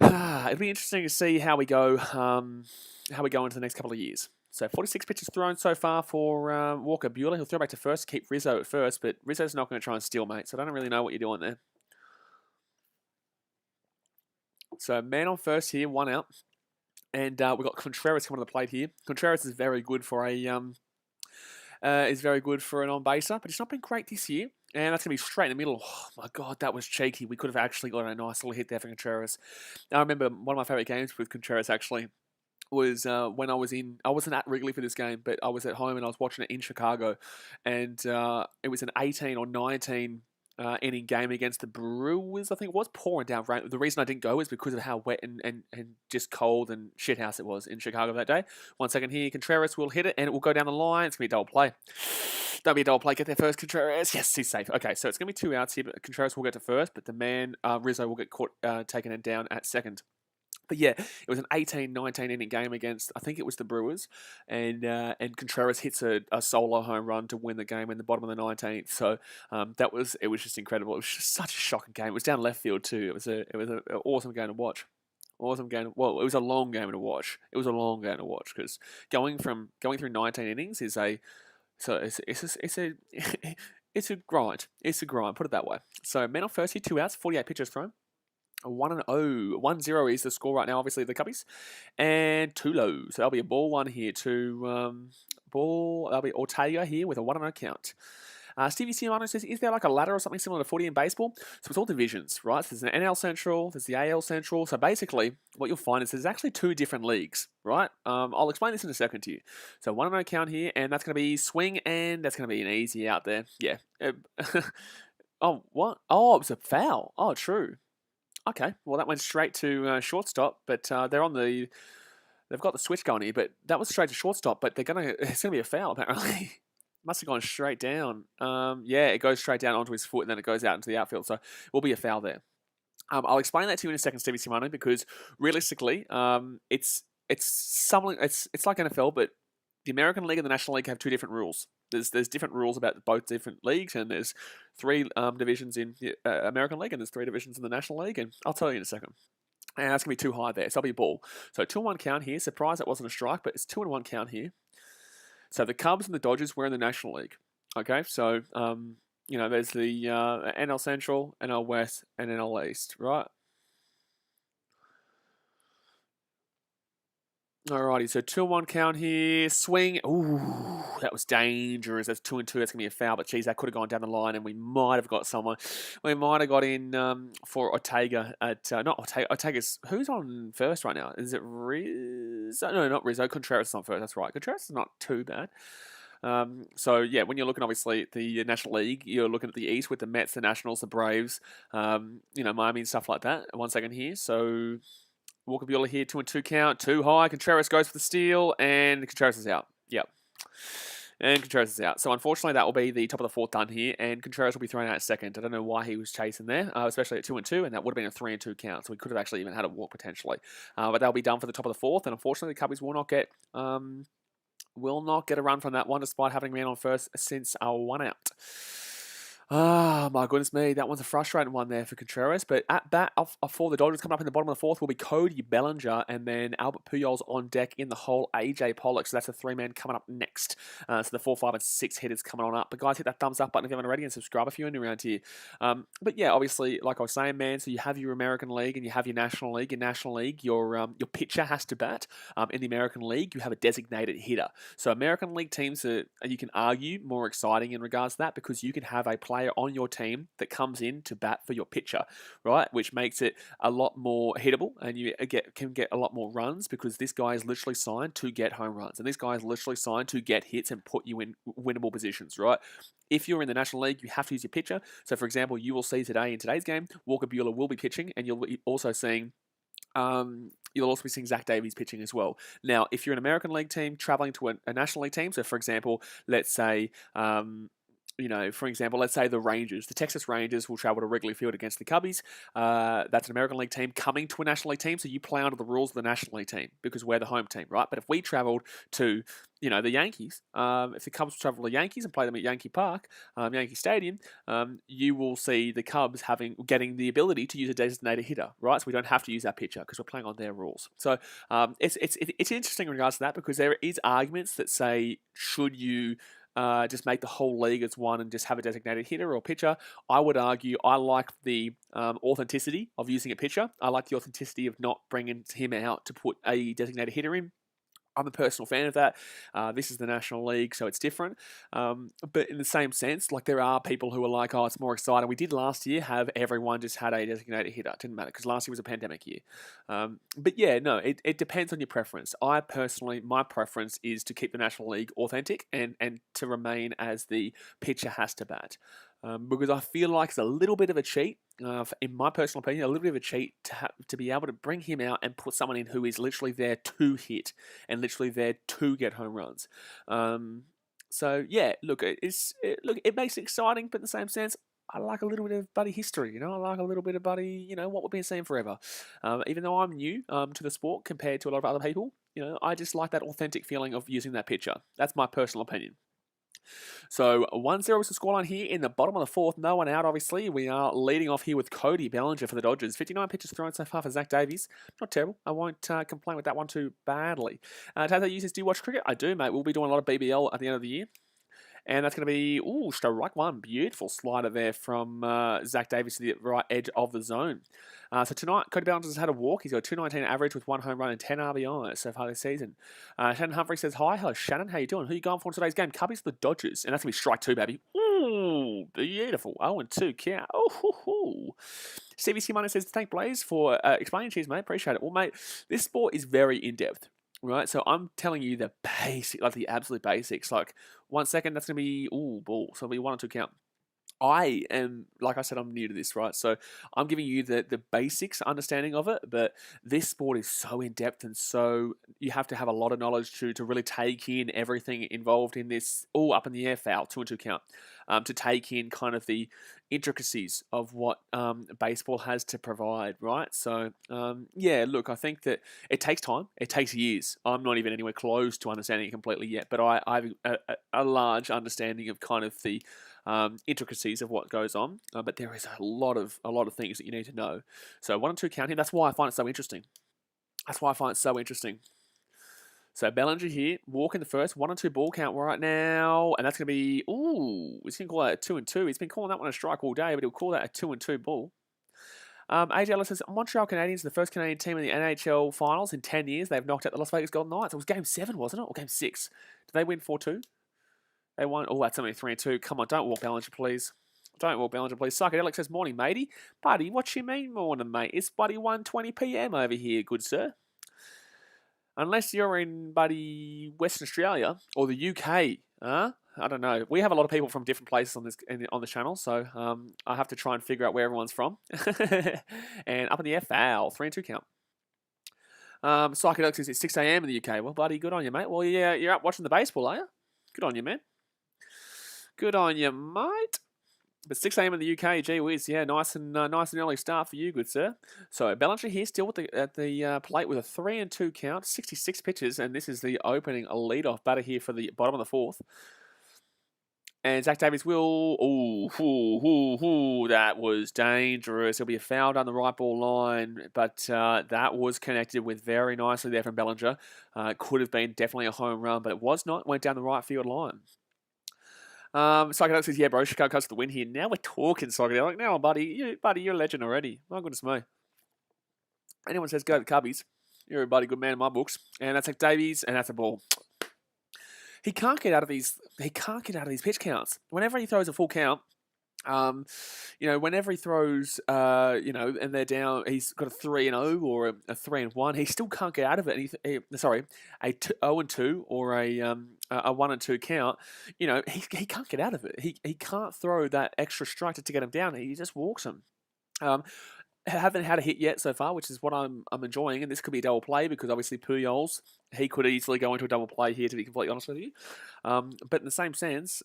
it'll be interesting to see how we go into the next couple of years. So 46 pitches thrown so far for Walker Buehler. He'll throw back to first, keep Rizzo at first, but Rizzo's not going to try and steal, mate. So I don't really know what you're doing there. So man on first here, 1 out. And we've got Contreras coming to the plate here. Contreras is very good for an on-baser, but it's not been great this year. And that's going to be straight in the middle. Oh, my God, that was cheeky. We could have actually got a nice little hit there for Contreras. I remember one of my favourite games with Contreras, actually, was when I wasn't at Wrigley for this game, but I was at home and I was watching it in Chicago, and it was an 18 or 19 inning game against the Brewers. I think it was pouring down rain. The reason I didn't go is because of how wet and just cold and shithouse it was in Chicago that day. 1 second here, Contreras will hit it and it will go down the line. It's gonna be a double play. That'll be a double play. Get there first, Contreras. Yes, he's safe. Okay, so it's gonna be 2 outs here, but Contreras will get to first, but the man Rizzo will get caught taken and down at second. But yeah, it was an 18-19 inning game against, I think it was the Brewers, and Contreras hits a solo home run to win the game in the bottom of the 19th. So it was just incredible. It was just such a shocking game. It was down left field too. It was an awesome game to watch. Awesome game. Well, it was a long game to watch. It was a long game to watch because going through 19 innings is a so it's a it's a grind. It's a grind. Put it that way. So men on first, here 2 outs, 48 pitches thrown. 1-0. 1-0 is the score right now, obviously, the Cubbies. And 2 low. So that'll be a ball 1 here to that'll be Ortega here with a 1-0 count. Stevie Ciamano says, is there like a ladder or something similar to footy in baseball? So it's all divisions, right? So there's an NL Central, there's the AL Central. So basically, what you'll find is there's actually 2 different leagues, right? I'll explain this in a second to you. So 1-0 count here, and that's going to be swing, and that's going to be an easy out there. Yeah. Oh, what? Oh, it was a foul. Oh, true. Okay, well that went straight to shortstop, but they've got the switch going here, but that was straight to shortstop, but it's gonna be a foul apparently. Must have gone straight down. Yeah, it goes straight down onto his foot and then it goes out into the outfield, so it will be a foul there. I'll explain that to you in a second, Stevie Simone, because realistically, it's like NFL, but the American League and the National League have 2 different rules. There's different rules about both different leagues, and there's 3 divisions in the American League, and there's 3 divisions in the National League, and I'll tell you in a second. And that's going to be too high there, so that'll be a ball. So 2-1 count here. Surprised that wasn't a strike, but it's 2-1 count here. So the Cubs and the Dodgers were in the National League. Okay, so there's the NL Central, NL West, and NL East, right? Alrighty, so 2-1 count here. Swing. Ooh, that was dangerous. That's 2-2. That's going to be a foul. But geez, that could have gone down the line, and we might have got someone. We might have got in for Ortega at not Ortega. Ortega's who's on first right now? Is it Rizzo? No, not Rizzo. Contreras is on first. That's right. Contreras is not too bad. So yeah, when you're looking obviously at the National League, you're looking at the East with the Mets, the Nationals, the Braves, Miami and stuff like that. 1 second here. So Walker Buehler here, 2-2 count, too high. Contreras goes for the steal, and Contreras is out. Yep. And Contreras is out. So unfortunately, that will be the top of the 4th done here, and Contreras will be thrown out at second. I don't know why he was chasing there, especially at 2-2, and that would have been a 3-2 count. So we could have actually even had a walk potentially. But that'll be done for the top of the 4th, and unfortunately, the Cubbies will not get a run from that one, despite having been on first since our 1 out. Ah, my goodness me. That one's a frustrating one there for Contreras. But at bat, for the Dodgers coming up in the bottom of the 4th will be Cody Bellinger and then Albert Pujols on deck in the hole, AJ Pollock. So that's a 3-man coming up next. So the 4, 5, and 6 hitters coming on up. But guys, hit that thumbs up button if you haven't already and subscribe if you're new around here. But yeah, obviously, like I was saying, man, so you have your American League and you have your National League. Your National League, your pitcher has to bat. In the American League, you have a designated hitter. So American League teams are, you can argue, more exciting in regards to that because you can have a player on your team that comes in to bat for your pitcher, right? Which makes it a lot more hittable, and you can get a lot more runs because this guy is literally signed to get home runs, and this guy is literally signed to get hits and put you in winnable positions, right? If you're in the National League, you have to use your pitcher. So, for example, you will see today in today's game, Walker Buehler will be pitching, and you'll be also seeing. You'll also be seeing Zach Davies pitching as well. Now, if you're an American League team traveling to a National League team, so for example, let's say let's say the Rangers, the Texas Rangers will travel to Wrigley Field against the Cubbies. That's an American League team coming to a National League team, so you play under the rules of the National League team because we're the home team, right? But if we traveled to, the Yankees, if the Cubs travel to Yankees and play them at Yankee Park, Yankee Stadium, you will see the Cubs getting the ability to use a designated hitter, right? So we don't have to use our pitcher because we're playing on their rules. So it's interesting in regards to that because there is arguments that say, should you just make the whole league as one and just have a designated hitter or pitcher? I would argue I like the authenticity of using a pitcher. I like the authenticity of not bringing him out to put a designated hitter in. I'm a personal fan of that. This is the National League, so it's different. But in the same sense, like there are people who are like, oh, it's more exciting. We did last year have everyone just had a designated hitter. It didn't matter because last year was a pandemic year. But yeah, no, it depends on your preference. I personally, my preference is to keep the National League authentic and to remain as the pitcher has to bat. Because I feel like it's a little bit of a cheat, in my personal opinion, a little bit of a cheat to be able to bring him out and put someone in who is literally there to hit and literally there to get home runs. So yeah, look, it makes it exciting, but in the same sense, I like a little bit of buddy history, I like a little bit of buddy, what we've been seeing forever. Even though I'm new to the sport compared to a lot of other people, I just like that authentic feeling of using that pitcher. That's my personal opinion. So 1-0 is the scoreline here in the bottom of the fourth. No one out, obviously. We are leading off here with Cody Bellinger for the Dodgers. 59 pitches thrown so far for Zach Davies. Not terrible. I won't complain with that one too badly. Taylor users, do you watch cricket? I do, mate. We'll be doing a lot of BBL at the end of the year. And that's going to be, strike one. Beautiful slider there from Zach Davies to the right edge of the zone. So tonight, Cody Bellinger has had a walk. He's got a 219 average with 1 home run and 10 RBIs so far this season. Shannon Humphrey says, hi. Hello, Shannon. How you doing? Who you going for in today's game? Cubbies for the Dodgers. And that's going to be strike 2, baby. Ooh, beautiful. 0-2 count. Oh, Stevie Simone says, thank Blaze for explaining. Cheers, mate. Appreciate it. Well, mate, this sport is very in-depth. Right, so I'm telling you the basic, like the absolute basics. Like 1 second, that's gonna be ball. So it'll be 1 or 2 count. I am, like I said, I'm new to this, right? So I'm giving you the basics understanding of it, but this sport is so in depth and so you have to have a lot of knowledge to really take in everything involved in this. Up in the air, foul, 2 and 2 count. To take in kind of the intricacies of what baseball has to provide, right? So yeah, look, I think that it takes time. It takes years. I'm not even anywhere close to understanding it completely yet, but I have a large understanding of kind of the intricacies of what goes on, but there is a lot of things that you need to know. So 1 and 2 count here. That's why I find it so interesting. So Bellinger here, walk in the first, 1 and 2 ball count right now, and that's going to be he's going to call that a 2 and 2. He's been calling that one a strike all day, but he'll call that a 2 and 2 ball. AJ Ellis says, Montreal Canadiens, the first Canadian team in the NHL finals in 10 years. They've knocked out the Las Vegas Golden Knights. It was game 7, wasn't it? Or game 6? Did they win 4-2? They won. That's only 3 and 2. Come on, don't walk Bellinger, please. Don't walk Bellinger, please. Psychedelic says, morning, matey. Buddy, what you mean morning, mate? It's buddy 1:20 PM over here, good sir. Unless you're in buddy Western Australia or the UK, I don't know. We have a lot of people from different places on the channel, so I have to try and figure out where everyone's from. And up in the air, foul, 3 and 2 count. Psychedelic says it's 6 AM in the UK. Well, buddy, good on you, mate. Well, yeah, you're up watching the baseball, are you? Good on you, man. Good on you, mate. But 6 AM in the UK, gee whiz, yeah, nice and early start for you, good sir. So Bellinger here still at the plate with a 3 and 2 count, 66 pitches, and this is the opening leadoff batter here for the bottom of the fourth. And Zach Davies will, that was dangerous. There'll be a foul down the right ball line, but that was connected with very nicely there from Bellinger. Could have been definitely a home run, but it was not. Went down the right field line. Psychedelic says, yeah, bro, Chicago Cubs to the win here. Now we're talking, Psychedelic. Now, buddy, you're a legend already. My goodness me. Anyone says go to the Cubbies, you're a bloody good man in my books. And that's like Davies, and that's a ball. He can't get out of these pitch counts. Whenever he throws a full count, whenever he throws, and they're down, he's got a 3-0 or a 3-1. He still can't get out of it. And a 0-2 or a 1 and 2 count. He can't get out of it. He can't throw that extra strike to get him down. He just walks him. Haven't had a hit yet so far, which is what I'm enjoying, and this could be a double play because obviously Pujols, he could easily go into a double play here, to be completely honest with you. But in the same sense,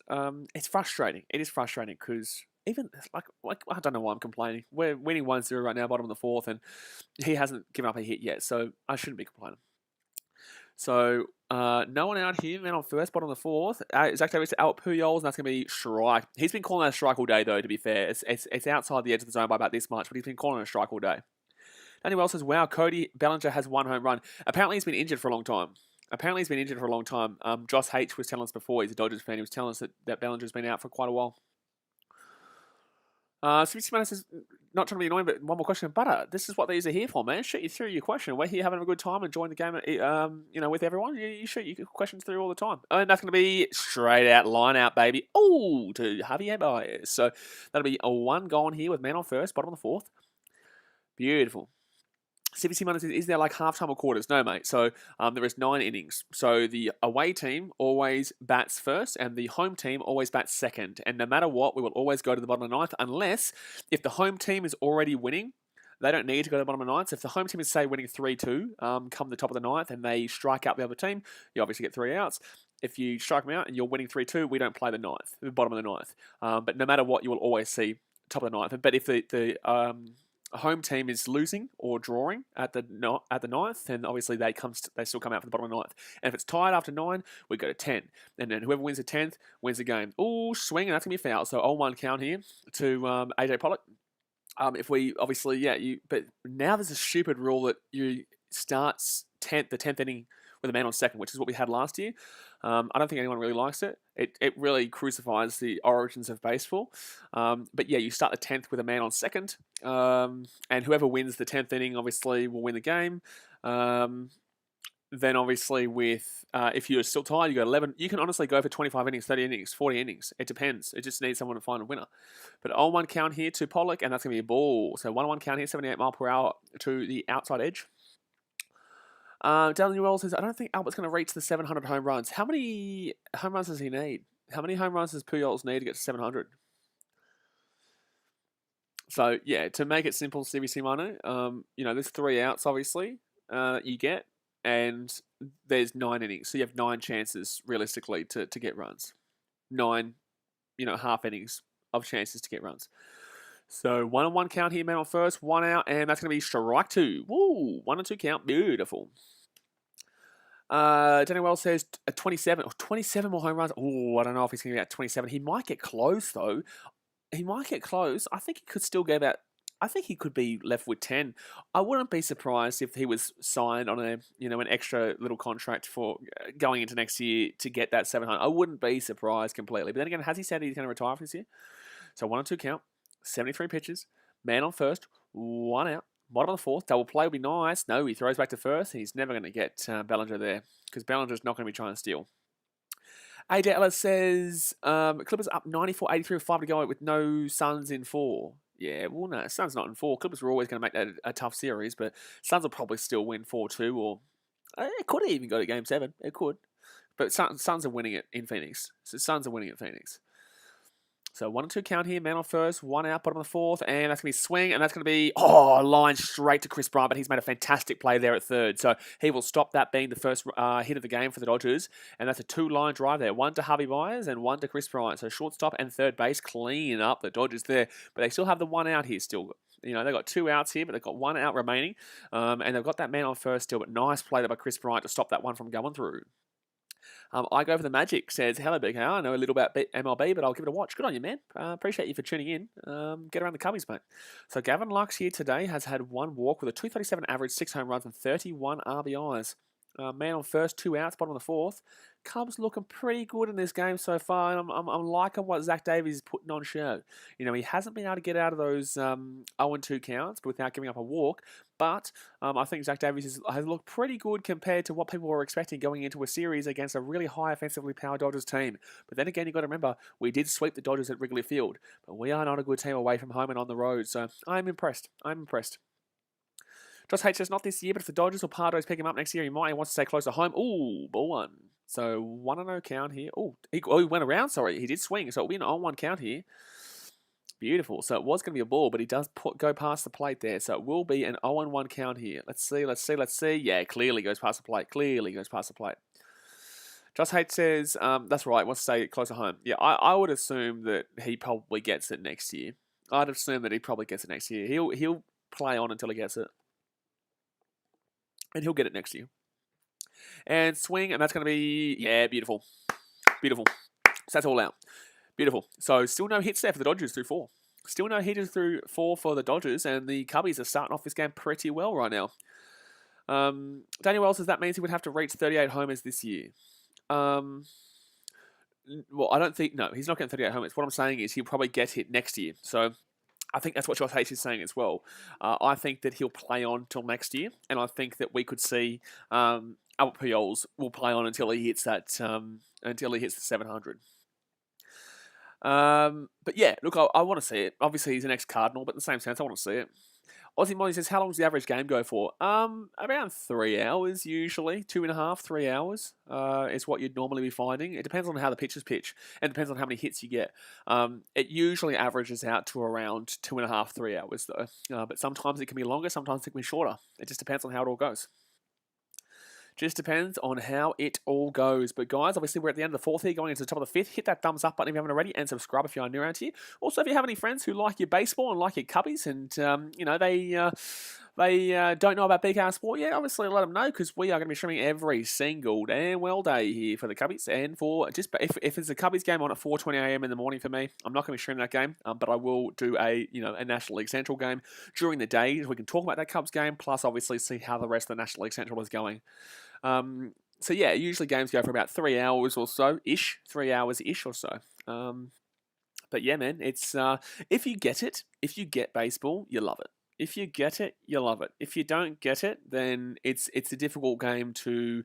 it's frustrating. It is frustrating because even like I don't know why I'm complaining. We're winning 1-0 right now, bottom of the fourth, and he hasn't given up a hit yet, so I shouldn't be complaining. So no one out here, man on first, bottom of the fourth. Zach Davies out Pujols, and that's going to be strike. He's been calling that a strike all day, though, to be fair. It's outside the edge of the zone by about this much, but he's been calling it a strike all day. Daniel Wells says, wow, Cody Bellinger has 1 home run. Apparently he's been injured for a long time. Josh H. was telling us before, he's a Dodgers fan, he was telling us that Bellinger's been out for quite a while. Switch says, not trying to be annoying, but one more question. Butter, this is what these are here for, man. Shoot you through your question. We're here having a good time, enjoying the game, with everyone. You shoot your questions through all the time. And that's going to be straight out, line out, baby. Oh, to Javier Baez. So that'll be a 1 gone here with man on first, bottom of the 4th. Beautiful. CBC minus is there like halftime or quarters? No, mate. So there is 9 innings. So the away team always bats first and the home team always bats second. And no matter what, we will always go to the bottom of the 9th unless if the home team is already winning, they don't need to go to the bottom of the 9th. If the home team is, say, winning 3-2, come the top of the 9th and they strike out the other team, you obviously get 3 outs. If you strike them out and you're winning 3-2, we don't play the 9th, the bottom of the 9th. But no matter what, you will always see top of the 9th. But if the home team is losing or drawing at the 9th, then obviously they still come out for the bottom of the 9th. And if it's tied after 9, we go to 10. And then whoever wins the 10th wins the game. Oh, swing, and that's going to be a foul. So 0-1 count here to AJ Pollock. If we, obviously, but now there's a stupid rule that you start the 10th inning with a man on second, which is what we had last year. I don't think anyone really likes it. It really crucifies the origins of baseball. But yeah, you start the 10th with a man on second, and whoever wins the 10th inning obviously will win the game. Then obviously if you're still tied, you got 11. You can honestly go for 25 innings, 30 innings, 40 innings. It depends. It just needs someone to find a winner. But 0-1 count here to Pollock, and that's going to be a ball. So 1-1 count here, 78 mile per hour to the outside edge. Daniel Wells says, I don't think Albert's going to reach the 700 home runs. How many home runs does he need? How many home runs does Pujols need to get to 700? So, yeah, to make it simple, CBC Manu, there's 3 outs, obviously, you get, and there's 9 innings. So you have 9 chances, realistically, to get runs. 9, half innings of chances to get runs. So 1-1 count here, man on first, 1 out, and that's going to be strike 2. Woo, 1-2 count, beautiful. Danny Wells says 27 more home runs. Oh, I don't know if he's going to get 27. He might get close, though. He might get close. I think he could still get about... I think he could be left with 10. I wouldn't be surprised if he was signed on an extra little contract for going into next year to get that 700. I wouldn't be surprised completely. But then again, has he said he's going to retire for this year? So 1-2 count, 73 pitches, man on first, 1 out. Bottom of the 4th, double play would be nice. No, he throws back to first. He's never going to get Bellinger there because Bellinger's not going to be trying to steal. AJ Ellis says, Clippers up 94-83 with 5 to go with no Suns in 4. Yeah, well, no, Suns not in 4. Clippers were always going to make that a tough series, but Suns will probably still win 4-2, or it could even go to Game 7. It could. But Suns are winning it in Phoenix. So Suns are winning at Phoenix. So 1-2 count here, man on first, 1 out, bottom of the 4th, and that's going to be swing, and that's going to be, line straight to Chris Bryant, but he's made a fantastic play there at third. So he will stop that being the first hit of the game for the Dodgers, and that's a 2-line drive there, 1 to Javi Baez and 1 to Chris Bryant. So shortstop and third base clean up the Dodgers there, but they still have the 1 out here still. They've got 2 outs here, but they've got 1 out remaining, and they've got that man on first still, but nice play there by Chris Bryant to stop that one from going through. I go for the Magic, says, hello, BK. I know a little about MLB, but I'll give it a watch. Good on you, man. Appreciate you for tuning in. Get around the Cubbies, mate. So Gavin Lux here today has had 1 walk with a 237 average, 6 home runs, and 31 RBIs. Man on first, 2 outs, bottom of the 4th. Cubs looking pretty good in this game so far, and I'm liking what Zach Davies is putting on show. He hasn't been able to get out of those 0-2 counts without giving up a walk, but I think Zach Davies has looked pretty good compared to what people were expecting going into a series against a really high offensively powered Dodgers team. But then again, you've got to remember, we did sweep the Dodgers at Wrigley Field, but we are not a good team away from home and on the road, so I'm impressed. Josh H says, not this year, but if the Dodgers or Pardos pick him up next year, he might want to stay close to home. Ooh, ball 1. So 1-0 count here. He went around, sorry. He did swing, so it'll be an 0-1 count here. Beautiful. So it was going to be a ball, but he does go past the plate there. So it will be an 0-1 count here. Let's see. Yeah, clearly goes past the plate. Josh H says, that's right, wants to stay close to home. Yeah, I would assume that he probably gets it next year. I'd assume that he probably gets it next year. He'll play on until he gets it. And he'll get it next year. And swing, and that's going to be, yeah, beautiful. So that's all out. Beautiful. So still no hits there for the Dodgers through 4. Still no hitters through 4 for the Dodgers, and the Cubbies are starting off this game pretty well right now. Daniel Wells says that means he would have to reach 38 homers this year. Well, I don't think, no, he's not getting 38 homers. What I'm saying is he'll probably get hit next year. So I think that's what Josh H is saying as well. I think that he'll play on till next year, and I think that we could see Albert Pujols will play on until he hits that until he hits the 700. But yeah, look, I want to see it. Obviously, he's an ex-Cardinal, but in the same sense, I want to see it. Aussie Molly says, how long does the average game go for? Around 3 hours usually. 2.5, 3 hours is what you'd normally be finding. It depends on how the pitchers pitch, and it depends on how many hits you get. It usually averages out to around 2.5, 3 hours though. But sometimes it can be longer, sometimes it can be shorter. It just depends on how it all goes. Just depends on how it all goes. But guys, obviously we're at the end of the fourth here, going into the top of the fifth. Hit that thumbs up button if you haven't already, and subscribe if you are new around here. Also, if you have any friends who like your baseball and like your Cubbies, and they don't know about BKR Sport, yeah, obviously let them know, because we are going to be streaming every single damn well day here for the Cubbies. And for just if there's a Cubbies game on at 4:20 a.m. in the morning for me, I'm not going to be streaming that game, but I will do a National League Central game during the day, so we can talk about that Cubs game, plus obviously see how the rest of the National League Central is going. So yeah, usually games go for about 3 hours or so ish, 3 hours ish or so. But yeah, man, it's if you get baseball, you love it. If you get it, you love it. If you don't get it, then it's a difficult game to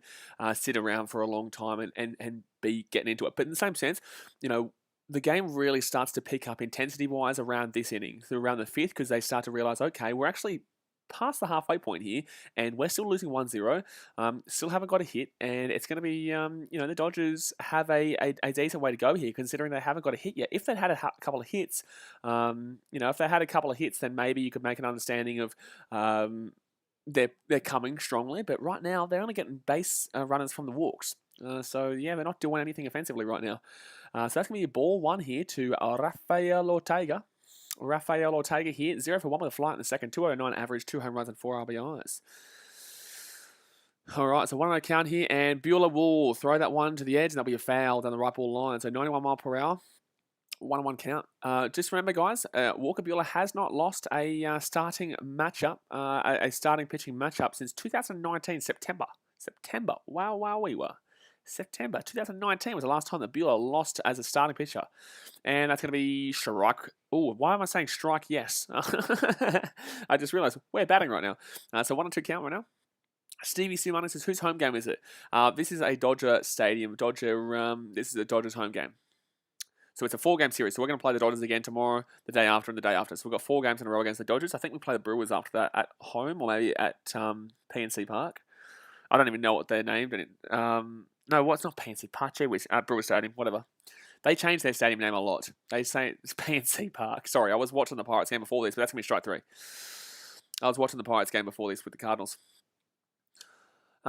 sit around for a long time and be getting into it. But in the same sense, the game really starts to pick up intensity-wise around this inning, so around the fifth, because they start to realize, okay, we're actually past the halfway point here, and we're still losing 1-0. Still haven't got a hit, and it's going to be, the Dodgers have a decent way to go here, considering they haven't got a hit yet. If they'd had a couple of hits, if they had a couple of hits, then maybe you could make an understanding of they're coming strongly. But right now, they're only getting base runners from the walks. So yeah, they're not doing anything offensively right now. So that's going to be a ball one here to Rafael Ortega. Rafael Ortega here, 0 for 1 with a flight in the second, 209 average, 2 home runs and 4 RBIs. All right, so 1-0 count here, and Buehler will throw that one to the edge, and that'll be a foul down the right ball line. So 91 mile per hour, 1-1 count. Just remember, guys, Walker Buehler has not lost a starting matchup, a starting pitching matchup since 2019 September. Wow, we were. September 2019 was the last time that Buehler lost as a starting pitcher. And that's going to be strike. Oh, why am I saying strike? Yes. I just realized we're batting right now. So 1-2 count right now. Stevie Sumana says, whose home game is it? This is a Dodger Stadium. This is a Dodgers home game. So it's a 4-game series. So we're going to play the Dodgers again tomorrow, the day after, and the day after. So we've got 4 games in a row against the Dodgers. I think we play the Brewers after that at home, or maybe at PNC Park. I don't even know what they're named. No, what's not PNC Park? Brewer Stadium, whatever. They changed their stadium name a lot. They say it's PNC Park. Sorry, I was watching the Pirates game before this, but that's going to be strike 3. I was watching the Pirates game before this with the Cardinals.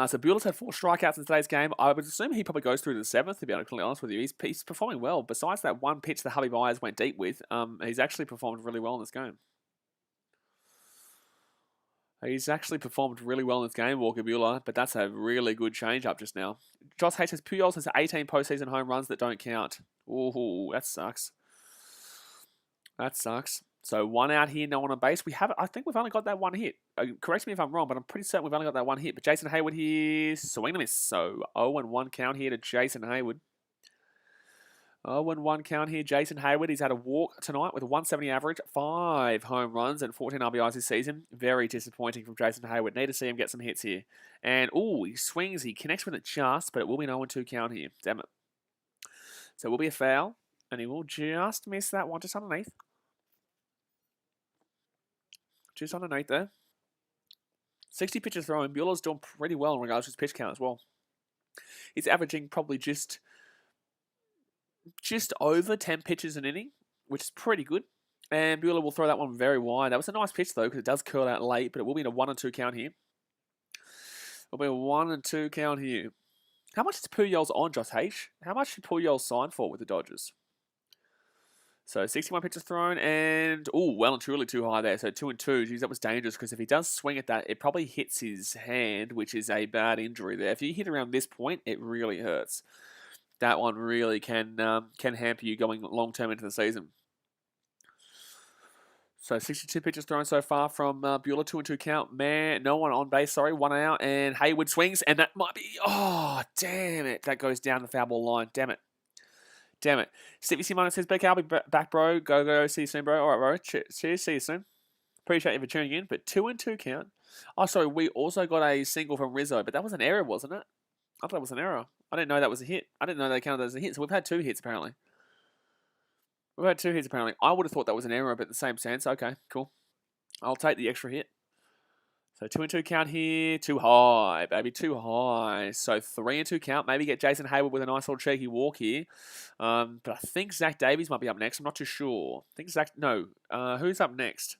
So Buehler's had 4 strikeouts in today's game. I would assume he probably goes through to the 7th, to be completely honest with you. He's performing well. Besides that one pitch that Javi Baez went deep with, he's actually performed really well in this game. He's actually performed really well in this game, Walker Buehler, but that's a really good change-up just now. Josh H says, Pujols has 18 postseason home runs that don't count. Ooh, that sucks. That sucks. So 1 out here, no one on base. I think we've only got that 1 hit. Correct me if I'm wrong, but I'm pretty certain we've only got that 1 hit. But Jason Hayward here, swing and miss. So 0-1 count here to Jason Hayward. 0-1 count here. Jason Hayward, he's had a walk tonight with a 170 average, 5 home runs and 14 RBIs this season. Very disappointing from Jason Hayward. Need to see him get some hits here. And, he swings. He connects with it just, but it will be an 0-2 count here. Damn it. So it will be a foul, and he will just miss that one just underneath. Just underneath there. 60 pitches thrown. Buehler's doing pretty well in regards to his pitch count as well. He's averaging probably just over 10 pitches an inning, which is pretty good. And Buehler will throw that one very wide. That was a nice pitch, though, because it does curl out late, but it will be a 1-2 count here. It'll be a 1-2 count here. How much is Pujols on, Josh H? How much did Pujols sign for with the Dodgers? So 61 pitches thrown, and well and truly too high there. So 2-2. Geez, that was dangerous, because if he does swing at that, it probably hits his hand, which is a bad injury there. If you hit around this point, it really hurts. That one really can hamper you going long term into the season. So 62 pitches thrown so far from Buehler, 2-2 count. Man, no one on base, sorry, 1 out, and Hayward swings, and that might be, damn it. That goes down the foul ball line, damn it. Damn it. Stevie C. Minor says, BK, I'll be back, bro. Go. See you soon, bro. All right, bro. Cheers. See you soon. Appreciate you for tuning in. But 2-2 count. Oh, sorry. We also got a single from Rizzo, but that was an error, wasn't it? I thought it was an error. I didn't know that was a hit. I didn't know they counted that as a hit. So we've had 2 hits, apparently. We've had 2 hits, apparently. I would have thought that was an error, but in the same sense. Okay, cool. I'll take the extra hit. So 2-2 count here. Too high, baby. Too high. So 3-2 count. Maybe get Jason Hayward with a nice little cheeky walk here. But I think Zach Davies might be up next. I'm not too sure. I think Zach... No. Who's up next?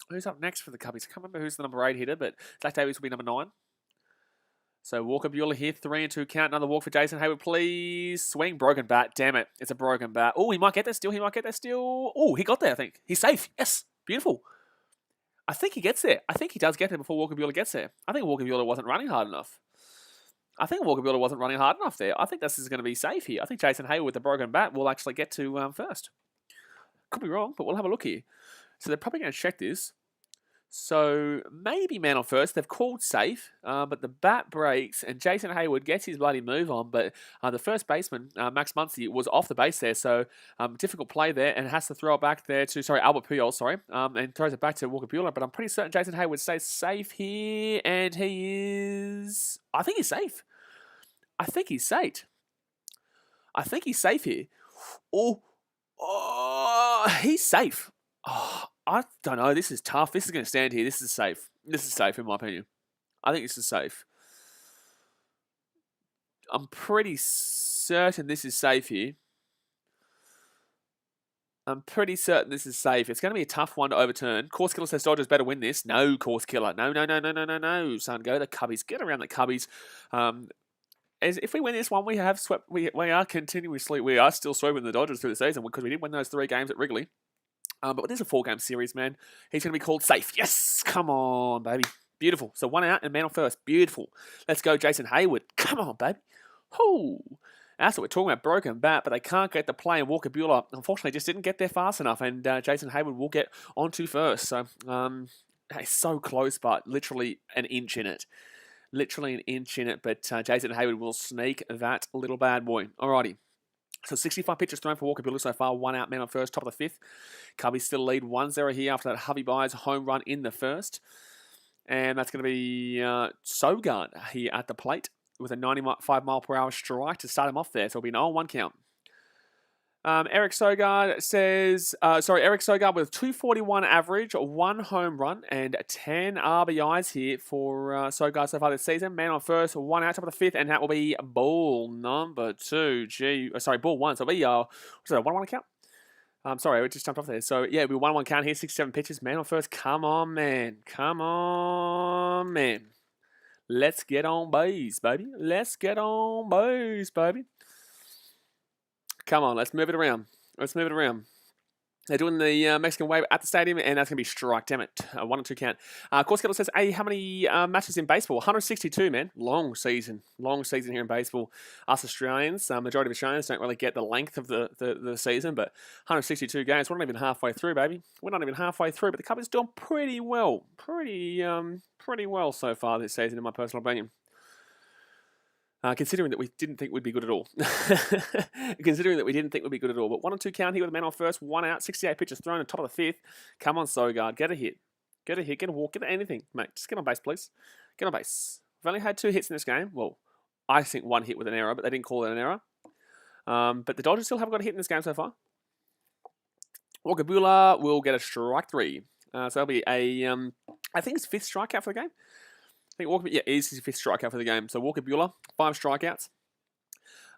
Who's up next for the Cubbies? I can't remember who's the number 8 hitter, but Zach Davies will be number 9. So Walker Buehler here. 3-2 count. Another walk for Jason Hayward, please. Swing. Broken bat. Damn it. It's a broken bat. Oh, he might get that still. Oh, he got there, I think. He's safe. Yes. Beautiful. I think he gets there. I think he does get there before Walker Buehler gets there. I think Walker Buehler wasn't running hard enough. I think this is going to be safe here. I think Jason Hayward with the broken bat will actually get to first. Could be wrong, but we'll have a look here. So they're probably going to check this. So maybe man on first. They've called safe, but the bat breaks and Jason Hayward gets his bloody move on. But the first baseman, Max Muncy, was off the base there. So difficult play there and has to throw it back there to, Albert Pujols, and throws it back to Walker Buehler. But I'm pretty certain Jason Hayward stays safe here. And he is... I think he's safe. I think he's safe here. Oh, he's safe. Oh, I don't know. This is tough. This is going to stand here. This is safe. This is safe, in my opinion. I think this is safe. I'm pretty certain this is safe here. It's going to be a tough one to overturn. Course Killer says Dodgers better win this. No, Course Killer. No. Son, go the Cubbies. Get around the Cubbies. As if we win this one, we have swept. We are continuously. We are still sweeping the Dodgers through the season because we did win those 3 games at Wrigley. But this is a 4-game series, man. He's going to be called safe. Yes! Come on, baby. Beautiful. So 1 out and man on first. Beautiful. Let's go, Jason Hayward. Come on, baby. Whoo! That's what we're talking about. Broken bat, but they can't get the play. And Walker Buehler, unfortunately, just didn't get there fast enough. And Jason Hayward will get onto first. So, it's so close, but literally an inch in it. But Jason Hayward will sneak that little bad boy. Alrighty. So 65 pitches thrown for Walker Buehler so far. 1 out, man on first, top of the 5th. Cubbies still lead 1-0 here after that Hovey Byers home run in the first. And that's going to be Sogard here at the plate with a 95-mile-per-hour strike to start him off there. So it'll be an 0-1 count. Eric Sogard with 241 average, 1 home run, and 10 RBIs here for Sogard so far this season. Man on first, 1 out, top of the 5th, and that will be ball number 2. Ball 1. So it'll be, what's that, 1-1 count? Sorry, I just jumped off there. So, yeah, it'll be 1-1 count here, 67 pitches. Man on first, come on, man. Let's get on base, baby. Come on, let's move it around. They're doing the Mexican wave at the stadium, and that's going to be strike. Damn it. 1-2 count. Course Kettle says, hey, how many matches in baseball? 162, man. Long season here in baseball. Us Australians, majority of Australians don't really get the length of the season, but 162 games. We're not even halfway through, baby. But the Cubs doing pretty well. Pretty well so far this season, in my personal opinion. Considering that we didn't think we'd be good at all. But 1-2 count here with a man on first, 1 out, 68 pitches thrown on top of the 5th. Come on, Sogard, get a hit, get a walk, get anything, mate. Just get on base, please. Get on base. We've only had 2 hits in this game. Well, I think 1 hit with an error, but they didn't call it an error. But the Dodgers still haven't got a hit in this game so far. Walker Buehler will get a strike 3. So that'll be a, I think it's 5th strikeout for the game. I think Walker, is his 5th strikeout for the game. So Walker Buehler, 5 strikeouts.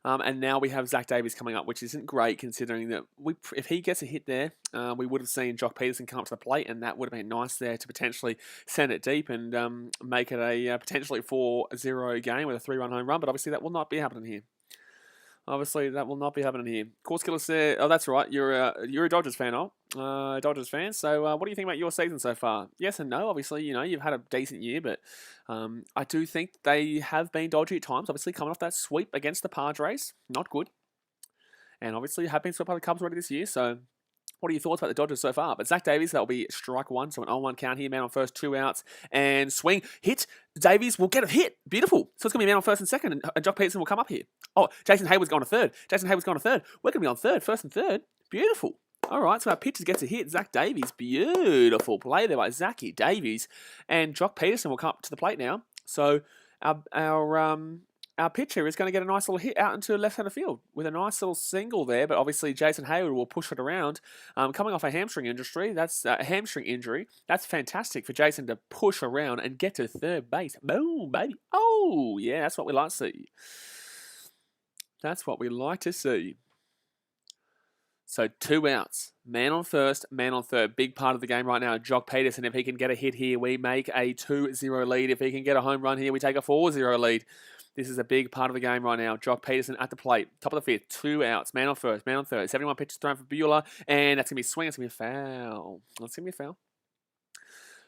And now we have Zach Davies coming up, which isn't great considering that if he gets a hit there, we would have seen Jock Peterson come up to the plate, and that would have been nice there to potentially send it deep and make it a potentially 4-0 game with a 3-run home run. But obviously that will not be happening here. Course Killer said, oh, that's right, you're a Dodgers fan, Dodgers fan. So what do you think about your season so far? Yes and no. Obviously, you've had a decent year, but I do think they have been dodgy at times. Obviously, coming off that sweep against the Padres, not good. And obviously have been swept by the Cubs already this year, so What are your thoughts about the Dodgers so far? But Zach Davies, that'll be strike one, so an 0-1 count here. Man on first, 2 outs, and swing, hit. Davies will get a hit. Beautiful. So it's going to be man on first and second, and Jock Peterson will come up here. Oh, Jason Hayward's gone to third. Jason Hayward's gone to third. We're going to be on third, first and third. Beautiful. All right, so our pitcher gets a hit. Zach Davies, beautiful play there by Zachy Davies, and Jock Peterson will come up to the plate now. So our pitcher is going to get a nice little hit out into left center field with a nice little single there. But obviously Jason Hayward will push it around. Coming off a hamstring injury, that's fantastic for Jason to push around and get to third base. Boom, baby! Oh yeah, that's what we like to see. That's what we like to see. So 2 outs, man on first, man on third. Big part of the game right now. Jock Peterson, if he can get a hit here, we make a 2-0 lead. If he can get a home run here, we take a 4-0 lead. This is a big part of the game right now. Jock Peterson at the plate, top of the fifth, 2 outs, man on first, man on third. 71 pitches thrown for Bueller, and that's going to be a swing. It's going to be a foul. That's going to be a foul.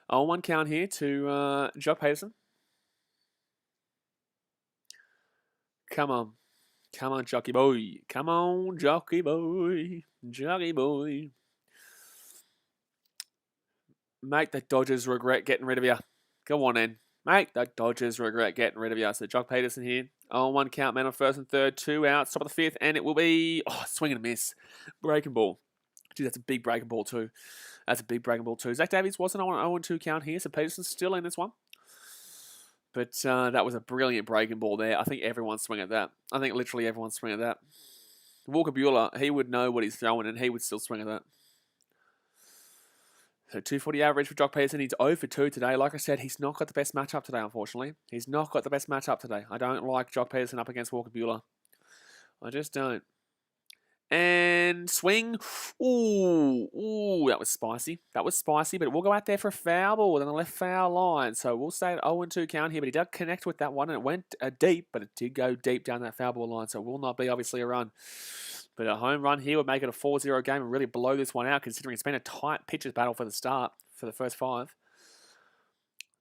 0-1 count here to Jock Peterson. Come on. Come on, jockey boy. Come on, jockey boy. Jockey boy. Make the Dodgers regret getting rid of you. Go on then. Make the Dodgers regret getting rid of you. So Jock Peterson here. 0-1 count, man on first and third. 2 outs, top of the fifth. And it will be, swing and a miss. Breaking ball. Gee, that's a big breaking ball too. Zach Davies wasn't on an 0-2 count here. So Peterson's still in this one. But that was a brilliant breaking ball there. I think everyone's swinging at that. I think literally everyone's swinging at that. Walker Bueller, he would know what he's throwing, and he would still swing at that. So 240 average for Jock Peterson. He's 0 for 2 today. Like I said, he's not got the best matchup today, unfortunately. He's not got the best matchup today. I don't like Jock Peterson up against Walker Bueller. I just don't. And swing. Ooh, that was spicy. That was spicy, but we'll go out there for a foul ball on the left foul line. So we'll stay at 0-2 count here, but he did connect with that one, and it went deep, but it did go deep down that foul ball line, so it will not be obviously a run. But a home run here would make it a 4-0 game and really blow this one out, considering it's been a tight pitcher's battle for the start, for the first 5.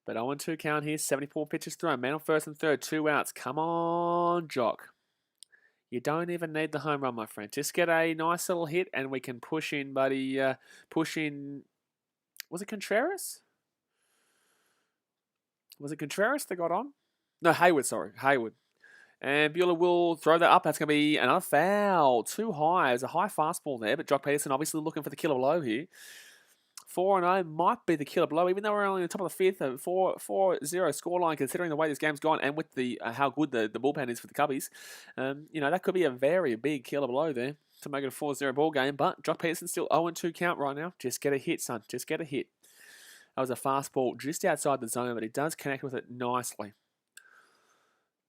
But 0-2 count here, 74 pitches thrown. Man on first and third, 2 outs. Come on, Jock. You don't even need the home run, my friend. Just get a nice little hit and we can push in, buddy. Push in. Was it Contreras? Was it Contreras that got on? No, Hayward, sorry. Hayward. And Bueller will throw that up. That's going to be another foul. Too high. There's a high fastball there, but Jock Peterson obviously looking for the killer blow here. 4-0 might be the killer blow, even though we're only on the top of the fifth. 4-0 scoreline, considering the way this game's gone and with the how good the bullpen is for the Cubbies. That could be a very big killer blow there to make it a 4-0 ball game. But Jock Peterson still 0-2 count right now. Just get a hit, son. Just get a hit. That was a fastball just outside the zone, but he does connect with it nicely.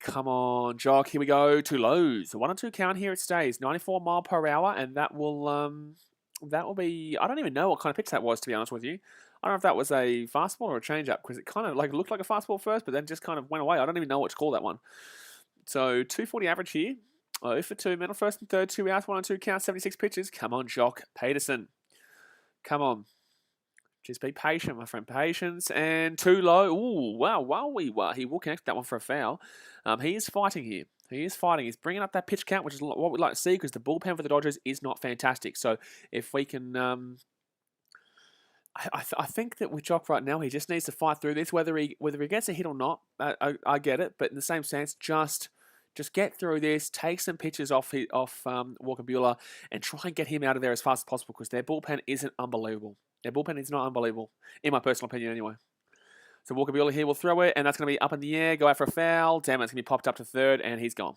Come on, Jock. Here we go. 2 lows. The 1-2 count here. It stays 94 mile per hour, and that will be, I don't even know what kind of pitch that was, to be honest with you. I don't know if that was a fastball or a changeup, because it kind of looked like a fastball first, but then just kind of went away. I don't even know what to call that one. So 240 average here. 0 for 2, middle first and third, 2 outs, 1-2 count, 76 pitches. Come on, Jock Peterson. Come on. Just be patient, my friend. Patience. And 2 low. Ooh, wow. He will connect that one for a foul. He is fighting here. He is fighting. He's bringing up that pitch count, which is what we'd like to see, because the bullpen for the Dodgers is not fantastic. So if we can, I think that with Jock right now, he just needs to fight through this. Whether he gets a hit or not, I get it. But in the same sense, just get through this, take some pitches off Walker Bueller, and try and get him out of there as fast as possible, because their bullpen isn't unbelievable. Their bullpen is not unbelievable, in my personal opinion, anyway. So Walker Bueller here will throw it, and that's going to be up in the air, go out for a foul. Damn it, it's going to be popped up to third, and he's gone.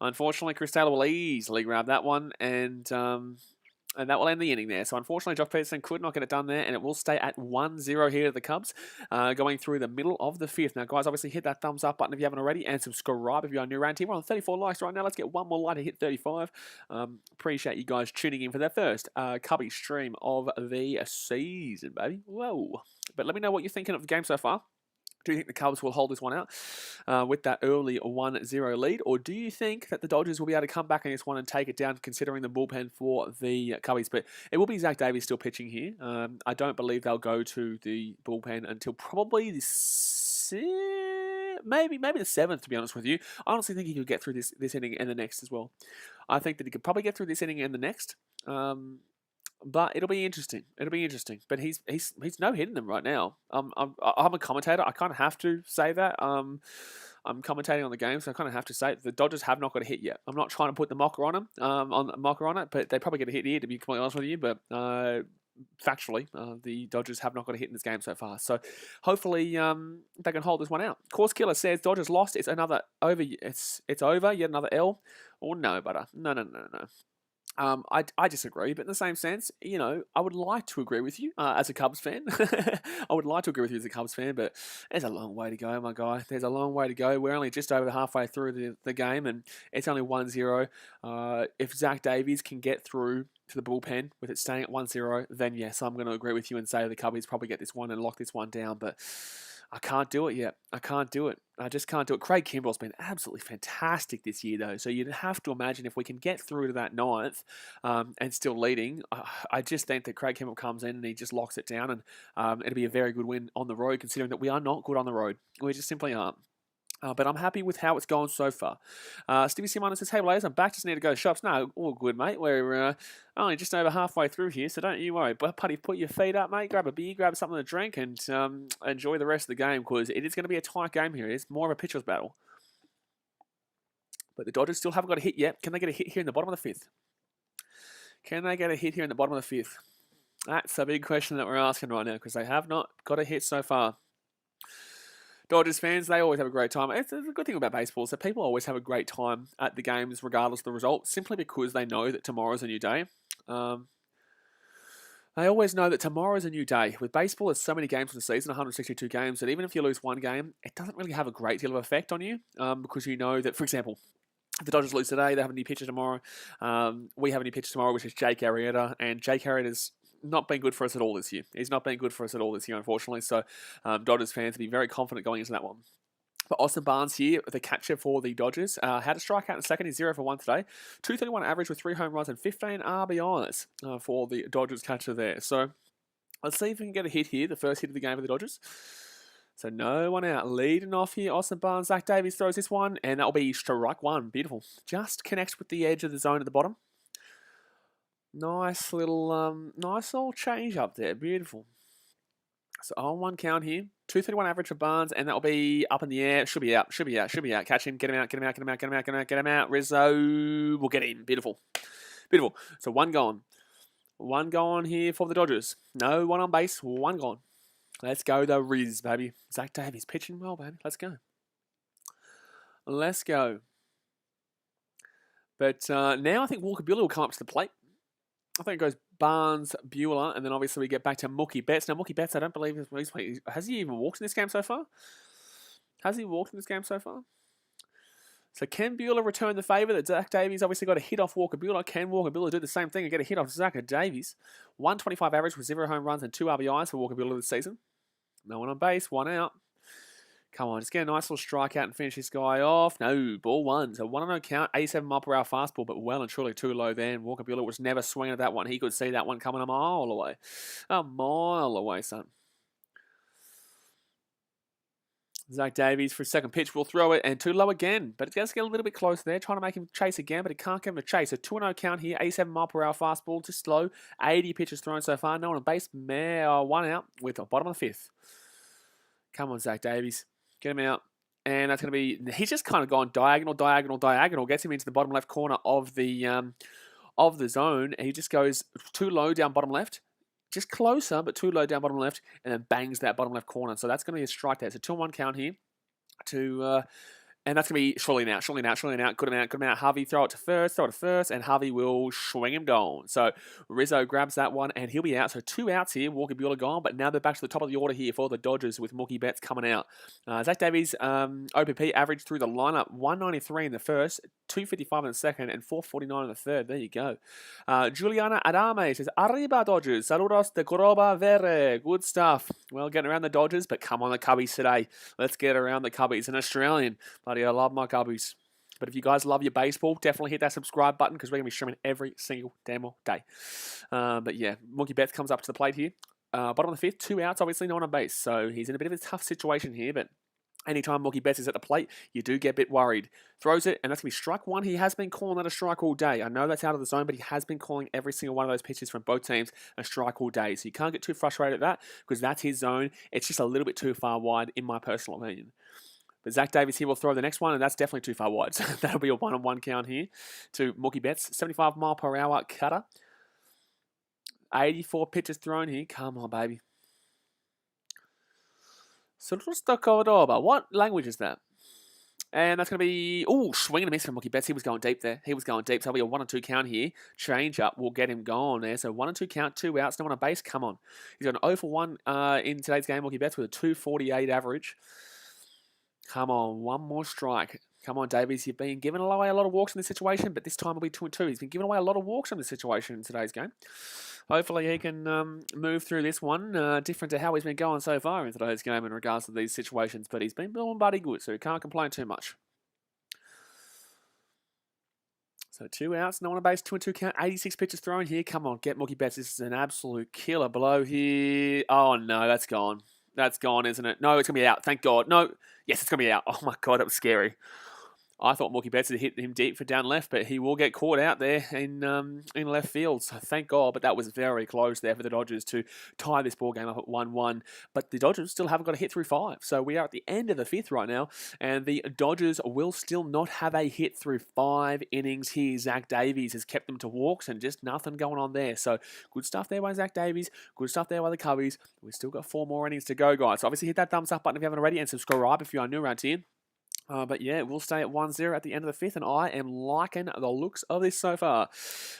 Unfortunately, Chris Taylor will easily grab that one, and that will end the inning there. So unfortunately, Jock Peterson could not get it done there, and it will stay at 1-0 here to the Cubs, going through the middle of the fifth. Now, guys, obviously hit that thumbs up button if you haven't already, and subscribe if you're new around here. We're on 34 likes right now. Let's get one more like to hit 35. Appreciate you guys tuning in for the first Cubby stream of the season, baby. Whoa. But let me know what you're thinking of the game so far. Do you think the Cubs will hold this one out with that early 1-0 lead? Or do you think that the Dodgers will be able to come back in this one and take it down, considering the bullpen for the Cubbies? But it will be Zach Davies still pitching here. I don't believe they'll go to the bullpen until probably maybe the 7th, to be honest with you. I honestly think he could get through this inning and the next as well. I think that he could probably get through this inning and the next. But it'll be interesting. It'll be interesting. But he's no hitting them right now. I'm a commentator. I kind of have to say that. I'm commentating on the game, so I kind of have to say it. The Dodgers have not got a hit yet. I'm not trying to put the mocker on them, on it, but they probably get a hit here, to be completely honest with you. But factually, the Dodgers have not got a hit in this game so far. So hopefully they can hold this one out. Course Killer says Dodgers lost. It's another over. It's over. Yet another L. Oh no, butter. No. I disagree, but in the same sense, you know, I would like to agree with you as a Cubs fan. I would like to agree with you as a Cubs fan, but there's a long way to go, my guy. There's a long way to go. We're only just over halfway through the game, and it's only 1-0. If Zach Davies can get through to the bullpen with it staying at 1-0, then yes, I'm going to agree with you and say the Cubbies probably get this one and lock this one down, but I can't do it yet. I can't do it. I just can't do it. Craig Kimbrell's been absolutely fantastic this year, though. So you'd have to imagine if we can get through to that ninth and still leading, I just think that Craig Kimbrell comes in and he just locks it down, and it'll be a very good win on the road, considering that we are not good on the road. We just simply aren't. But I'm happy with how it's gone so far. Stevie Simon says, "Hey, Blaze, I'm back. Just need to go to shops." No, all good, mate. We're only just over halfway through here, so don't you worry. But, Putty, put your feet up, mate. Grab a beer, grab something to drink, and enjoy the rest of the game, because it is going to be a tight game here. It's more of a pitcher's battle. But the Dodgers still haven't got a hit yet. Can they get a hit here in the bottom of the fifth? Can they get a hit here in the bottom of the fifth? That's a big question that we're asking right now, because they have not got a hit so far. Dodgers fans, they always have a great time. It's a good thing about baseball, so people always have a great time at the games regardless of the result, simply because they know that tomorrow's a new day. They always know that tomorrow's a new day. With baseball, there's so many games in the season, 162 games, that even if you lose one game, it doesn't really have a great deal of effect on you, because you know that, for example, if the Dodgers lose today, they have a new pitcher tomorrow. We have a new pitcher tomorrow, which is Jake Arrieta, and Jake Arrieta's not been good for us at all this year. He's not been good for us at all this year, unfortunately. So Dodgers fans will be very confident going into that one. But Austin Barnes here, the catcher for the Dodgers, had a strikeout in the second. He's 0 for 1 today. 231 average with 3 home runs and 15 RBIs for the Dodgers catcher there. So let's see if we can get a hit here, the first hit of the game for the Dodgers. So no one out. Leading off here, Austin Barnes. Zach Davies throws this one, and that'll be strike one. Beautiful. Just connects with the edge of the zone at the bottom. Nice little change up there. Beautiful. So on 1 count here. 231 average for Barnes, and that'll be up in the air. Should be out. Catch him. Get him out. Rizzo will get him. Beautiful. So 1 gone. 1 gone here for the Dodgers. No one on base. 1 gone. Let's go the Riz, baby. Zach Davies pitching well, baby. Let's go. But now I think Walker Buehler will come up to the plate. I think it goes Barnes, Buehler, and then obviously we get back to Mookie Betts. Now, Mookie Betts, I don't believe has he even walked in this game so far? So can Buehler return the favour that Zach Davies obviously got a hit off Walker Buehler? Can Walker Buehler do the same thing and get a hit off Zach Davies? 125 average with 0 home runs and 2 RBIs for Walker Buehler this season. No one on base, 1 out. Come on, just get a nice little strikeout and finish this guy off. No, ball 1. So 1-0 count, 87 mile per hour fastball, but well and truly too low then. Walker Buehler was never swinging at that one. He could see that one coming a mile away. A mile away, son. Zach Davies for his second pitch will throw it, and too low again. But it does get a little bit closer there, trying to make him chase again, but he can't get him to chase. So 2-0 count here, 87 mile per hour fastball, just slow. 80 pitches thrown so far. No one on base. 1 out with the bottom of the 5th. Come on, Zach Davies. Get him out. And that's going to be... He's just kind of gone diagonal. Gets him into the bottom left corner of the zone. And he just goes too low down bottom left. Just closer, but too low down bottom left. And then bangs that bottom left corner. So that's going to be a strike there. So 2-1 count here. And that's going to be surely an out. Good amount. Harvey throw it to first, and Harvey will swing him down. So Rizzo grabs that one, and he'll be out. So 2 outs here. Walker Buehler gone, but now they're back to the top of the order here for the Dodgers with Mookie Betts coming out. Zach Davies, OPP average through the lineup, 193 in the first, 255 in the second, and 449 in the third. There you go. Juliana Adame says, Arriba Dodgers, saludos de Coroba Vere. Good stuff. Well, getting around the Dodgers, but come on the Cubbies today. Let's get around the Cubbies. An Australian. I love my Cubbies. But if you guys love your baseball, definitely hit that subscribe button, because we're going to be streaming every single damn day. But yeah, Mookie Betts comes up to the plate here. Bottom of the 5th, 2 outs, obviously no one on base. So he's in a bit of a tough situation here, but Anytime Mookie Betts is at the plate, you do get a bit worried. Throws it, and that's going to be strike one. He has been calling that a strike all day. I know that's out of the zone, but he has been calling every single one of those pitches from both teams a strike all day. So you can't get too frustrated at that because that's his zone. It's just a little bit too far wide, in my personal opinion. But Zach Davies here will throw the next one, and that's definitely too far wide. So that'll be a 1-on-1 count here to Mookie Betts. 75-mile-per-hour cutter. 84 pitches thrown here. Come on, baby. Cordoba. What language is that? And that's going to be, swing and a miss from Mookie Betts. He was going deep there. He was going deep. So that'll be a 1-2 count here. Change up will get him going there. So 1-2 count, 2 outs, no one on base. Come on. He's got an 0 for 1 in today's game, Mookie Betts, with a 248 average. Come on, one more strike. Come on, Davies. You've been giving away a lot of walks in this situation, but this time it'll be 2-2. He's been giving away a lot of walks in this situation in today's game. Hopefully he can move through this one, different to how he's been going so far in today's game in regards to these situations, but he's been doing bloody good, so he can't complain too much. So 2 outs, no one on base, 2-2 count, 86 pitches thrown here. Come on, get Mookie Betts. This is an absolute killer blow here. Oh, no, that's gone. That's gone, isn't it? No, it's going to be out. Thank God. No. Yes, it's going to be out. Oh, my God, that was scary. I thought Mookie Betts had hit him deep for down left, but he will get caught out there in left field. So thank God, but that was very close there for the Dodgers to tie this ball game up at 1-1. But the Dodgers still haven't got a hit through 5. So we are at the end of the 5th right now, and the Dodgers will still not have a hit through 5 innings here. Zach Davies has kept them to walks and just nothing going on there. So good stuff there by Zach Davies. Good stuff there by the Cubbies. We've still got 4 more innings to go, guys. So obviously hit that thumbs up button if you haven't already, and subscribe if you are new around here. But yeah, we'll stay at 1-0 at the end of the 5th, and I am liking the looks of this so far.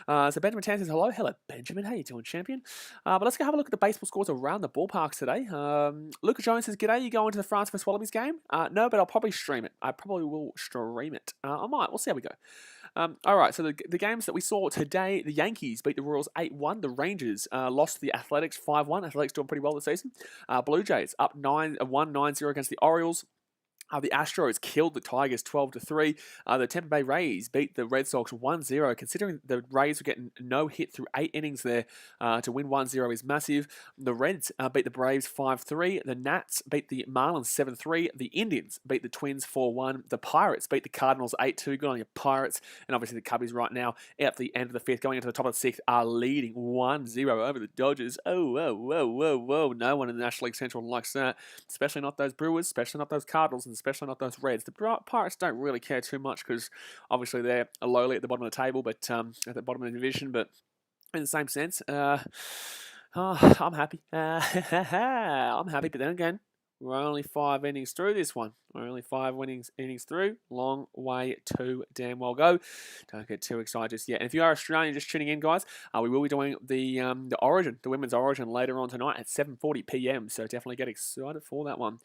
So Benjamin Tan says, hello. Hello, Benjamin. How you doing, champion? But let's go have a look at the baseball scores around the ballparks today. Luca Jones says, g'day, you going to the France vs Wallabies game? No, but I'll probably stream it. I probably will stream it. I might. We'll see how we go. All right, so the games that we saw today, the Yankees beat the Royals 8-1. The Rangers lost to the Athletics 5-1. Athletics doing pretty well this season. Blue Jays up 1-9-0 against the Orioles. The Astros killed the Tigers 12-3. The Tampa Bay Rays beat the Red Sox 1-0. Considering the Rays were getting no hit through 8 innings there, to win 1-0 is massive. The Reds beat the Braves 5-3. The Nats beat the Marlins 7-3. The Indians beat the Twins 4-1. The Pirates beat the Cardinals 8-2. Good on your Pirates. And obviously the Cubbies right now at the end of the 5th, going into the top of the 6th, are leading 1-0 over the Dodgers. Whoa. No one in the National League Central likes that. Especially not those Brewers, especially not those Cardinals, and especially not those Reds. The Pirates don't really care too much because obviously they're lowly at the bottom of the table, but at the bottom of the division. But in the same sense, I'm happy. I'm happy, but then again, we're only 5 innings through this one. We're only 5 innings through. Long way to damn well go. Don't get too excited just yet. And if you are Australian just tuning in, guys, we will be doing the Origin, the Women's Origin later on tonight at 7:40 p.m. So definitely get excited for that one.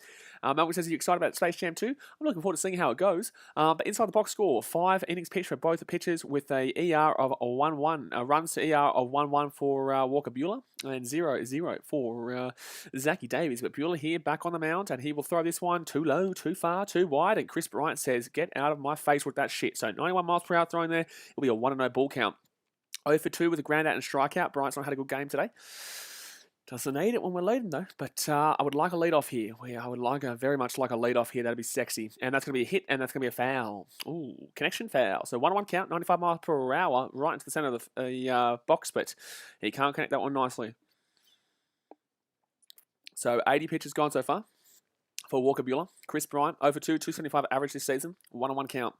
Malcolm says, are you excited about Space Jam 2? I'm looking forward to seeing how it goes. But inside the box score, 5 innings pitched for both the pitchers with a ER of 1-1. Runs to ER of 1-1 for Walker Buehler and 0-0 for Zachy Davies. But Buehler here back on the mound, and he will throw this one too low, too far, too wide. And Chris Bryant says, get out of my face with that shit. So 91 miles per hour thrown there. It'll be a 1-0 ball count. 0 for 2 with a ground out and strikeout. Bryant's not had a good game today. Doesn't need it when we're leading though, but I would like a lead off here. I would very much like a lead off here. That'd be sexy, and that's gonna be a hit, and that's gonna be a foul. Ooh, connection foul. So 1-1 count, 95 miles per hour, right into the center of the box, but he can't connect that one nicely. So 80 pitches gone so far for Walker Buehler. Chris Bryant, 0 for 2, 275 average this season. 1-1 count.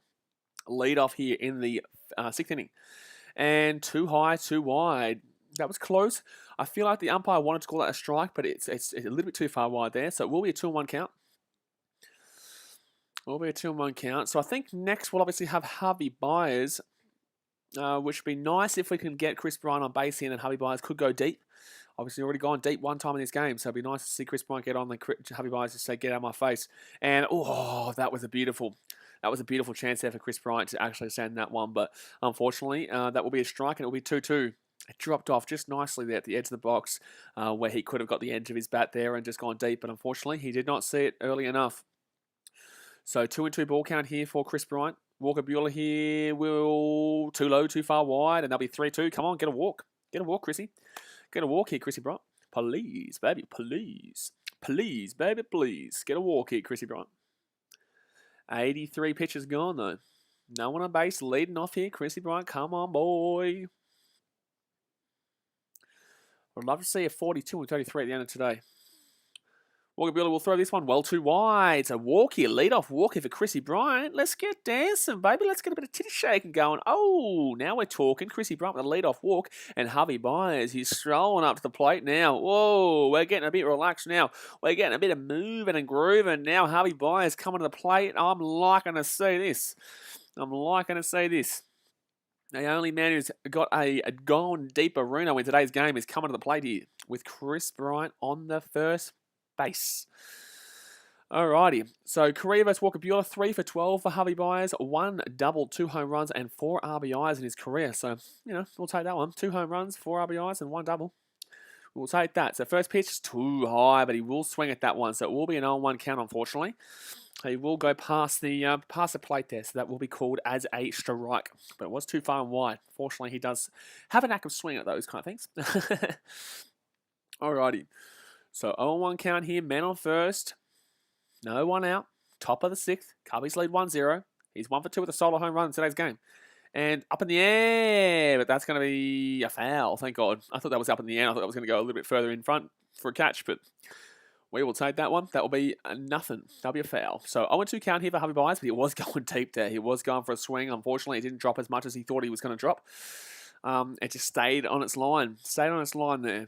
Lead off here in the 6th inning, and too high, too wide. That was close. I feel like the umpire wanted to call that a strike, but it's a little bit too far wide there. So it will be a 2-1 count. It will be a 2-1 count. So I think next we'll obviously have Harvey Byers, which would be nice if we can get Chris Bryant on base here, and Harvey Byers could go deep. Obviously already gone deep one time in this game, so it'd be nice to see Chris Bryant get on the Harvey Byers to say, get out of my face. And that was a beautiful chance there for Chris Bryant to actually send that one. But unfortunately, that will be a strike, and it will be 2-2. It dropped off just nicely there at the edge of the box, where he could have got the edge of his bat there and just gone deep, but unfortunately he did not see it early enough. So 2-2 ball count here for Chris Bryant. Walker Buehler here will too low, too far wide, and that'll be 3-2. Come on, get a walk. Get a walk, Chrissy. Get a walk here, Chrissy Bryant. Please, baby, please. Please, baby, please. Get a walk here, Chrissy Bryant. 83 pitches gone, though. No one on base, leading off here. Chrissy Bryant, come on, boy. I'd love to see a 42 and 33 at the end of today. Walker Buehler will throw this one well too wide. It's a walk here, lead-off walk here for Chrissy Bryant. Let's get dancing, baby. Let's get a bit of titty shaking going. Oh, now we're talking. Chrissy Bryant with a lead-off walk, and Harvey Byers, he's strolling up to the plate now. Whoa, we're getting a bit relaxed now. We're getting a bit of moving and grooving now. Harvey Byers coming to the plate. I'm liking to see this. The only man who's got a gone deep arena in today's game is coming to the plate here with Chris Bryant on the first base. Alrighty, so career versus Walker Buehler, 3 for 12 for Harvey Byers, 1 double, 2 home runs, and 4 RBIs in his career. So, we'll take that one. 2 home runs, 4 RBIs, and 1 double. We'll take that. So first pitch is too high, but he will swing at that one. So it will be an 0-1 count, unfortunately. He will go past the plate there, so that will be called as a strike. But it was too far and wide. Fortunately, he does have a knack of swing at those kind of things. Alrighty. So 0-1 count here, man on first. No one out. Top of the 6th. Cubbies lead 1-0. He's 1 for 2 with a solo home run in today's game. And up in the air, but that's going to be a foul, thank God. I thought that was up in the air. I thought that was going to go a little bit further in front for a catch, but we will take that one. That will be nothing. That'll be a foul. So 0-2 count here for Harvey Byers, but he was going deep there. He was going for a swing. Unfortunately, it didn't drop as much as he thought he was going to drop. It just stayed on its line. There.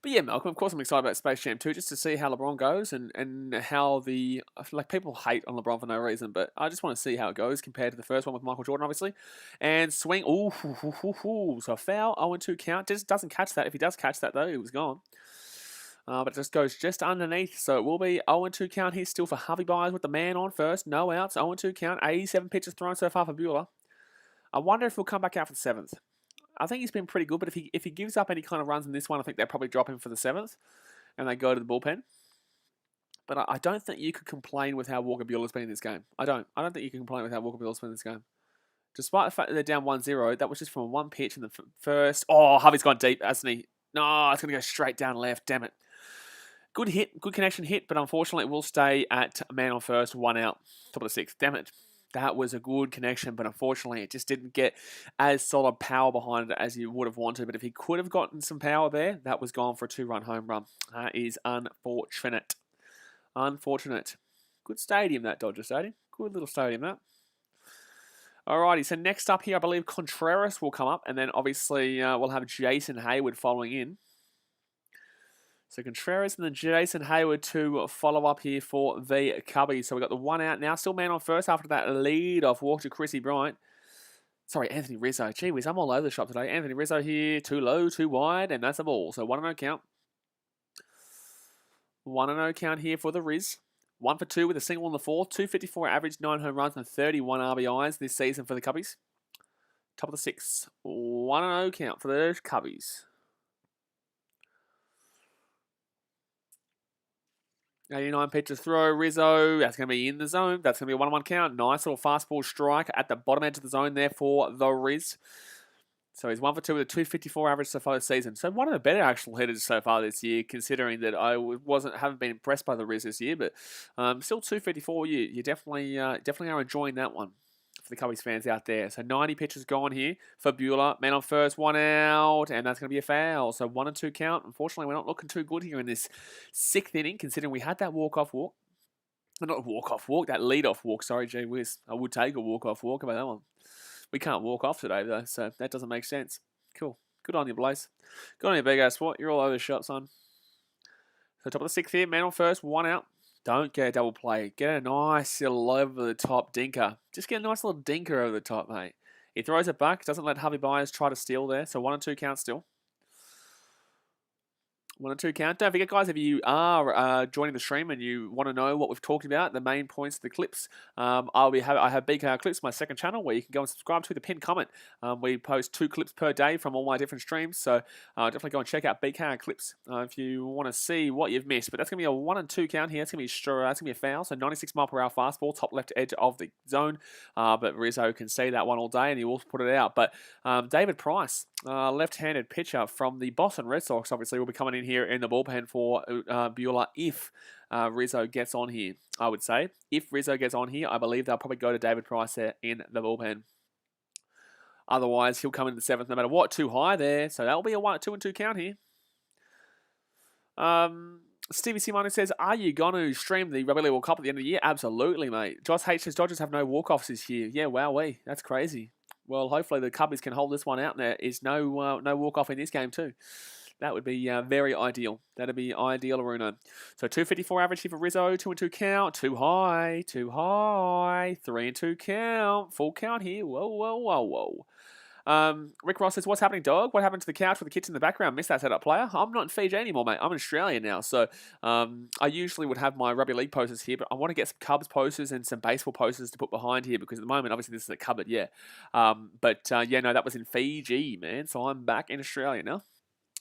But yeah, Malcolm, of course I'm excited about Space Jam 2 just to see how LeBron goes and how I feel like people hate on LeBron for no reason, but I just want to see how it goes compared to the first one with Michael Jordan, obviously. And swing, so a foul, 0-2 count, just doesn't catch that. If he does catch that though, it was gone. But it just goes just underneath, so it will be 0-2 count here still for Harvey Byers with the man on first, no outs, 0-2 count, 87 pitches thrown so far for Buehler. I wonder if he'll come back out for the 7th. I think he's been pretty good, but if he gives up any kind of runs in this one, I think they'll probably drop him for the 7th, and they go to the bullpen. But I don't think you could complain with how Walker Buehler's been in this game. I don't think you can complain with how Walker Buehler's been in this game. Despite the fact that they're down 1-0, that was just from one pitch in the first. Oh, Harvey's gone deep, hasn't he? No, it's going to go straight down left. Damn it. Good hit, good connection hit, but unfortunately it will stay at man on first, 1 out, top of the 6th. Damn it. That was a good connection, but unfortunately it just didn't get as solid power behind it as you would have wanted. But if he could have gotten some power there, that was gone for a 2-run home run. That is unfortunate. Good stadium, that Dodger Stadium. Good little stadium, that. Alrighty, so next up here, I believe Contreras will come up, and then obviously we'll have Jason Hayward following in. So Contreras and then Jason Hayward to follow up here for the Cubbies. So we've got the 1 out now. Still man on first after that lead-off walk to Chrissy Bryant. Sorry, Anthony Rizzo. Gee whiz, I'm all over the shop today. Anthony Rizzo here, too low, too wide, and that's a ball. So 1-0 count. 1-0 count here for the Riz. 1 for 2 with a single in the 4th. 254 average, 9 home runs, and 31 RBIs this season for the Cubbies. Top of the 6th. 1-0 count for the Cubbies. 89 pitches throw, Rizzo, that's going to be in the zone. That's going to be a 1-1 count. Nice little fastball strike at the bottom edge of the zone there for the Riz. So he's 1 for 2 with a 254 average so far this season. So one of the better actual hitters so far this year, considering that I haven't been impressed by the Riz this year, but still 254. You definitely are enjoying that one for the Cubbies fans out there. So 90 pitches gone here for Buehler. Man on first, 1 out, and that's going to be a foul. So 1-2 count. Unfortunately, we're not looking too good here in this 6th inning, considering we had that walk-off walk. Not a walk-off walk, that lead-off walk. Sorry, gee whiz. I would take a walk-off walk about that one. We can't walk off today, though, so that doesn't make sense. Cool. Good on you, Blaze. Good on you, BKRsport. You're all over the shop, son. So top of the 6th here, man on first, 1 out. Don't get a double play. Get a nice little over-the-top dinker. Just get a nice little dinker over the top, mate. He throws it back. Doesn't let Harvey Byers try to steal there. So 1-2 count still. 1-2 count. Don't forget, guys, if you are joining the stream and you want to know what we've talked about, the main points of the clips, I have BKR Clips, my second channel, where you can go and subscribe to the pinned comment. We post 2 clips per day from all my different streams, so definitely go and check out BKR Clips if you want to see what you've missed. But that's going to be a 1-2 count here. That's going to be a foul. So 96 mile per hour fastball, top left edge of the zone. But Rizzo can see that one all day, and he will put it out. But David Price, left-handed pitcher from the Boston Red Sox, obviously, will be coming in here here in the bullpen for Bueller if Rizzo gets on here, I would say. If Rizzo gets on here, I believe they'll probably go to David Price there in the bullpen. Otherwise, he'll come in the 7th no matter what. Too high there. So that'll be a 2-2 count here. Stevie Simone says, are you going to stream the Rugby League World Cup at the end of the year? Absolutely, mate. Josh H says, Dodgers have no walk-offs this year. Yeah, wowee. That's crazy. Well, hopefully the Cubbies can hold this one out and there is no walk-off in this game too. That would be very ideal. That'd be ideal, Aruno. So 254 average here for Rizzo. 2-2 count. Too high. 3-2 count. Full count here. Whoa. Rick Ross says, what's happening, dog? What happened to the couch with the kids in the background? Missed that setup, player. I'm not in Fiji anymore, mate. I'm in Australia now. So I usually would have my rugby league posters here, but I want to get some Cubs posters and some baseball posters to put behind here because at the moment, obviously, this is a cupboard, yeah. Yeah, no, that was in Fiji, man. So I'm back in Australia now.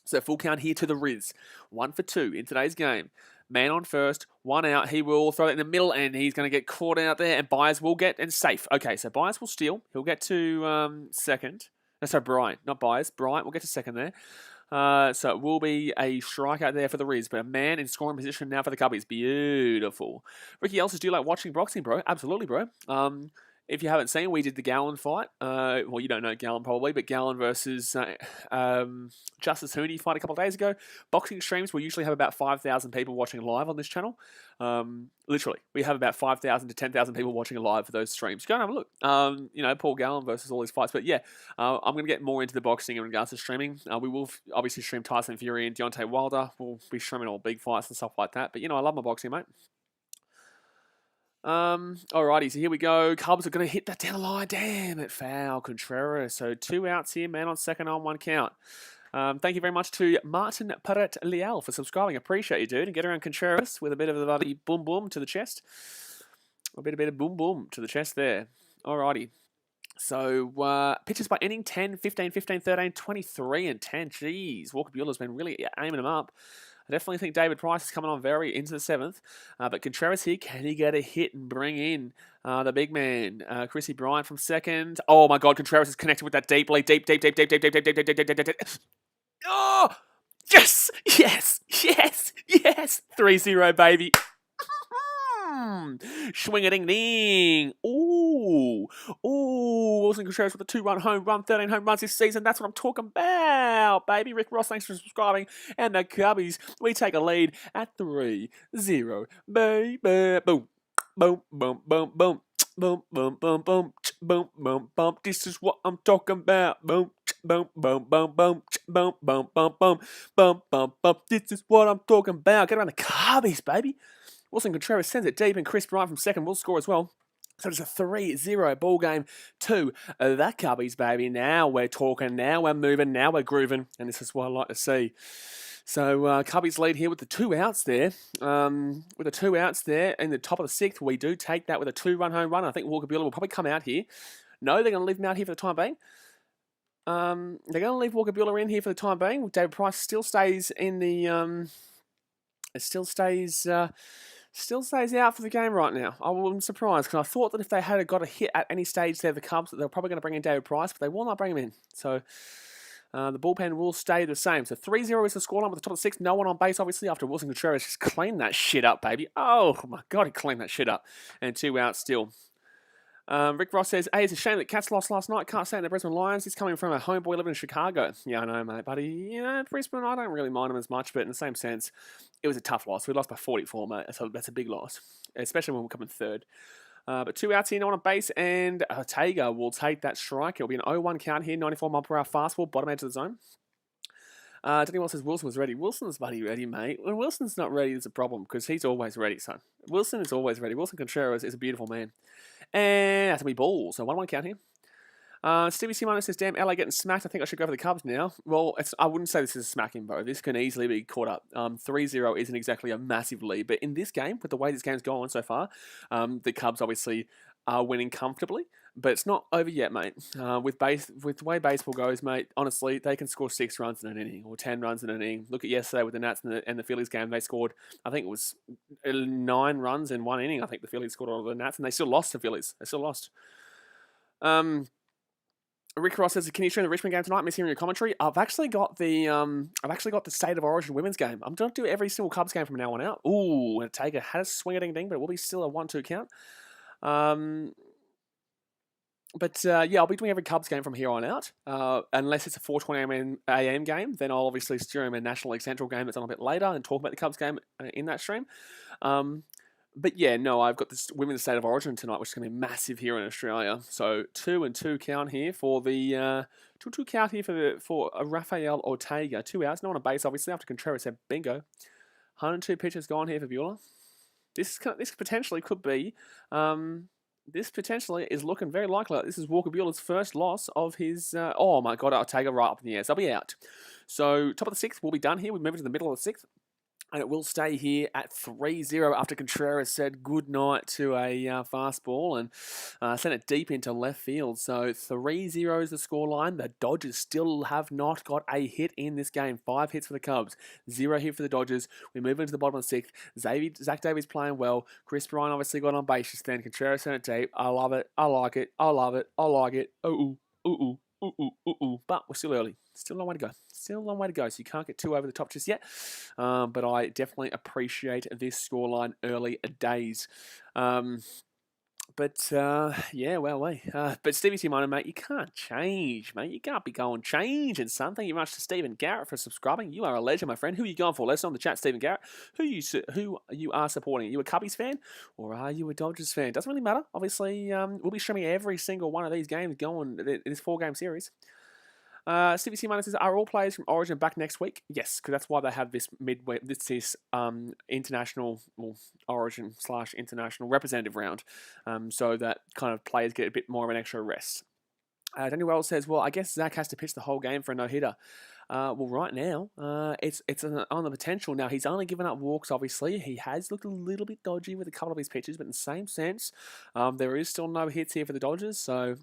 So full count here to the Riz. 1 for 2 in today's game. Man on first, 1 out. He will throw it in the middle, and he's going to get caught out there, and Byers will get, and safe. Okay, so Byers will steal. He'll get to second. No, sorry, Bryant, not Byers. Bryant will get to second there. So it will be a strikeout there for the Riz, but a man in scoring position now for the Cubbies. Beautiful. Ricky Elsis, do you like watching boxing, bro? Absolutely, bro. If you haven't seen, we did the Gallon fight. Well, you don't know Gallon probably, but Gallon versus Justice Hooney fight a couple of days ago. Boxing streams, we usually have about 5,000 people watching live on this channel. Literally, we have about 5,000 to 10,000 people watching live for those streams. Go and have a look. Paul Gallon versus all these fights. But yeah, I'm going to get more into the boxing in regards to streaming. We will obviously stream Tyson Fury and Deontay Wilder. We'll be streaming all big fights and stuff like that. But, I love my boxing, mate. Alrighty, so here we go. Cubs are going to hit that down the line. Damn it, foul. Contreras. So 2 outs here, man on second on 1 count. Thank you very much to Martin Paret Leal for subscribing. Appreciate you, dude. And get around Contreras with a bit of the bloody boom boom to the chest. A bit of boom boom to the chest there. Alrighty. So, pitches by inning 10, 15, 15, 13, 23, and 10. Jeez, Walker Buehler's been really aiming them up. I definitely think David Price is coming on very into the 7th. But Contreras here, can he get a hit and bring in the big man? Chrissy Bryant from second. Oh my God, Contreras is connected with that deep lead. Deep. Oh, yes. 3-0, baby. Swing a ding ding. Ooh. Wilson Contreras with a 2-run home run, 13 home runs this season. That's what I'm talking about, baby. Rick Ross, thanks for subscribing. And the Cubbies, we take a lead at 3-0, baby. Boom. Boom, boom, boom, boom. Boom, boom, boom, boom. Boom, boom, boom. This is what I'm talking about. Boom, boom, boom, boom, boom. Boom, boom, boom, boom. Boom, boom, boom. This is what I'm talking about. Get around the Cubbies, baby. Wilson Contreras sends it deep, and Chris Bryant from second will score as well. So it's a 3-0 ball game to the Cubbies, baby. Now we're talking, now we're moving, now we're grooving, and this is what I like to see. So Cubbies lead here with the 2 outs there. In the top of the 6th, we do take that with a 2-run home run. I think Walker Buehler will probably come out here. No, they're going to leave him out here for the time being. They're going to leave Walker Buehler in here for the time being. David Price still stays in the... Still stays out for the game right now. I wasn't surprised because I thought that if they had got a hit at any stage there, the Cubs, that they were probably going to bring in David Price, but they will not bring him in. So the bullpen will stay the same. So 3-0 is the scoreline with the top of the 6th. No one on base, obviously, after Wilson Contreras just cleaned that shit up, baby. Oh my God, he cleaned that shit up. And 2 outs still. Rick Ross says, hey, it's a shame that Cats lost last night. Can't stand the Brisbane Lions. He's coming from a homeboy living in Chicago. Yeah, I know, mate. But, Brisbane, I don't really mind him as much. But in the same sense, it was a tough loss. We lost by 44, mate. So that's a big loss, especially when we're coming third. But 2 outs here, no one on base. And Ortega will take that strike. It'll be an 0-1 count here. 94-mile-per-hour fastball, bottom edge of the zone. Danny Wells says Wilson was ready. Wilson's bloody ready, mate. When Wilson's not ready, it's a problem because he's always ready, son. Wilson is always ready. Wilson Contreras is a beautiful man. And that's going to be balls. So 1-1 count here. Stevie Simone says, damn, LA getting smacked. I think I should go for the Cubs now. Well, I wouldn't say this is a smacking, bro. This can easily be caught up. 3-0 isn't exactly a massive lead. But in this game, with the way this game's gone so far, the Cubs obviously are winning comfortably. But it's not over yet, mate. With the way baseball goes, mate, honestly, they can score 6 runs in an inning or 10 runs in an inning. Look at yesterday with the Nats and the Phillies game. They scored, I think it was 9 runs in 1 inning. I think the Phillies scored all of the Nats, and they still lost to Phillies. They still lost. Rick Ross says, "Can you stream the Richmond game tonight? Miss hearing your commentary." I've actually got the State of Origin women's game. I'm going to do every single Cubs game from now on out. Ooh, and Taker had a swing a ding ding, but it will be still a 1-2 count. Yeah, I'll be doing every Cubs game from here on out, unless it's a 4:20 a.m. game. Then I'll obviously stream a National League Central game that's on a bit later and talk about the Cubs game in that stream. But yeah, no, I've got this Women's State of Origin tonight, which is going to be massive here in Australia. So 2-2 count here for the 2-2 count here for Rafael Ortega. 2 outs, no on a base, obviously, after Contreras said bingo. 102 pitches gone here for Bueller. This potentially could be. This potentially is looking very likely. This is Walker Bueller's first loss of his. Oh my God, Ortega right up in the air. So I'll be out. So top of the 6th, we'll be done here. We move into the middle of the 6th. And it will stay here at 3-0 after Contreras said good night to a fastball and sent it deep into left field. So 3-0 is the scoreline. The Dodgers still have not got a hit in this game. 5 hits for the Cubs, 0 hit for the Dodgers. We move into the bottom of the 6th. Zach Davies playing well. Chris Bryant obviously got on base just then. Contreras sent it deep. I love it. I like it. I love it. I like it. Ooh, ooh, ooh, ooh, ooh, ooh. But we're still early. Still a long way to go. Still a long way to go, so you can't get too over the top just yet. But I definitely appreciate this scoreline early days. Yeah, well, but Stevie Timano, mate, you can't change, mate. You can't be going changing, son. Thank you very much to Stephen Garrett for subscribing. You are a legend, my friend. Who are you going for? Let us know in the chat, Stephen Garrett. Who you are supporting? Are you a Cubbies fan or are you a Dodgers fan? Doesn't really matter. Obviously, we'll be streaming every single one of these games going in this 4-game series. Stevie C Minus says, are all players from Origin back next week? Yes, because that's why they have this international Origin / international representative round, so that kind of players get a bit more of an extra rest. Daniel Wells says, well, I guess Zach has to pitch the whole game for a no-hitter. Well, right now, it's on the potential. Now, he's only given up walks, obviously. He has looked a little bit dodgy with a couple of his pitches, but in the same sense, there is still no hits here for the Dodgers. So,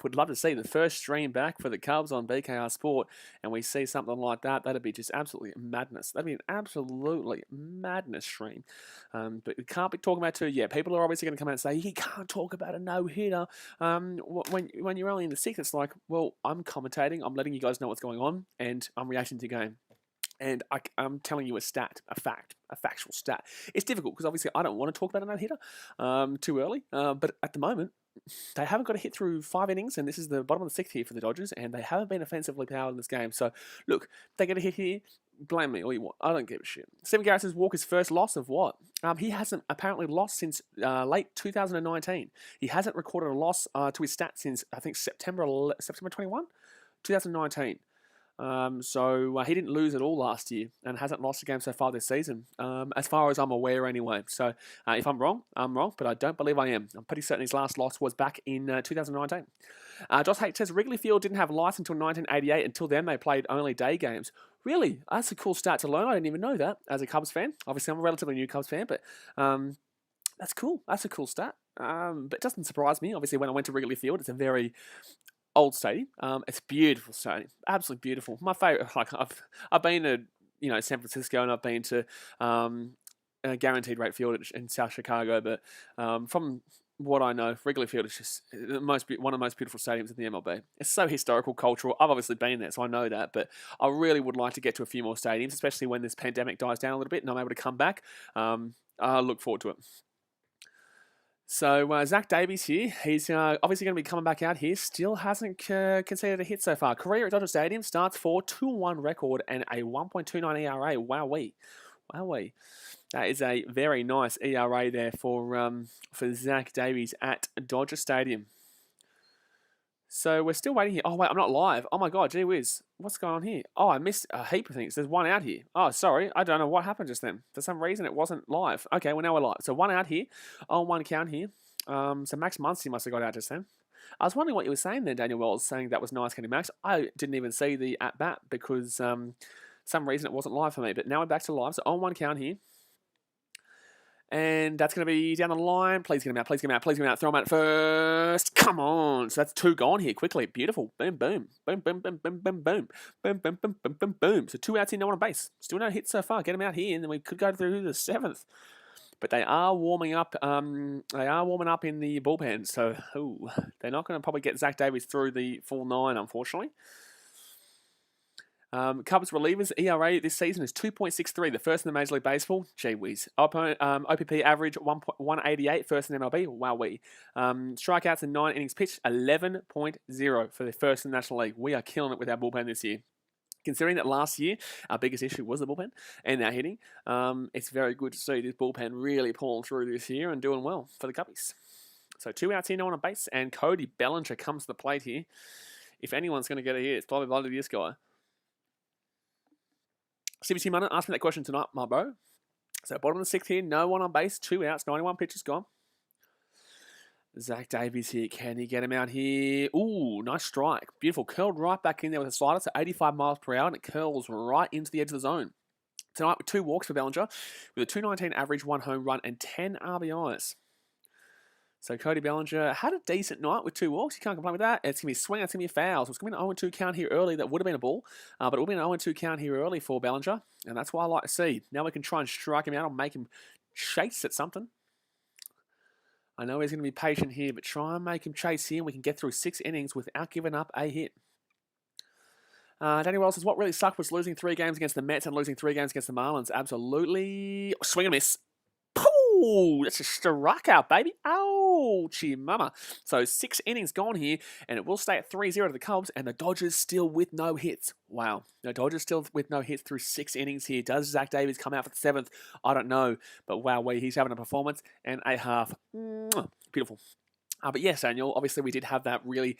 would love to see the first stream back for the Cubs on BKR Sport, and we see something like that. That'd be just absolutely madness. That'd be an absolutely madness stream. But we can't be talking about two yet. People are obviously going to come out and say, you can't talk about a no-hitter. When you're only in the 6th, it's like, well, I'm commentating. I'm letting you guys know what's going on, and I'm reacting to the game. And I'm telling you a factual stat. It's difficult because obviously I don't want to talk about a no-hitter too early. But at the moment, they haven't got a hit through 5 innings, and this is the bottom of the 6th here for the Dodgers, and they haven't been offensively powered in this game. So, look, they get a hit here, blame me all you want. I don't give a shit. Stephen Garrett says Walker's first loss of what? He hasn't apparently lost since late 2019. He hasn't recorded a loss to his stats since, I think, September 21, 2019. So he didn't lose at all last year and hasn't lost a game so far this season, as far as I'm aware anyway. So if I'm wrong, but I don't believe I am. I'm pretty certain his last loss was back in 2019. Josh H says Wrigley Field didn't have lights until 1988. Until then, they played only day games. Really? That's a cool stat to learn. I didn't even know that as a Cubs fan. Obviously, I'm a relatively new Cubs fan, but that's cool. That's a cool stat. But it doesn't surprise me. Obviously, when I went to Wrigley Field, it's a very old stadium. It's a beautiful stadium, absolutely beautiful. My favorite. Like I've been to San Francisco, and I've been to Guaranteed Rate Field in South Chicago. But from what I know, Wrigley Field is just one of the most beautiful stadiums in the MLB. It's so historical, cultural. I've obviously been there, so I know that. But I really would like to get to a few more stadiums, especially when this pandemic dies down a little bit and I'm able to come back. I look forward to it. So Zach Davies here, he's obviously going to be coming back out here. Still hasn't conceded a hit so far. Career at Dodger Stadium starts for 2-1 record and a 1.29 ERA. Wowee. That is a very nice ERA there for Zach Davies at Dodger Stadium. So we're still waiting here. Oh, wait, I'm not live. Oh, my God, gee whiz. What's going on here? Oh, I missed a heap of things. There's one out here. Oh, sorry. I don't know what happened just then. For some reason, it wasn't live. Okay, well, now we're live. So one out here. On 1 count here. So Max Muncy must have got out just then. I was wondering what you were saying there, Daniel Wells, saying that was nice, Kenny Max. I didn't even see the at-bat because some reason it wasn't live for me. But now we're back to live. So on 1 count here. And that's going to be down the line. Please get him out. Throw him out first. Come on. So that's 2 gone here quickly. Beautiful. Boom, boom. Boom, boom, boom, boom, boom, boom. Boom, boom, boom, boom, boom, boom. So 2 outs here, no one on base. Still no hits so far. Get him out here, and then we could go through the 7th. but they are warming up. They are warming up in the bullpen, so they're not going to probably get Zach Davies through the full 9, unfortunately. Cubs relievers ERA this season is 2.63, the first in the Major League Baseball. Gee whiz. OPP average 188, first in MLB. Wowee. Strikeouts in 9 innings pitched, 11.0 for the first in the National League. We are killing it with our bullpen this year. Considering that last year, our biggest issue was the bullpen and our hitting, it's very good to see this bullpen really pulling through this year and doing well for the Cubbies. So 2 outs here, no one on base, and Cody Bellinger comes to the plate here. If anyone's going to get a hit, it's probably this guy. CBC Munna asked me that question tonight, my bro. So bottom of the 6th here, no one on base, 2 outs, 91 pitches gone. Zach Davies here, can he get him out here? Ooh, nice strike. Beautiful. Curled right back in there with a slider, so 85 miles per hour, and it curls right into the edge of the zone. Tonight with 2 walks for Bellinger, with a 219 average, 1 home run, and 10 RBIs. So Cody Bellinger had a decent night with 2 walks. You can't complain with that. It's going to be a swing, it's going to be a foul. So it's going to be an 0-2 count here early. That would have been a ball, but it would have been an 0-2 count here early for Bellinger, and that's what I like to see. Now we can try and strike him out or make him chase at something. I know he's going to be patient here, but try and make him chase here, and we can get through 6 innings without giving up a hit. Danny Wells says, what really sucked was losing 3 games against the Mets and losing 3 games against the Marlins. Absolutely. Swing and miss. Pooh! That's a strikeout, baby. Ouchie mama. So 6 innings gone here, and it will stay at 3-0 to the Cubs, and the Dodgers still with no hits. Wow. The Dodgers still with no hits through 6 innings here. Does Zach Davies come out for the 7th? I don't know. But wow, he's having a performance and a half. Beautiful. But yes, Daniel, obviously we did have that really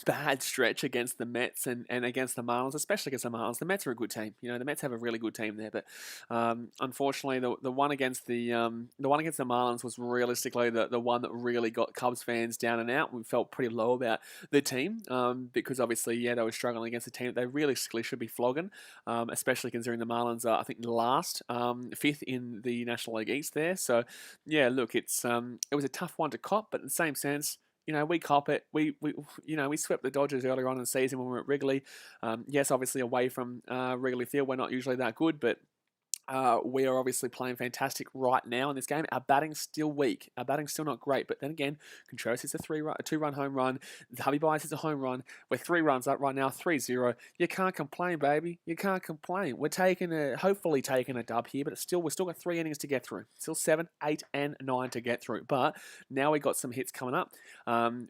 bad stretch against the Mets and against the Marlins, especially against the Marlins. The Mets are a good team. You know, the Mets have a really good team there, but unfortunately, the one against the Marlins was realistically the one that really got Cubs fans down and out. We felt pretty low about the team because obviously, they were struggling against a team that they realistically should be flogging, especially considering the Marlins are, I think, last, 5th in the National League East there. So, yeah, look, it was a tough one to cop, but in the same sense, we cop it. We swept the Dodgers earlier on in the season when we were at Wrigley. Yes, obviously away from Wrigley Field, we're not usually that good, but we are obviously playing fantastic right now in this game. Our batting's still weak. Our batting's still not great. But then again, Contreras hits a 2-run home run. Harvey Baez hits a home run. We're 3 runs up right now, 3-0. You can't complain, baby. You can't complain. We're hopefully taking a dub here, but we've still got 3 innings to get through. Still 7, 8, and 9 to get through. But now we've got some hits coming up.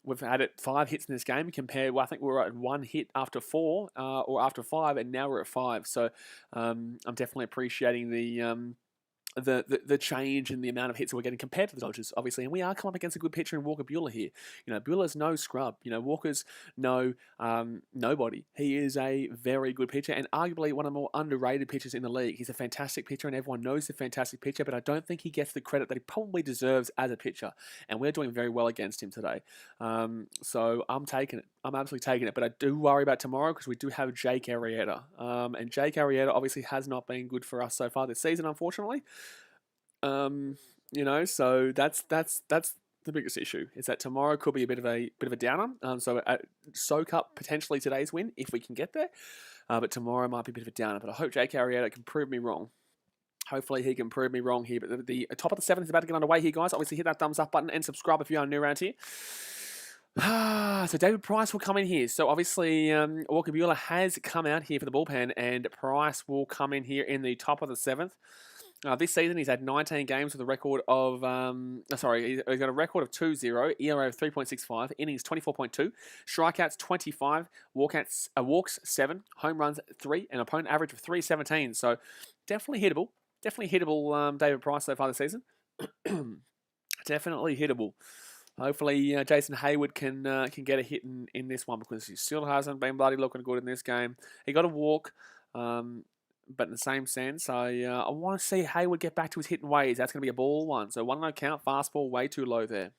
We've had 5 hits in this game compared. I think we were at 1 hit after 4 or after 5, and now we're at 5. So I'm definitely appreciating the change in the amount of hits that we're getting compared to the Dodgers, obviously, and we are coming up against a good pitcher in Walker Buehler here. Buehler's no scrub. Walker's no nobody. He is a very good pitcher and arguably one of the more underrated pitchers in the league. He's a fantastic pitcher, and everyone knows he's a fantastic pitcher, but I don't think he gets the credit that he probably deserves as a pitcher, and we're doing very well against him today. So I'm taking it. I'm absolutely taking it, but I do worry about tomorrow because we do have Jake Arrieta, and Jake Arrieta obviously has not been good for us so far this season, unfortunately. So that's the biggest issue is that tomorrow could be a bit of a downer. So soak up potentially today's win if we can get there, but tomorrow might be a bit of a downer. But I hope Jake Arrieta can prove me wrong. Hopefully he can prove me wrong here. But the top of the 7th is about to get underway here, guys. Obviously hit that thumbs up button and subscribe if you are new around here. So David Price will come in here. So obviously Walker Buehler has come out here for the bullpen, and Price will come in here in the top of the 7th. This season, he's had 19 games with a record of, he's got a record of 2-0, ERA of 3.65, innings 24.2, strikeouts 25, walks 7, home runs 3, and opponent average of 317. So definitely hittable. David Price so far this season. Definitely hittable. Hopefully, Jason Hayward can get a hit in this one because he still hasn't been bloody looking good in this game. He got a walk. But in the same sense, I want to see Hayward get back to his hitting ways. That's going to be a ball one. So 1-0 count, fastball, way too low there.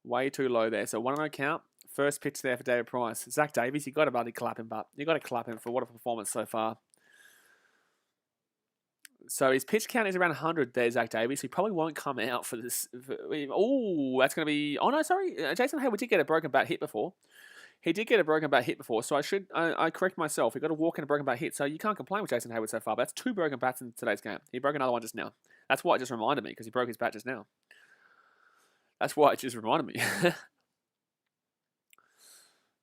So 1-0 count, first pitch there for David Price. Zach Davies, you got to bloody clap him, but you got to clap him for what a performance so far. So his pitch count is around 100 there, Zach Davies. He probably won't come out for this. That's going to be... Oh, no, sorry. Jason Hayward did get a broken bat hit before. So I correct myself. He got a walk and a broken bat hit, so you can't complain with Jason Hayward so far. But that's 2 broken bats in today's game. He broke another one just now. That's why it just reminded me, because he broke his bat just now. That's why it just reminded me.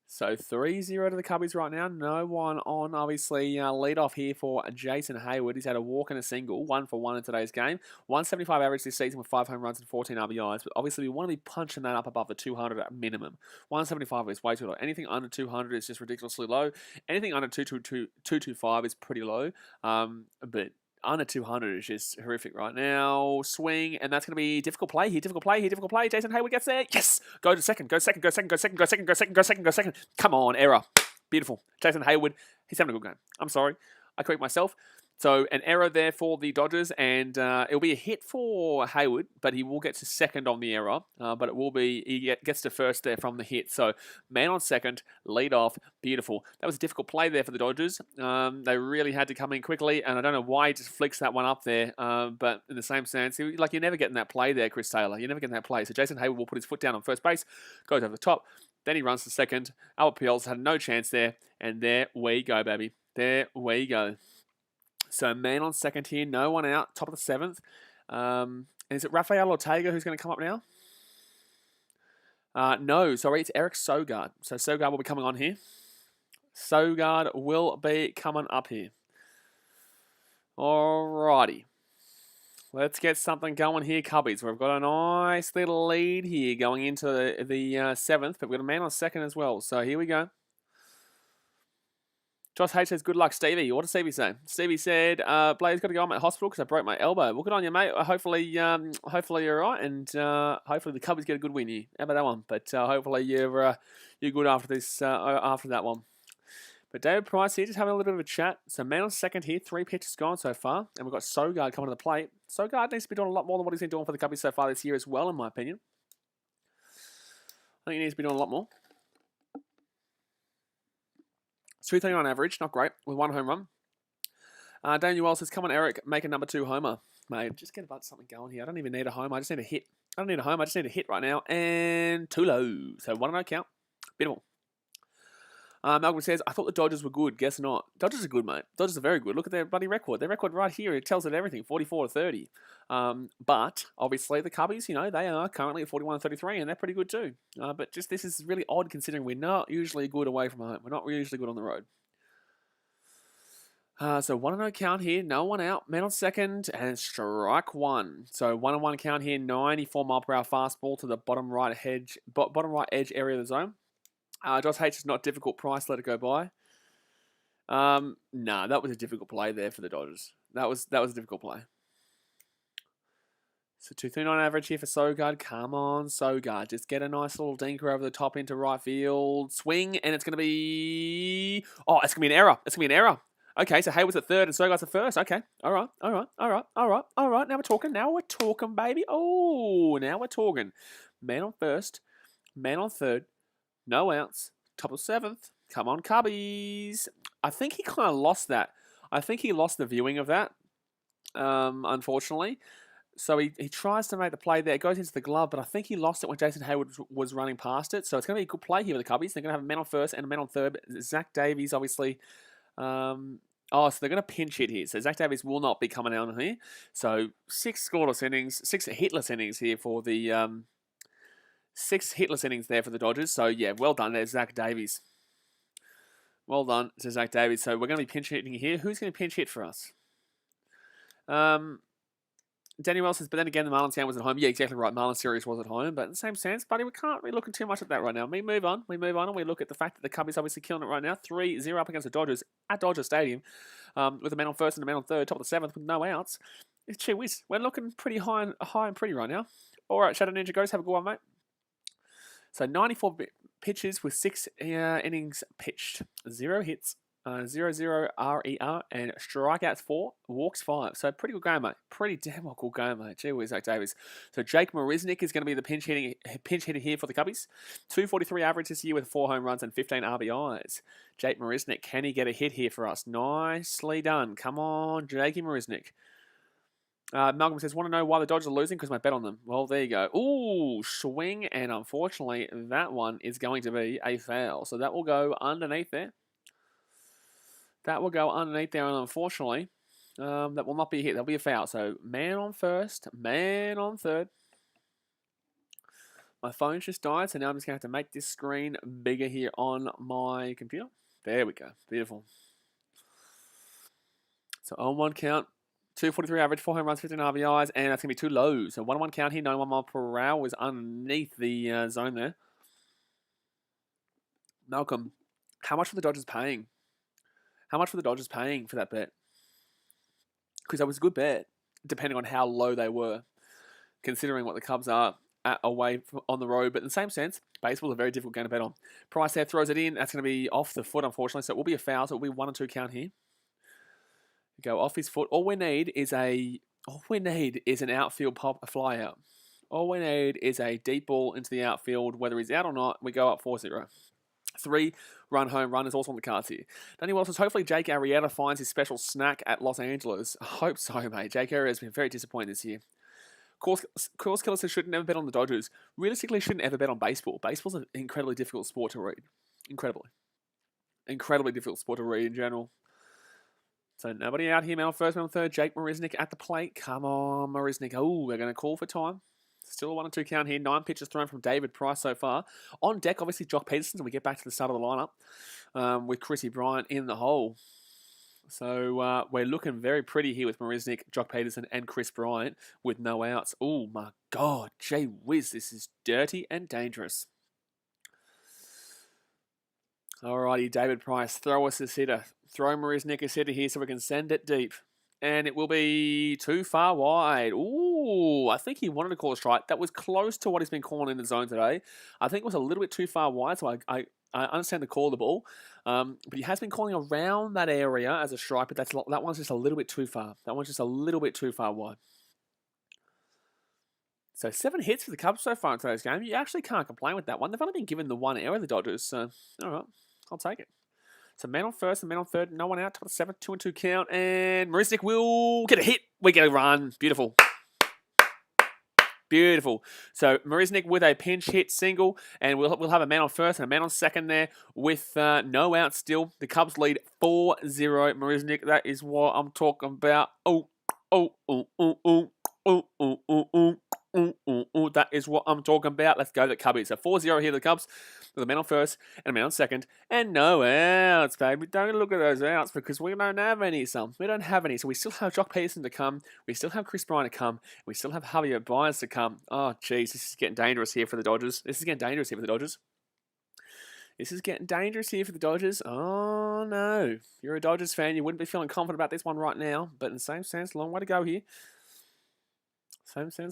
So 3-0 to the Cubbies right now. No one on, obviously, lead off here for Jason Hayward. He's had a walk and a single, 1 for 1 in today's game. 175 average this season with 5 home runs and 14 RBIs. But obviously, we want to be punching that up above the 200 at minimum. 175 is way too low. Anything under 200 is just ridiculously low. Anything under 225 is pretty low. But under 200 is just horrific right now. Swing, and that's going to be difficult play here. Difficult play here. Difficult play. Jason Hayward gets there. Yes! Go to second. Go second. Go second. Go second. Go second. Go second. Go second. Go second. Come on, error. Beautiful. Jason Hayward, he's having a good game. I'm sorry. I correct myself. So an error there for the Dodgers, and it'll be a hit for Hayward, but he will get to second on the error. But it will be, he gets to first there from the hit. So man on second, lead off, beautiful. That was a difficult play there for the Dodgers. They really had to come in quickly, and I don't know why he just flicks that one up there. But in the same sense, like you're never getting that play there, Chris Taylor. You're never getting that play. So Jason Hayward will put his foot down on first base, goes over the top, then he runs to second. Albert Pujols had no chance there, and there we go, baby. There we go. So man on second here, no one out, top of the 7th. Is it Rafael Ortega who's going to come up now? No, sorry, it's Eric Sogard. So Sogard will be coming on here. Sogard will be coming up here. Alrighty. Let's get something going here, Cubbies. We've got a nice little lead here going into the 7th, but we've got a man on second as well. So here we go. Josh H says, good luck, Stevie. What did Stevie say? Stevie said, Blaze, got to go. I'm at hospital because I broke my elbow. Well, good on you, mate. Hopefully you're all right, and hopefully the Cubbies get a good win here. How about that one? But hopefully you're good after this, after that one. But David Price here, just having a little bit of a chat. So man on second here, 3 pitches gone so far, and we've got Sogard coming to the plate. Sogard needs to be doing a lot more than what he's been doing for the Cubbies so far this year as well, in my opinion. I think he needs to be doing a lot more. 239 average, not great, with 1 home run. Daniel Wells says, come on, Eric, make a number 2 homer. Mate, just get about something going here. I don't even need a home. I just need a hit. I don't need a home. I just need a hit right now. And too low. So 1-0 count. Beautiful. Malcolm says, I thought the Dodgers were good. Guess not. Dodgers are good, mate. Dodgers are very good. Look at their bloody record. Their record right here, it tells it everything. 44-30. But obviously the Cubbies, they are currently at 41-33, and they're pretty good too. But just this is really odd considering we're not usually good away from home. We're not usually good on the road. So 1-0 count here, no one out, man on second, and strike 1. So 1-1 count here, 94 mile per hour fastball to the bottom right edge area of the zone. Josh H is not difficult. Price, let it go by. Nah, that was a difficult play there for the Dodgers. That was a difficult play. So 239 average here for Sogard. Come on, Sogard. Just get a nice little dinker over the top into right field. Swing, and it's going to be... Oh, it's going to be an error. It's going to be an error. Okay, so Hayward's at third and Sogard's at first. Okay, all right. Now we're talking, baby. Oh, now we're talking. Man on first, man on third. No outs. Top of 7th. Come on, Cubbies. I think he kind of lost that. I think he lost the viewing of that, unfortunately. So he tries to make the play there. It goes into the glove, but I think he lost it when Jason Hayward was running past it. So it's going to be a good play here with the Cubbies. They're going to have a man on first and a man on third. Zach Davies, obviously. So they're going to pinch hit here. So Zach Davies will not be coming out here. So 6 scoreless innings, 6 hitless innings here for the... 6 hitless innings there for the Dodgers. So, yeah, well done there, Zach Davies. Well done to Zach Davies. So, we're going to be pinch hitting here. Who's going to pinch hit for us? Danny Wells says, but then again, the Marlins game was at home. Yeah, exactly right. Marlins series was at home. But in the same sense, buddy, we can't be looking too much at that right now. We move on, and we look at the fact that the Cubbies obviously killing it right now. 3-0 up against the Dodgers at Dodger Stadium with a man on first and a man on third, top of the 7th with no outs. Gee whiz, we're looking pretty high and pretty right now. All right, Shadow Ninja Goes, have a good one, mate. So 94 pitches with 6 innings pitched. 0 hits, 0-0 RER, and strikeouts 4, walks 5. So pretty good game, mate. Pretty damn well good game, mate. Gee whiz, Zach Davies. So Jake Marisnick is going to be the pinch hitter here for the Cubbies. 243 average this year with 4 home runs and 15 RBIs. Jake Marisnick, can he get a hit here for us? Nicely done. Come on, Jakey Marisnick. Malcolm says, want to know why the Dodgers are losing? Because my bet on them. Well, there you go. Ooh, swing. And unfortunately, that one is going to be a foul. So that will go underneath there. And unfortunately, That will not be a hit. That'll be a foul. So man on first, man on third. My phone's just died, so now I'm just going to have to make this screen bigger here on my computer. There we go. Beautiful. So on 1 count, 243 average, 4 home runs, 15 RBIs, and that's going to be 2 lows. So 1-1 count here, 91 mile per hour was underneath the zone there. Malcolm, how much were the Dodgers paying? How much were the Dodgers paying for that bet? Because that was a good bet, depending on how low they were, considering what the Cubs are away on the road. But in the same sense, baseball is a very difficult game to bet on. Price there throws it in. That's going to be off the foot, unfortunately. So it will be a foul. So it will be 1 and 2 count here. Go off his foot. All we need is an outfield pop, a fly out. All we need is a deep ball into the outfield. Whether he's out or not, we go up 4-0. 3-run home run is also on the cards here. Danny Wells says, hopefully Jake Arrieta finds his special snack at Los Angeles. I hope so, mate. Jake Arrieta has been very disappointing this year. Course Killer says, should never bet on the Dodgers. Realistically, shouldn't ever bet on baseball. Baseball's an incredibly difficult sport to read. Incredibly difficult sport to read in general. So nobody out here, man on first, man on third. Jake Marisnick at the plate. Come on, Marisnick. Oh, we're going to call for time. Still a 1 and 2 count here. 9 pitches thrown from David Price so far. On deck, obviously, Jock Peterson. We get back to the start of the lineup with Chrissy Bryant in the hole. So we're looking very pretty here with Marisnick, Jock Peterson, and Chris Bryant with no outs. Oh, my God. Gee whiz, this is dirty and dangerous. Alrighty, David Price, throw us a hitter. Throw Marisnick a hitter here so we can send it deep. And it will be too far wide. Ooh, I think he wanted to call a strike. That was close to what he's been calling in the zone today. I think it was a little bit too far wide, so I understand the call of the ball. But he has been calling around that area as a strike, but that one's just a little bit too far. That one's just a little bit too far wide. So 7 hits for the Cubs so far in today's game. You actually can't complain with that one. They've only been given the 1 error, the Dodgers. So, all right, I'll take it. So man on first and man on third. No one out. Top of the 7th, 2 and 2 count. And Marisnick will get a hit. We get a run. Beautiful. Beautiful. So Marisnick with a pinch hit single. And we'll have a man on first and a man on second there with no out still. The Cubs lead 4-0. Marisnick, that is what I'm talking about. That is what I'm talking about. Let's go to the Cubbies. So 4-0 here, the Cubs, with a man on first and a man on second. And no outs, baby. Don't look at those outs because we don't have any. We don't have any. So we still have Jock Peterson to come. We still have Chris Bryant to come. We still have Javier Baez to come. Oh, jeez. This is getting dangerous here for the Dodgers. This is getting dangerous here for the Dodgers. Oh, no. If you're a Dodgers fan, you wouldn't be feeling confident about this one right now. But in the same sense, long way to go here.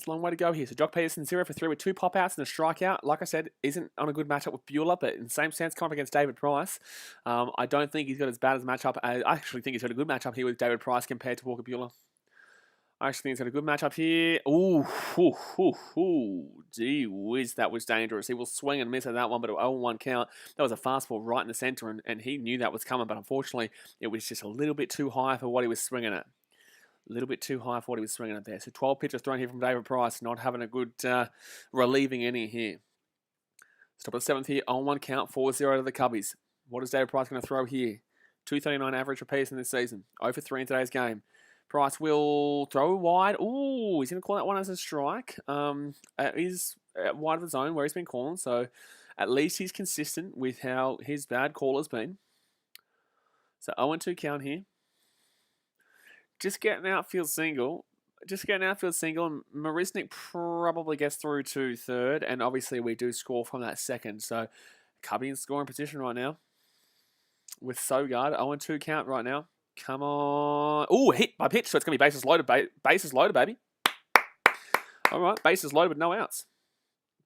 Long way to go here. So Jock Peterson 0 for 3 with 2 pop-outs and a strikeout. Like I said, isn't on a good matchup with Buehler, but in the same sense, coming up against David Price. I don't think he's got as bad as matchup. I actually think he's got a good matchup here with David Price compared to Walker Buehler. I actually think he's got a good matchup here. Gee whiz, that was dangerous. He will swing and miss at that one, but an 0-1 count. That was a fastball right in the center, and he knew that was coming, but unfortunately, it was just a little bit too high for what he was swinging at. A little bit too high for what he was swinging at there. So 12 pitches thrown here from David Price, not having a good relieving inning here. Top of the 7th here, 0-1 count, 4-0 to the Cubbies. What is David Price going to throw here? 239 average for Peterson this season. 0 for 3 in today's game. Price will throw wide. Ooh, he's going to call that one as a strike. He's wide of the zone where he's been calling, so at least he's consistent with how his bad call has been. So 0-2 count here. Just get an outfield single. And Marisnick probably gets through to third. And obviously we do score from that second. So Cubby in scoring position right now. With Sogard. 0-2 count right now. Come on. Ooh, hit by pitch. So it's going to be bases loaded, baby. All right, bases loaded with no outs.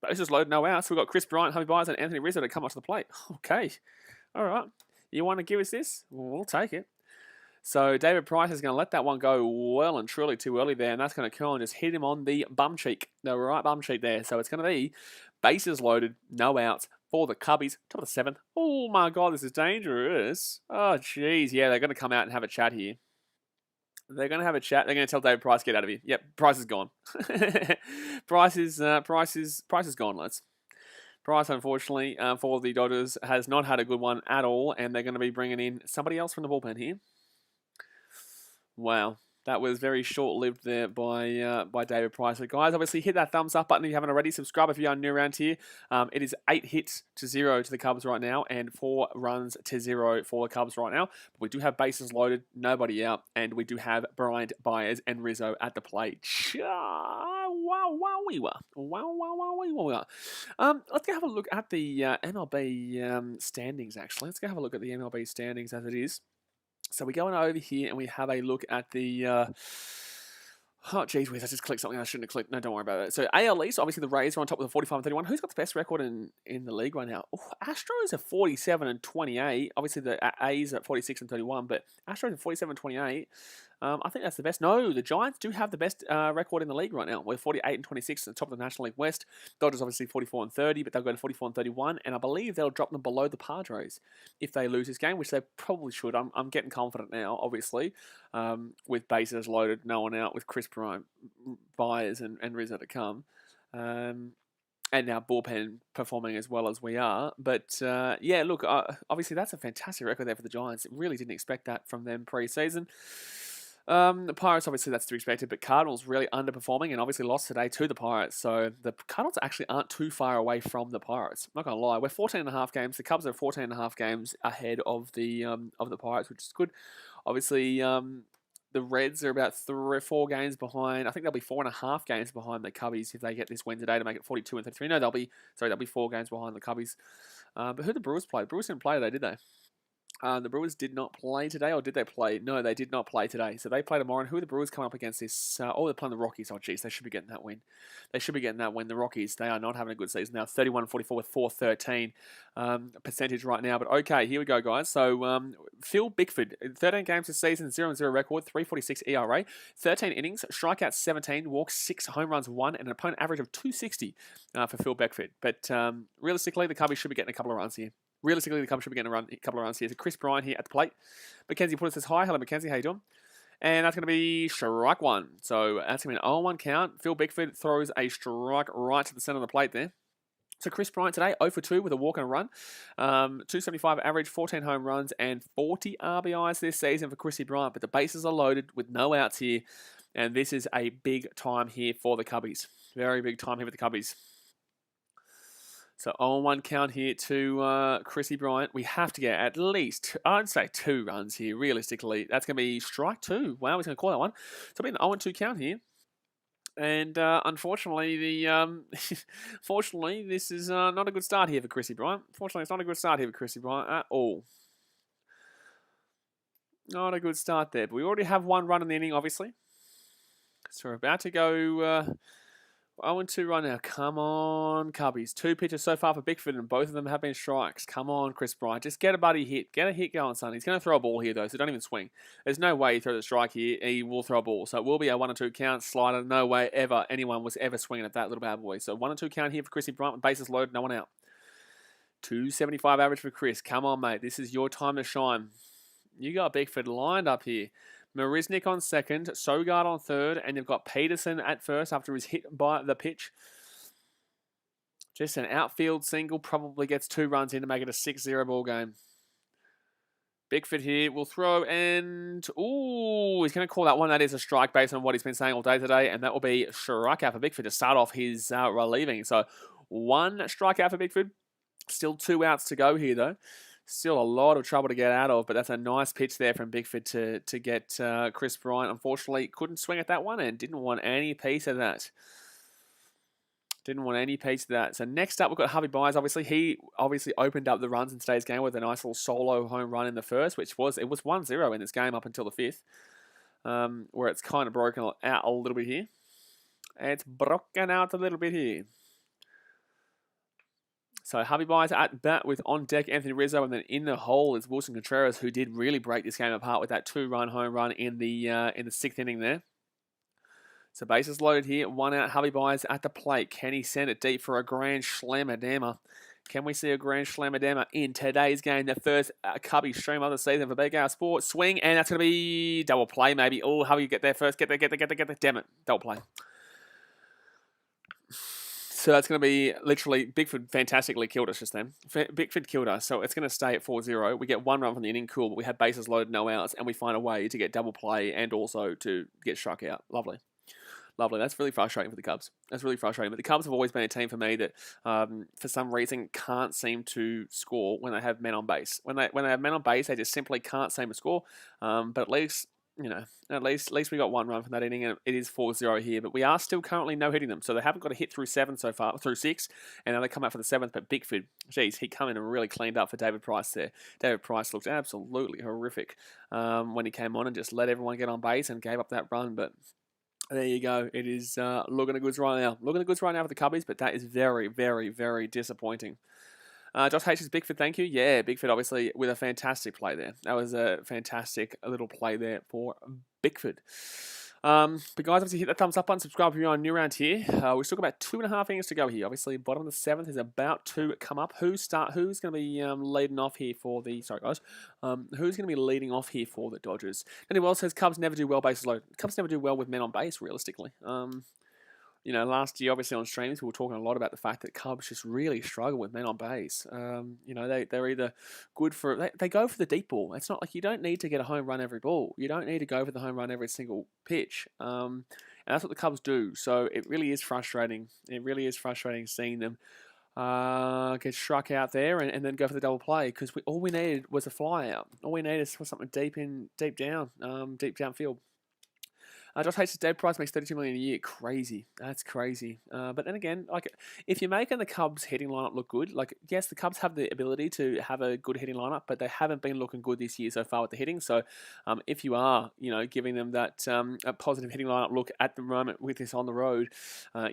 Bases loaded, no outs. We've got Chris Bryant, Javi Baez, and Anthony Rizzo to come up to the plate. Okay. All right. You want to give us this? We'll take it. So David Price is going to let that one go well and truly too early there, and that's going to come and just hit him on the bum cheek, the right bum cheek there. So it's going to be bases loaded, no outs for the Cubbies. Top of the 7th. Oh my God, this is dangerous. Oh jeez, yeah, they're going to come out and have a chat here. They're going to have a chat. They're going to tell David Price, get out of here. Yep, Price is gone. Price is gone, lads. Price, unfortunately, for the Dodgers, has not had a good one at all, and they're going to be bringing in somebody else from the bullpen here. Wow. That was very short-lived there by David Price. So guys, obviously hit that thumbs up button if you haven't already. Subscribe if you are new around here. It is 8 hits to 0 to the Cubs right now and 4 runs to 0 for the Cubs right now. But we do have bases loaded, nobody out, and we do have Bryant, Baez, and Rizzo at the plate. Let's go have a look at the MLB standings, actually. Let's go have a look at the MLB standings as it is. So we go on over here and we have a look at the... oh, geez whiz, I just clicked something I shouldn't have clicked. No, don't worry about it. So AL East, obviously the Rays are on top with a 45-31. Who's got the best record in the league right now? Oh, Astros are 47-28. Obviously the A's are at 46-31, but Astros are 47-28. I think that's the best. No, the Giants do have the best record in the league right now. We're 48-26 at the top of the National League West. Dodgers obviously 44-30, but they'll go to 44-31, and I believe they'll drop them below the Padres if they lose this game, which they probably should. I'm getting confident now, obviously, with bases loaded, no one out, with Chris Bryant, Baez, and Rizzo to come. And now bullpen performing as well as we are. But, yeah, look, obviously that's a fantastic record there for the Giants. Really didn't expect that from them pre-season. The Pirates, obviously, that's to be expected, but Cardinals really underperforming and obviously lost today to the Pirates. So the Cardinals actually aren't too far away from the Pirates. I'm not going to lie. We're 14.5 games. The Cubs are 14.5 games ahead of the Pirates, which is good. Obviously, the Reds are about 3 or 4 games behind. I think they'll be 4.5 games behind the Cubbies if they get this win today to make it 42-33. No, they'll be 4 games behind the Cubbies. But who the Brewers play? The Brewers didn't play today, did they? The Brewers did not play today, or did they play? No, they did not play today. So they play tomorrow. And who are the Brewers coming up against this? Oh, they're playing the Rockies. Oh, geez, they should be getting that win. They should be getting that win. The Rockies, they are not having a good season now. 31-44 with .413 percentage right now. But okay, here we go, guys. So Phil Bickford, 13 games this season, 0-0 record, 3.46 ERA, 13 innings, strikeouts 17, walks 6, home runs 1, and an opponent average of 260 for Phil Bickford. But realistically, the Cubbies should be getting a couple of runs here. Realistically, the Cubs should be getting a couple of runs here. So Chris Bryant here at the plate. Mackenzie Porter says hi. Hello, Mackenzie. How you doing? And that's going to be strike one. So that's going to be an 0-1 count. Phil Bickford throws a strike right to the center of the plate there. So Chris Bryant today, 0 for 2 with a walk and a run. 275 average, 14 home runs, and 40 RBIs this season for Chrissy Bryant. But the bases are loaded with no outs here. And this is a big time here for the Cubbies. Very big time here for the Cubbies. So 0-1 count here to Chrissy Bryant. We have to get at least, I'd say 2 runs here, realistically. That's going to be strike 2. Wow, he's going to call that one. So it'll be an 0-2 count here. And unfortunately, fortunately, this is not a good start here for Chrissy Bryant. Fortunately, it's not a good start here for Chrissy Bryant at all. Not a good start there. But we already have 1 run in the inning, obviously. So we're about to go... 0-2 right now. Come on, Cubbies. 2 pitches so far for Bickford, and both of them have been strikes. Come on, Chris Bryant. Just get a buddy hit. Get a hit going, son. He's going to throw a ball here, though, so don't even swing. There's no way he throws a strike here. He will throw a ball. So it will be a 1-2 count slider. No way ever anyone was ever swinging at that little bad boy. So 1-2 count here for Chrissy Bryant with bases loaded, no one out. 275 average for Chris. Come on, mate. This is your time to shine. You got Bickford lined up here. Marisnik on second, Sogard on third, and you've got Peterson at first after he's hit by the pitch. Just an outfield single, probably gets 2 runs in to make it a 6-0 ball game. Bickford here will throw, and ooh, he's going to call that one. That is a strike based on what he's been saying all day today, and that will be a strikeout for Bickford to start off his relieving. So 1 strikeout for Bickford. Still 2 outs to go here, though. Still a lot of trouble to get out of, but that's a nice pitch there from Bickford to get Chris Bryant. Unfortunately, couldn't swing at that one and didn't want any piece of that. Didn't want any piece of that. So next up, we've got Harvey Baez. Obviously, he opened up the runs in today's game with a nice little solo home run in the first, it was 1-0 in this game up until the 5th, where it's kind of broken out a little bit here. It's broken out a little bit here. So Harvey Baez at bat with on deck Anthony Rizzo, and then in the hole is Wilson Contreras, who did really break this game apart with that 2-run home run in the 6th inning there. So bases loaded here, 1 out. Harvey Baez at the plate. Can he send it deep for a grand slammer-dammer? Can we see a grand slammer-dammer in today's game? The first Cubby stream of the season for BKRsport. Swing, and that's going to be double play maybe. Oh, Harvey, get there first. Get there. Damn it. Double play. So that's going to be literally Bigford fantastically killed us just then. Bigford killed us, so it's going to stay at 4-0. We get 1 run from the inning, cool, but we had bases loaded, no outs, and we find a way to get double play and also to get struck out. Lovely. Lovely. That's really frustrating for the Cubs. That's really frustrating. But the Cubs have always been a team for me that, for some reason, can't seem to score when they have men on base. When they have men on base, they just simply can't seem to score. But at least, at least we got 1 run from that inning, and it is 4-0 here. But we are still currently no hitting them, so they haven't got a hit through 7 so far, through 6, and now they come out for the 7th. But Bigford, geez, he come in and really cleaned up for David Price there. David Price looked absolutely horrific when he came on and just let everyone get on base and gave up that run, but. There you go. It is looking at goods right now. Looking at goods right now for the Cubbies, but that is very, very, very disappointing. Josh H. is Bigford, thank you. Yeah, Bigford obviously with a fantastic play there. That was a fantastic little play there for Bigford. But guys, obviously hit that thumbs up button, subscribe if you're new around here. We've still got about 2.5 innings to go here. Obviously, bottom of the 7th is about to come up. Who's going to be leading off here for the... Sorry, guys. Who's going to be leading off here for the Dodgers? Anyway, well says Cubs never do well bases loaded. Cubs never do well with men on base, realistically. Last year, obviously on streams, we were talking a lot about the fact that Cubs just really struggle with men on base. They're either good for... They go for the deep ball. It's not like you don't need to get a home run every ball. You don't need to go for the home run every single pitch. And that's what the Cubs do. So it really is frustrating. It really is frustrating seeing them get struck out there and then go for the double play, because all we needed was a fly out. All we needed was something deep downfield. Josh Hates' dead price makes $32 million a year. Crazy. That's crazy. But then again, like, if you're making the Cubs hitting lineup look good, like, yes, the Cubs have the ability to have a good hitting lineup, but they haven't been looking good this year so far with the hitting. So, if you are, giving them that a positive hitting lineup look at the moment with this on the road,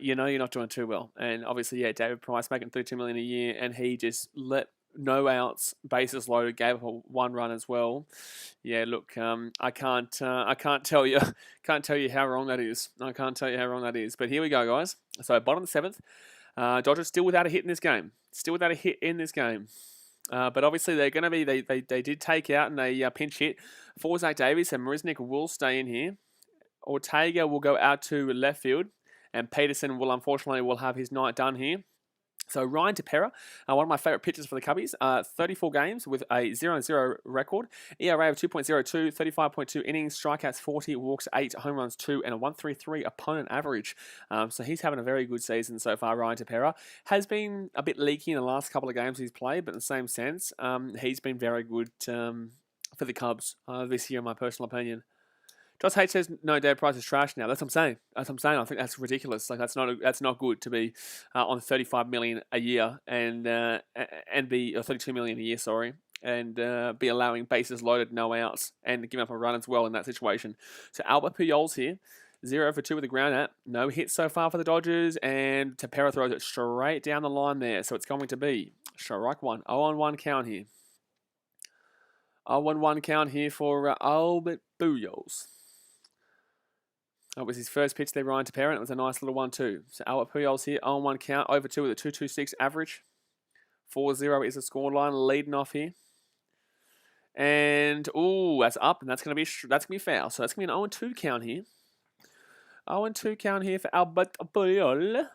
you're not doing too well. And obviously, yeah, David Price making $32 million a year, and he just let no outs, bases loaded, gave up a 1 run as well. Yeah, look, I can't tell you how wrong that is. I can't tell you how wrong that is. But here we go, guys. So bottom of the 7th, Dodgers still without a hit in this game. But obviously they're going to be. They did take out and they pinch hit for Zach Davies, and Marisnik will stay in here. Ortega will go out to left field, and Peterson will unfortunately have his night done here. So Ryan Tepera, one of my favourite pitchers for the Cubbies, 34 games with a 0-0 record, ERA of 2.02, 35.2 innings, strikeouts 40, walks 8, home runs 2, and a 1.33 opponent average. So he's having a very good season so far. Ryan Tepera has been a bit leaky in the last couple of games he's played, but in the same sense, he's been very good for the Cubs this year, in my personal opinion. Josh H says no, David Price is trash now. That's what I'm saying. I think that's ridiculous. Like, that's not good to be on $35 million a year and be or $32 million a year, sorry, and be allowing bases loaded, no outs, and giving up a run as well in that situation. So Albert Pujols here, 0 for 2 with the ground at, no hits so far for the Dodgers, and Tepera throws it straight down the line there. So it's going to be strike 1, 0-1 count here. 0-1 count here for Albert Pujols. That was his first pitch there, Ryan Tepera, and it was a nice little 1-2. So Albert Pujols here, 0-1 count, over 2 with a 2.26 average. 4-0 is the scoreline, leading off here. And, ooh, that's up, and that's going to be foul. So that's going to be an 0-2 count here. 0-2 count here for Albert Pujols.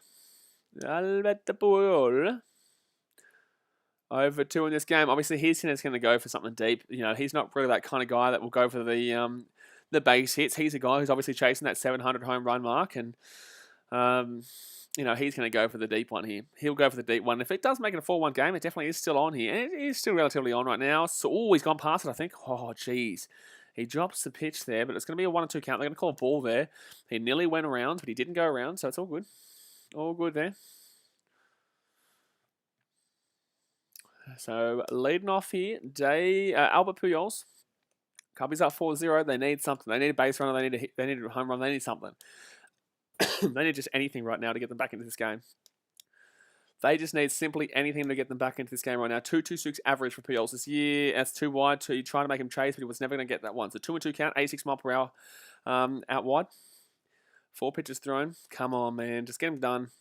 Over 2 in this game. Obviously, he's going to go for something deep. He's not really that kind of guy that will go for the base hits. He's a guy who's obviously chasing that 700 home run mark, and he's going to go for the deep one here. He'll go for the deep one. If it does make it a 4-1 game, it definitely is still on here, and it is still relatively on right now. So, he's gone past it, I think. Oh, jeez. He drops the pitch there, but it's going to be a 1-2 count. They're going to call a ball there. He nearly went around, but he didn't go around, so it's all good. All good there. So, leading off here, Albert Pujols. Cubbies up 4-0. They need something. They need a base runner. They need a home run. They need something. They need just anything right now to get them back into this game. They just need simply anything to get them back into this game right now. 2.26 average for Pujols this year. That's too wide. You try to make him chase, but he was never going to get that one. So 2-2 count, 86 mile per hour out wide. 4 pitches thrown. Come on, man. Just get him done.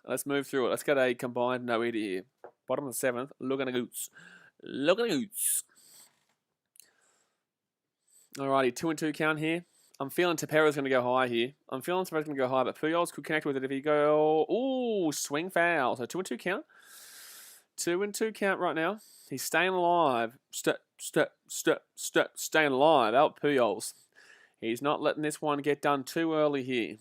Let's move through it. Let's get a combined no-hitter here. Bottom of the 7th. Look at a goose. Look at a goose. Alrighty, 2-2 count here. I'm feeling Tepera's going to go high here. I'm feeling Tepera's going to go high, but Pujols could connect with it if he go... Ooh, swing foul. So 2-2 count. 2-2 count right now. He's staying alive. Staying alive. Out Pujols. He's not letting this one get done too early here.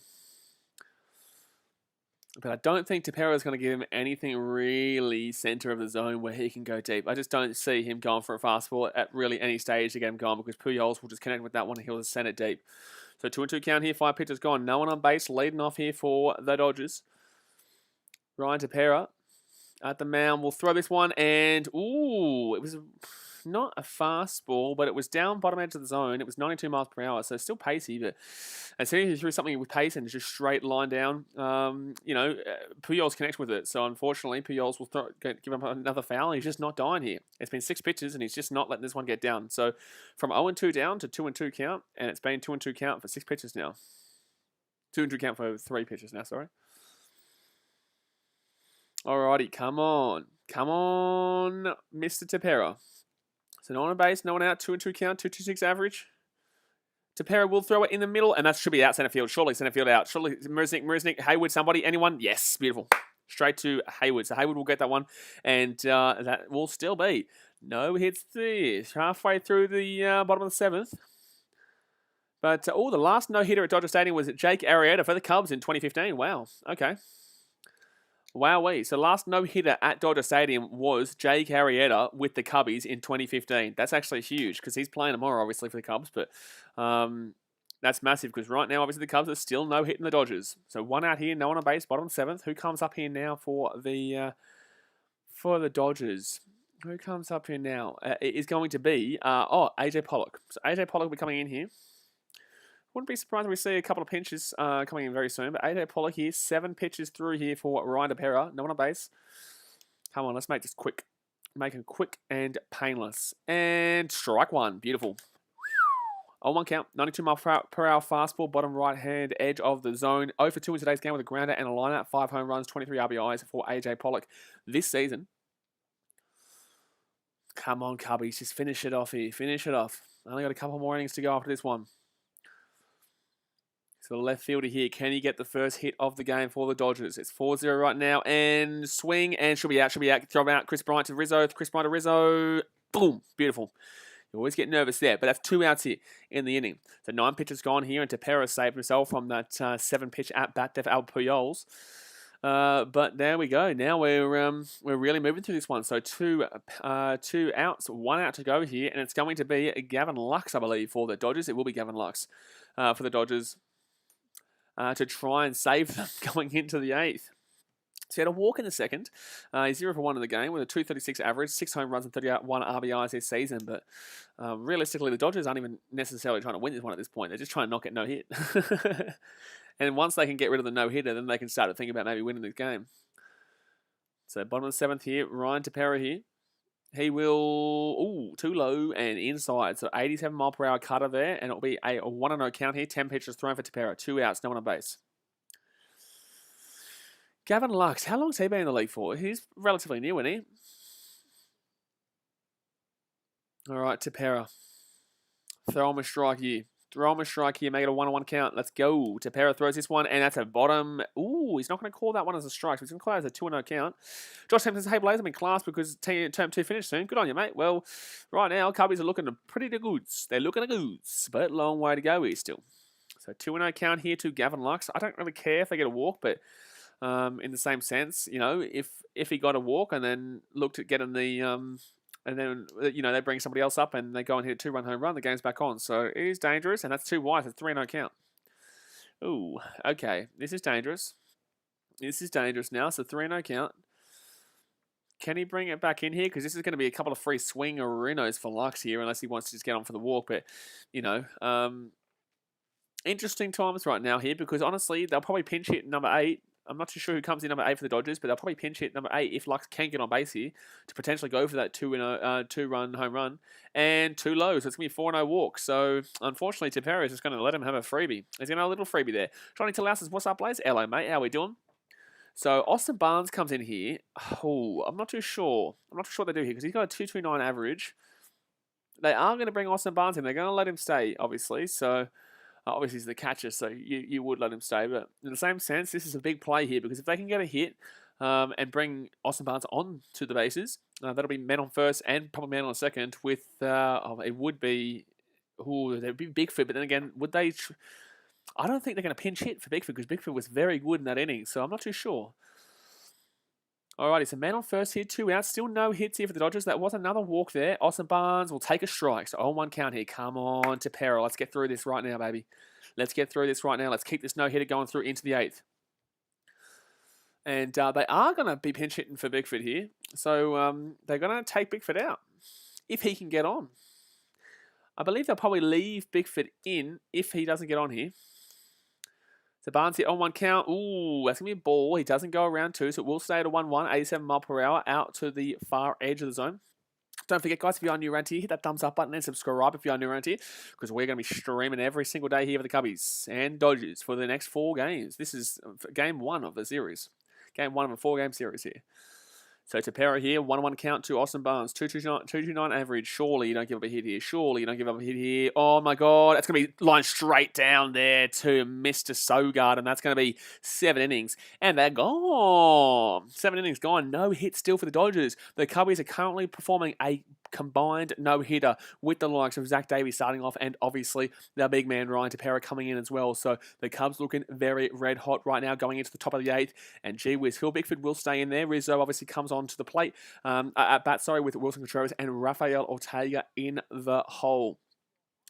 But I don't think Tepera is going to give him anything really center of the zone where he can go deep. I just don't see him going for a fastball at really any stage to get him going because Pujols will just connect with that one and he'll just send it deep. So 2-2 count here, 5 pitches gone. No one on base, leading off here for the Dodgers. Ryan Tepera at the mound will throw this one and, ooh, it was not a fastball, but it was down bottom edge of the zone. It was 92 miles per hour, so still pacey, but as soon as he threw something with pace and just straight line down, Pujols connects with it. So unfortunately, Pujols will give him another foul. He's just not dying here. It's been 6 pitches, and he's just not letting this one get down. So from 0-2 down to 2-2 count, and it's been 2-2 count for 6 pitches now. 2-2 count for 3 pitches now, sorry. Alrighty, come on. Come on, Mr. Tepera. So no one on base, no one out, 2-2 count, 2.26 average. Tepera will throw it in the middle, and that should be out center field. Surely center field out. Surely Marisnik, Hayward, somebody, anyone? Yes, beautiful. Straight to Hayward. So Hayward will get that one, and that will still be no hits this. Halfway through the bottom of the 7th. But, the last no-hitter at Dodger Stadium was Jake Arrieta for the Cubs in 2015. Wow, okay. Wowee. So last no-hitter at Dodger Stadium was Jake Arrieta with the Cubbies in 2015. That's actually huge because he's playing tomorrow, obviously, for the Cubs. But that's massive because right now, obviously, the Cubs are still no-hitting the Dodgers. So 1 out here, no one on base, bottom 7th. Who comes up here now for the Dodgers? Who comes up here now? It is going to be, AJ Pollock. So AJ Pollock will be coming in here. Wouldn't be surprised if we see a couple of pinches coming in very soon. But AJ Pollock here, 7 pitches through here for Ryan Tepera. No one on base. Come on, let's make this quick. Make it quick and painless. And strike one. Beautiful. 0-1 count. 92 mile per hour fastball. Bottom right-hand edge of the zone. 0 for 2 in today's game with a grounder and a lineup. 5 home runs, 23 RBIs for AJ Pollock this season. Come on, Cubbies. Just finish it off here. Finish it off. Only got a couple more innings to go after this one. So the left fielder here, can he get the first hit of the game for the Dodgers? It's 4-0 right now, and swing, and should be out. Throw out Chris Bryant to Rizzo. Boom, beautiful. You always get nervous there, but that's 2 outs here in the inning. So 9 pitches gone here, and Tepera saved himself from that 7-pitch at-bat to Al Pujols. But there we go. Now we're really moving through this one. So 2 outs, 1 out to go here, and it's going to be Gavin Lux, I believe, for the Dodgers. It will be Gavin Lux for the Dodgers. To try and save them going into the 8th. So he had a walk in the 2nd. He's 0 for 1 in the game with a 236 average, 6 home runs and 31 RBIs this season. But realistically, the Dodgers aren't even necessarily trying to win this one at this point. They're just trying to not get no hit. And once they can get rid of the no-hitter, then they can start to think about maybe winning this game. So bottom of the 7th here, Ryan Tepera here. He will, too low and inside. So 87 mile per hour cutter there, and it'll be a 1-0 count here. 10 pitches thrown for Tepera. 2 outs, no one on base. Gavin Lux, how long's he been in the league for? He's relatively new, isn't he? All right, Tepera. Throw him a strike here. Make it a 1-1 count. Let's go. Tepera throws this one, and that's a bottom. Ooh, he's not going to call that one as a strike. So he's going to call it as a 2-0 count. Josh Hampton says, hey, Blaze, I'm in class because term 2 finished soon. Good on you, mate. Well, right now, Cubbies are looking pretty goods. They're looking goods, but long way to go here still. So 2-0 count here to Gavin Lux. I don't really care if they get a walk, but in the same sense, if he got a walk and then looked at getting the... and then, they bring somebody else up and they go and hit a 2-run home run. The game's back on. So it is dangerous, and that's 2 wide. It's 3-0 count. Ooh, okay. This is dangerous. This is dangerous now. So 3-0 count. Can he bring it back in here? Because this is going to be a couple of free swing-orinos for Lux here, unless he wants to just get on for the walk. But, interesting times right now here, because honestly, they'll probably pinch hit number 8. I'm not too sure who comes in number 8 for the Dodgers, but they'll probably pinch hit number 8 if Lux can get on base here to potentially go for that 2-run home run and 2 low. So it's going to be 4-0 walk. So unfortunately, Tepera is just going to let him have a freebie. He's going to have a little freebie there. Johnny Talau says, what's up, Blaze? Hello, mate. How we doing? So Austin Barnes comes in here. Oh, I'm not too sure. I'm not too sure what they do here because he's got a 229 average. They are going to bring Austin Barnes in. They're going to let him stay, obviously. So Obviously, he's the catcher, so you would let him stay. But in the same sense, this is a big play here because if they can get a hit and bring Austin Barnes on to the bases, that'll be men on first and probably men on second. With it would be, they'd be Bigford, but then again, would they? I don't think they're going to pinch hit for Bigford because Bigford was very good in that inning, so I'm not too sure. Alrighty, so man on first here, 2 outs. Still no hits here for the Dodgers. That was another walk there. Austin Barnes will take a strike. So 0-1 count here. Come on, Tepera. Let's get through this right now, baby. Let's get through this right now. Let's keep this no-hitter going through into the 8th. And they are going to be pinch hitting for Bigford here. So they're going to take Bigford out if he can get on. I believe they'll probably leave Bigford in if he doesn't get on here. So Barnes hit on 1 count. Ooh, that's going to be a ball. He doesn't go around 2, so it will stay at a 1-1, 87 mile per hour out to the far edge of the zone. Don't forget, guys, if you are new around here, hit that thumbs up button and subscribe if you are new around here, because we're going to be streaming every single day here for the Cubbies and Dodgers for the next 4 games. This is game 1 of the series. Game 1 of a 4-game series here. So Tepera here, 1-1 count to Austin Barnes, 229 average. Surely you don't give up a hit here. Surely you don't give up a hit here. Oh my God, that's going to be lined straight down there to Mr. Sogard, and that's going to be 7 innings. And they're gone. 7 innings gone. No hit still for the Dodgers. The Cubbies are currently performing a combined no-hitter with the likes of Zach Davies starting off and obviously their big man Ryan Tepera coming in as well. So the Cubs looking very red hot right now going into the top of the 8th. And gee whiz, Phil Bickford will stay in there. Rizzo obviously comes on to the plate at bat, with Wilson Contreras and Rafael Ortega in the hole.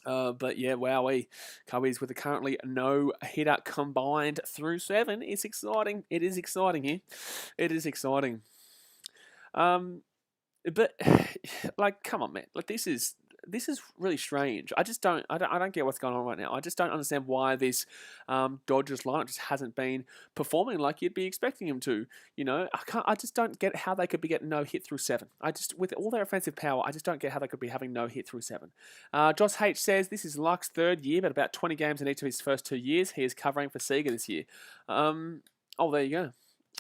But yeah, wowee. Cubbies with a currently no-hitter combined through 7. It's exciting. It is exciting here. It is exciting. But like, come on, man. Like, this is really strange. I don't get what's going on right now. I just don't understand why this Dodgers lineup just hasn't been performing like you'd be expecting him to. You know, I just don't get how they could be getting no hit through 7. With all their offensive power, I just don't get how they could be having no hit through 7. Josh H says this is Luck's 3rd year, but about 20 games in each of his first 2 years. He is covering for Seager this year. Oh, there you go.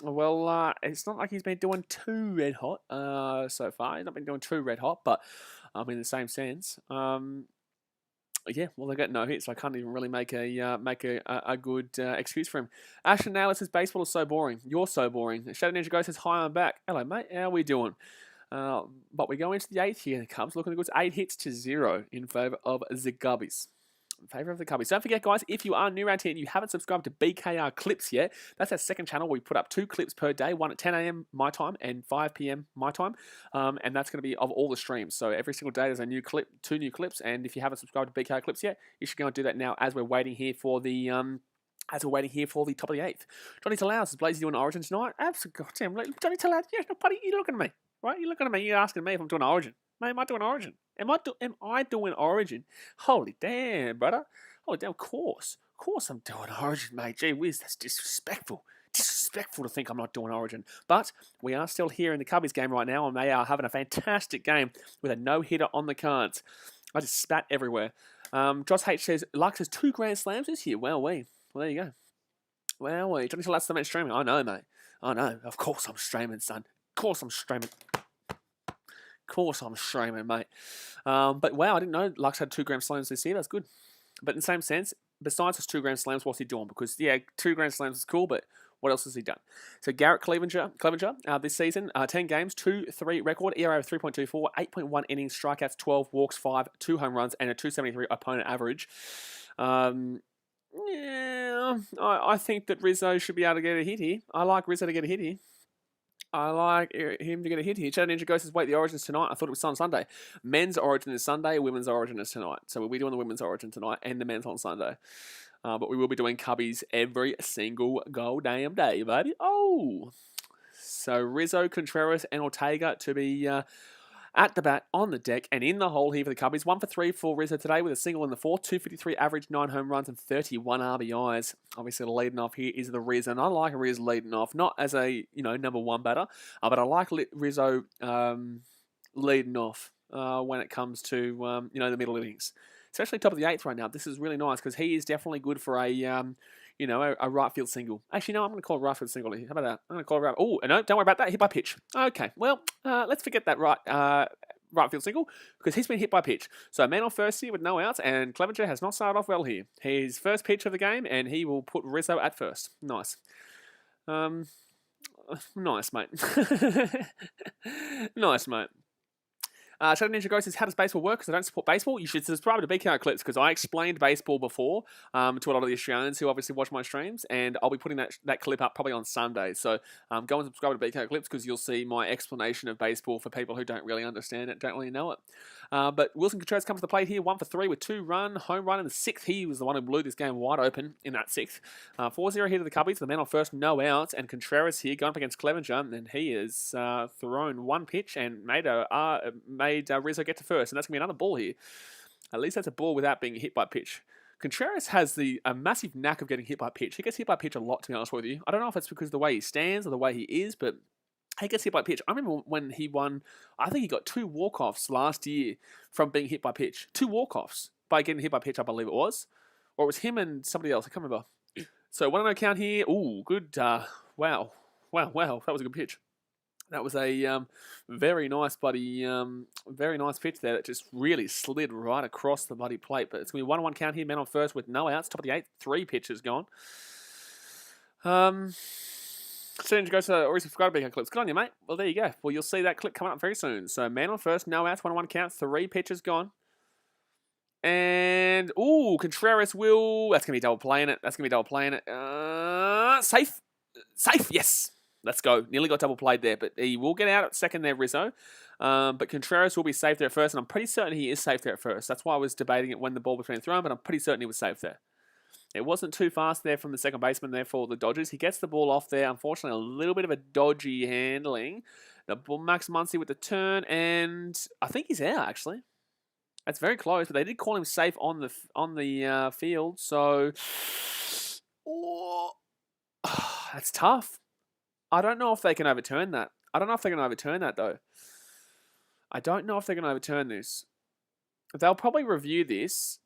Well, it's not like he's been doing too red hot so far. He's not been doing too red hot, but in the same sense, yeah. Well, they got no hits, so I can't even really make a good excuse for him. Ashton Naylor says baseball is so boring. You're so boring. Shadow Ninja Ghost says hi, I'm back. Hello, mate. How are we doing? But we go into the 8th here. The Cubs looking good. It's 8 hits to 0 in favour of the Cubbies. Don't forget, guys, if you are new around here and you haven't subscribed to BKR Clips yet, that's our second channel. We put up 2 clips per day, one at 10 a.m. my time and 5 p.m. my time, and that's going to be of all the streams. So every single day there's a new clip, 2 new clips, and if you haven't subscribed to BKR Clips yet, you should go and do that now as we're waiting here for the top of the 8th. Johnny Talau is Blaze doing Origin tonight? Absolutely, goddamn, Johnny Talau, yeah, buddy, you're looking at me, right? You're looking at me. You're asking me if I'm doing Origin. Mate, am I doing Origin? Am I doing Origin? Holy damn, brother. Holy damn, of course. Of course I'm doing Origin, mate. Gee whiz, that's disrespectful. Disrespectful to think I'm not doing Origin. But we are still here in the Cubbies game right now, and they are having a fantastic game with a no-hitter on the cards. I just spat everywhere. Josh H says, Lux has 2 grand slams this year. Well, there you go. Well, Johnny Talat's the man streaming. I know, mate. I know. Of course I'm streaming, son. Of course I'm streaming. Of course I'm streaming, mate. But wow, I didn't know Lux had 2 grand slams this year. That's good. But in the same sense, besides his 2 grand slams, what's he doing? Because, yeah, 2 grand slams is cool, but what else has he done? So Garrett Clevenger this season, 10 games, 2-3 record, ERA of 3.24, 8.1 innings, strikeouts, 12 walks, 5, 2 home runs, and a 273 opponent average. Yeah, I think that Rizzo should be able to get a hit here. I like Rizzo to get a hit here. I like him to get a hit here. Shadow Ninja Ghost says, wait, the Origin's tonight. I thought it was on Sunday. Men's Origin is Sunday. Women's Origin is tonight. So we'll be doing the Women's Origin tonight and the men's on Sunday. But we will be doing Cubbies every single goddamn day, baby. Oh! So Rizzo, Contreras, and Ortega to be at the bat, on the deck, and in the hole here for the Cubbies. 1 for 3 for Rizzo today with a single in the 4th. 253 average, 9 home runs, and 31 RBIs. Obviously, the leading off here is the Rizzo, and I like Rizzo leading off, not as a number 1 batter, but I like Rizzo leading off when it comes to the middle innings, especially top of the 8th right now. This is really nice because he is definitely good for a right field single. Actually, no, I'm going to call it right field single here. How about that? I'm going to call it right. Oh, no, don't worry about that. Hit by pitch. Okay, well, let's forget that right right field single because he's been hit by pitch. So man on first here with no outs, and Clevenger has not started off well here. His first pitch of the game, and he will put Rizzo at first. Nice. Nice, mate. Nice, mate. Shadow Ninja Ghost says, how does baseball work? Because I don't support baseball. You should subscribe to BKR Clips because I explained baseball before to a lot of the Australians who obviously watch my streams, and I'll be putting that clip up probably on Sunday. So go and subscribe to BKR Clips because you'll see my explanation of baseball for people who don't really understand it, don't really know it. But Wilson Contreras comes to the plate here, 1 for 3 with 2-run, home run in the 6th. He was the one who blew this game wide open in that 6th. 4-0 here to the Cubbies. The man on first, no outs, and Contreras here going up against Clevenger, and he has thrown one pitch and made Rizzo get to first, and that's going to be another ball here. At least that's a ball without being hit by pitch. Contreras has a massive knack of getting hit by pitch. He gets hit by pitch a lot, to be honest with you. I don't know if it's because of the way he stands or the way he is, but he gets hit by pitch. I remember when he won, I think he got 2 walk-offs last year from being hit by pitch. 2 walk-offs by getting hit by pitch, I believe it was. Or it was him and somebody else, I can't remember. So 1-0 count here. Ooh, good. Wow. That was a good pitch. That was a very nice very nice pitch there that just really slid right across the bloody plate. But it's going to be 1-1 count here. Man on first with no outs. Top of the 8th. 3 pitches gone. Soon goes to already subscribe to BK Clips. Good on you, mate. Well, there you go. Well, you'll see that clip coming up very soon. So man on first, no outs, 1-1 count. 3 pitches gone. And, ooh, Contreras will... That's going to be double playing it. Safe. Yes. Let's go. Nearly got double played there, but he will get out at second there, Rizzo. But Contreras will be safe there at first, and I'm pretty certain he is safe there at first. That's why I was debating it when the ball was being thrown, but I'm pretty certain he was safe there. It wasn't too fast there from the second baseman there for the Dodgers. He gets the ball off there. Unfortunately, a little bit of a dodgy handling. The ball, Max Muncy with the turn, and I think he's out, actually. That's very close, but they did call him safe on the field, so... Oh, that's tough. I don't know if they can overturn that. I don't know if they're going to overturn that, though. I don't know if they're going to overturn this. They'll probably review this.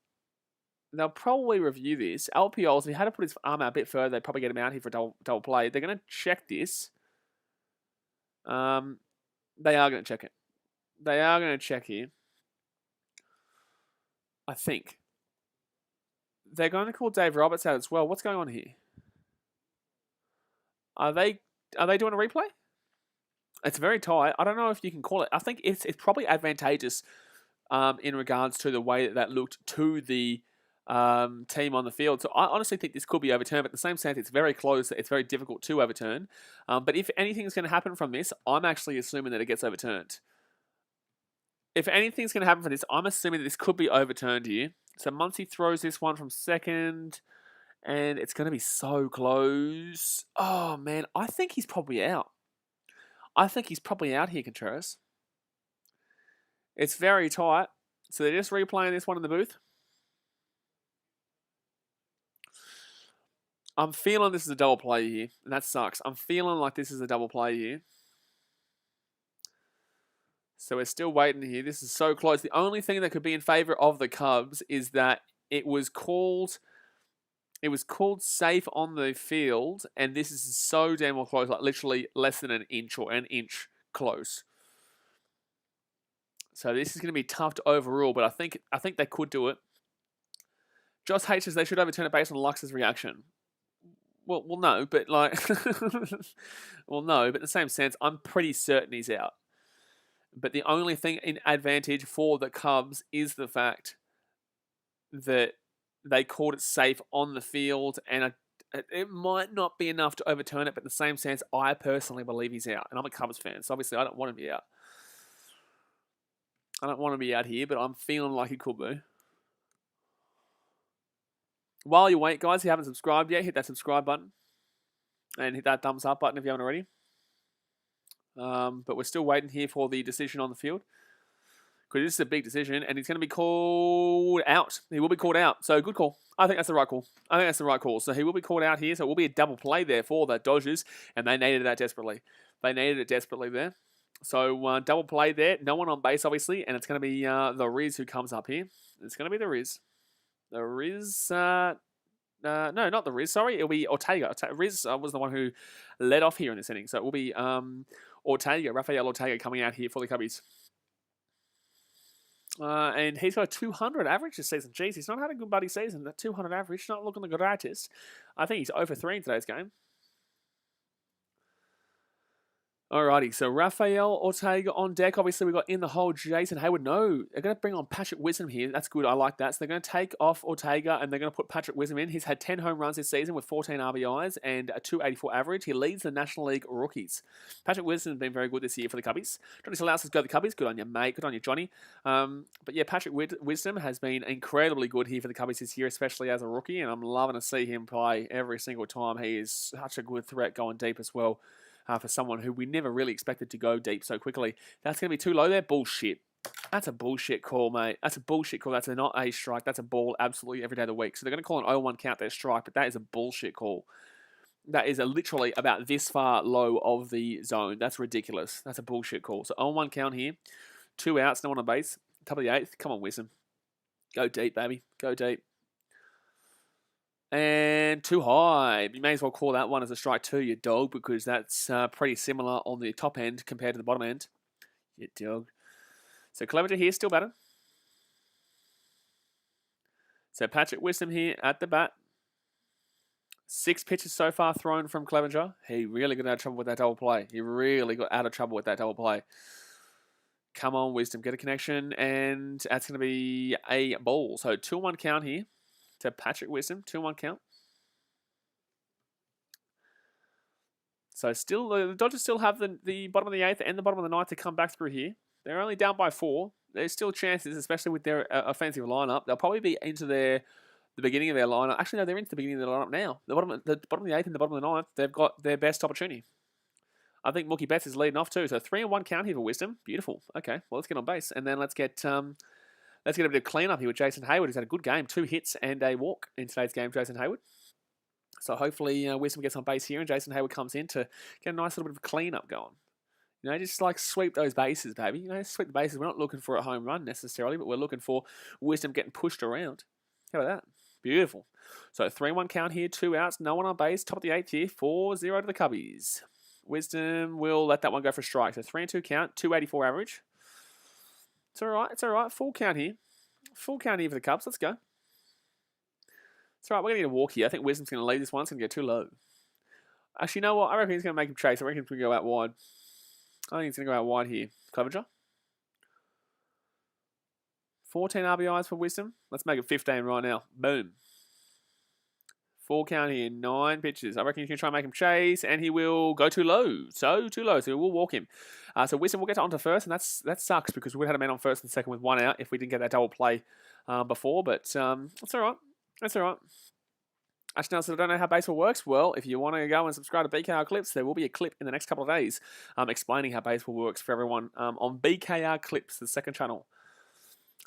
LPOs, if he had to put his arm out a bit further, they'd probably get him out here for a double play. They're going to check this. They are going to check it. They are going to check here. I think. They're going to call Dave Roberts out as well. What's going on here? Are they doing a replay? It's very tight. I don't know if you can call it. I think it's probably advantageous in regards to the way that looked to the team on the field. So I honestly think this could be overturned, but at the same sense, it's very close. It's very difficult to overturn. But if anything is going to happen from this, I'm actually assuming that it gets overturned. If anything's going to happen from this, I'm assuming that this could be overturned here. So Muncy throws this one from second, and it's going to be so close. Oh, man, I think he's probably out. I think he's probably out here, Contreras. It's very tight. So they're just replaying this one in the booth. I'm feeling this is a double play here, and that sucks. I'm feeling like this is a double play here. So we're still waiting here. This is so close. The only thing that could be in favor of the Cubs is that it was called safe on the field, and this is so damn well close, like literally less than an inch or an inch close. So this is going to be tough to overrule, but I think they could do it. Josh H says they should overturn it based on Lux's reaction. Well, no, but like, well, no, but in the same sense, I'm pretty certain he's out. But the only thing in advantage for the Cubs is the fact that they called it safe on the field, and it might not be enough to overturn it, but in the same sense, I personally believe he's out. And I'm a Cubs fan, so obviously I don't want him to be out. I don't want him to be out here, but I'm feeling like he could be. While you wait, guys, if you haven't subscribed yet, hit that subscribe button. And hit that thumbs up button if you haven't already. But we're still waiting here for the decision on the field. Because this is a big decision, and he's going to be called out. He will be called out. So, good call. I think that's the right call. So, he will be called out here. So, it will be a double play there for the Dodgers, and they needed that desperately. There. So, double play there. No one on base, obviously, and it's going to be the Riz who comes up here. It's going to be the Riz. The Riz... no, not the Riz, sorry. It'll be Ortega. Riz was the one who led off here in this inning. So, it will be Rafael Ortega coming out here for the Cubbies. And he's got a 200 average this season. Jeez, he's not had a good buddy season. That 200 average, not looking the greatest. I think he's over 3 in today's game. Alrighty, so Rafael Ortega on deck. Obviously, we got in the hole Jason Hayward. No, they're going to bring on Patrick Wisdom here. That's good. I like that. So they're going to take off Ortega and they're going to put Patrick Wisdom in. He's had 10 home runs this season with 14 RBIs and a 284 average. He leads the National League rookies. Patrick Wisdom has been very good this year for the Cubbies. Johnny Salaus has go the Cubbies. Good on you, mate. Good on you, Johnny. But yeah, Patrick Wisdom has been incredibly good here for the Cubbies this year, especially as a rookie. And I'm loving to see him play every single time. He is such a good threat going deep as well. For someone who we never really expected to go deep so quickly. That's going to be too low there. Bullshit. That's a bullshit call, mate. That's a bullshit call. That's not a strike. That's a ball absolutely every day of the week. So they're going to call an 0-1 count their strike, but that is a bullshit call. That is literally about this far low of the zone. That's ridiculous. That's a bullshit call. So 0-1 count here. 2 outs, no one on base. Top of the 8th. Come on, Wisdom. Go deep, baby. Go deep. And too high. You may as well call that one as a strike too, you dog, because that's pretty similar on the top end compared to the bottom end. You dog. So Clevenger here, still batting. So Patrick Wisdom here at the bat. 6 pitches so far thrown from Clevenger. He really got out of trouble with that double play. He really got out of trouble with that double play. Come on, Wisdom, get a connection. And that's going to be a ball. So 2-1 count here to Patrick Wisdom, 2-1 count. So still, the Dodgers still have the bottom of the 8th and the bottom of the 9th to come back through here. They're only down by 4. There's still chances, especially with their offensive lineup. They'll probably be into the beginning of their lineup. Actually, no, they're into the beginning of their lineup now. The bottom of the 8th and the bottom of the 9th, they've got their best opportunity. I think Mookie Betts is leading off too. So 3-1 count here for Wisdom. Beautiful. Okay, well, let's get on base. And then let's get a bit of cleanup here with Jason Hayward, who's had a good game. 2 hits and a walk in today's game, Jason Hayward. So hopefully Wisdom gets on base here and Jason Hayward comes in to get a nice little bit of cleanup going. You know, just like sweep those bases, baby. You know, sweep the bases. We're not looking for a home run necessarily, but we're looking for Wisdom getting pushed around. How about that? Beautiful. So 3-1 count here, 2 outs, no one on base. Top of the 8th here, 4-0 to the Cubbies. Wisdom will let that one go for a strike. So 3-2 count, 284 average. It's all right. It's all right. Full count here. Full count here for the Cubs. Let's go. It's all right. We're going to need a walk here. I think Wisdom's going to lead this one. It's going to go too low. Actually, you know what? I reckon he's going to make him chase. I reckon he's going to go out wide. I think he's going to go out wide here. Clevenger. 14 RBIs for Wisdom. Let's make it 15 right now. Boom. Full count here. 9 pitches. I reckon you can try and make him chase, and he will go too low. So too low. So we'll walk him. So Wisdom will get on to first, and that sucks because we would have had a man on first and second with 1 out if we didn't get that double play before. But that's all right. That's all right. Actually, now, so I don't know how baseball works. Well, if you want to go and subscribe to BKR Clips, there will be a clip in the next couple of days explaining how baseball works for everyone on BKR Clips, the second channel.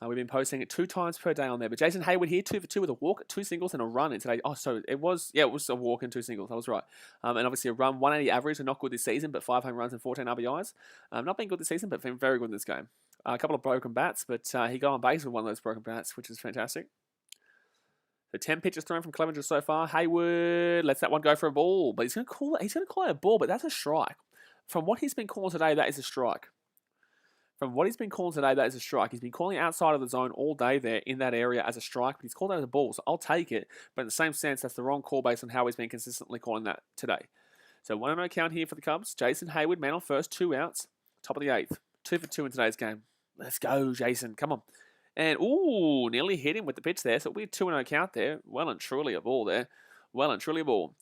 We've been posting it 2 times per day on there. But Jason Hayward here, 2 for 2 with a walk, 2 singles and a run in today. Oh, so it was a walk and 2 singles. I was right. And obviously a run, 180 average, so not good this season, but 5 home runs and 14 RBIs. Not been good this season, but been very good in this game. A couple of broken bats, but he got on base with one of those broken bats, which is fantastic. So 10 pitches thrown from Clevenger so far. Hayward lets that one go for a ball, but he's going to call it a ball, but that's a strike. From what he's been calling today, that is a strike. From what he's been calling today, that is a strike. He's been calling outside of the zone all day there in that area as a strike, but he's called that as a ball, so I'll take it. But in the same sense, that's the wrong call based on how he's been consistently calling that today. So 1-0 count here for the Cubs. Jason Hayward, man on first, 2 outs. Top of the 8th. 2 for 2 in today's game. Let's go, Jason. Come on. And, ooh, nearly hit him with the pitch there. So it'll be a 2-0 count there. Well and truly a ball there. Well and truly a ball.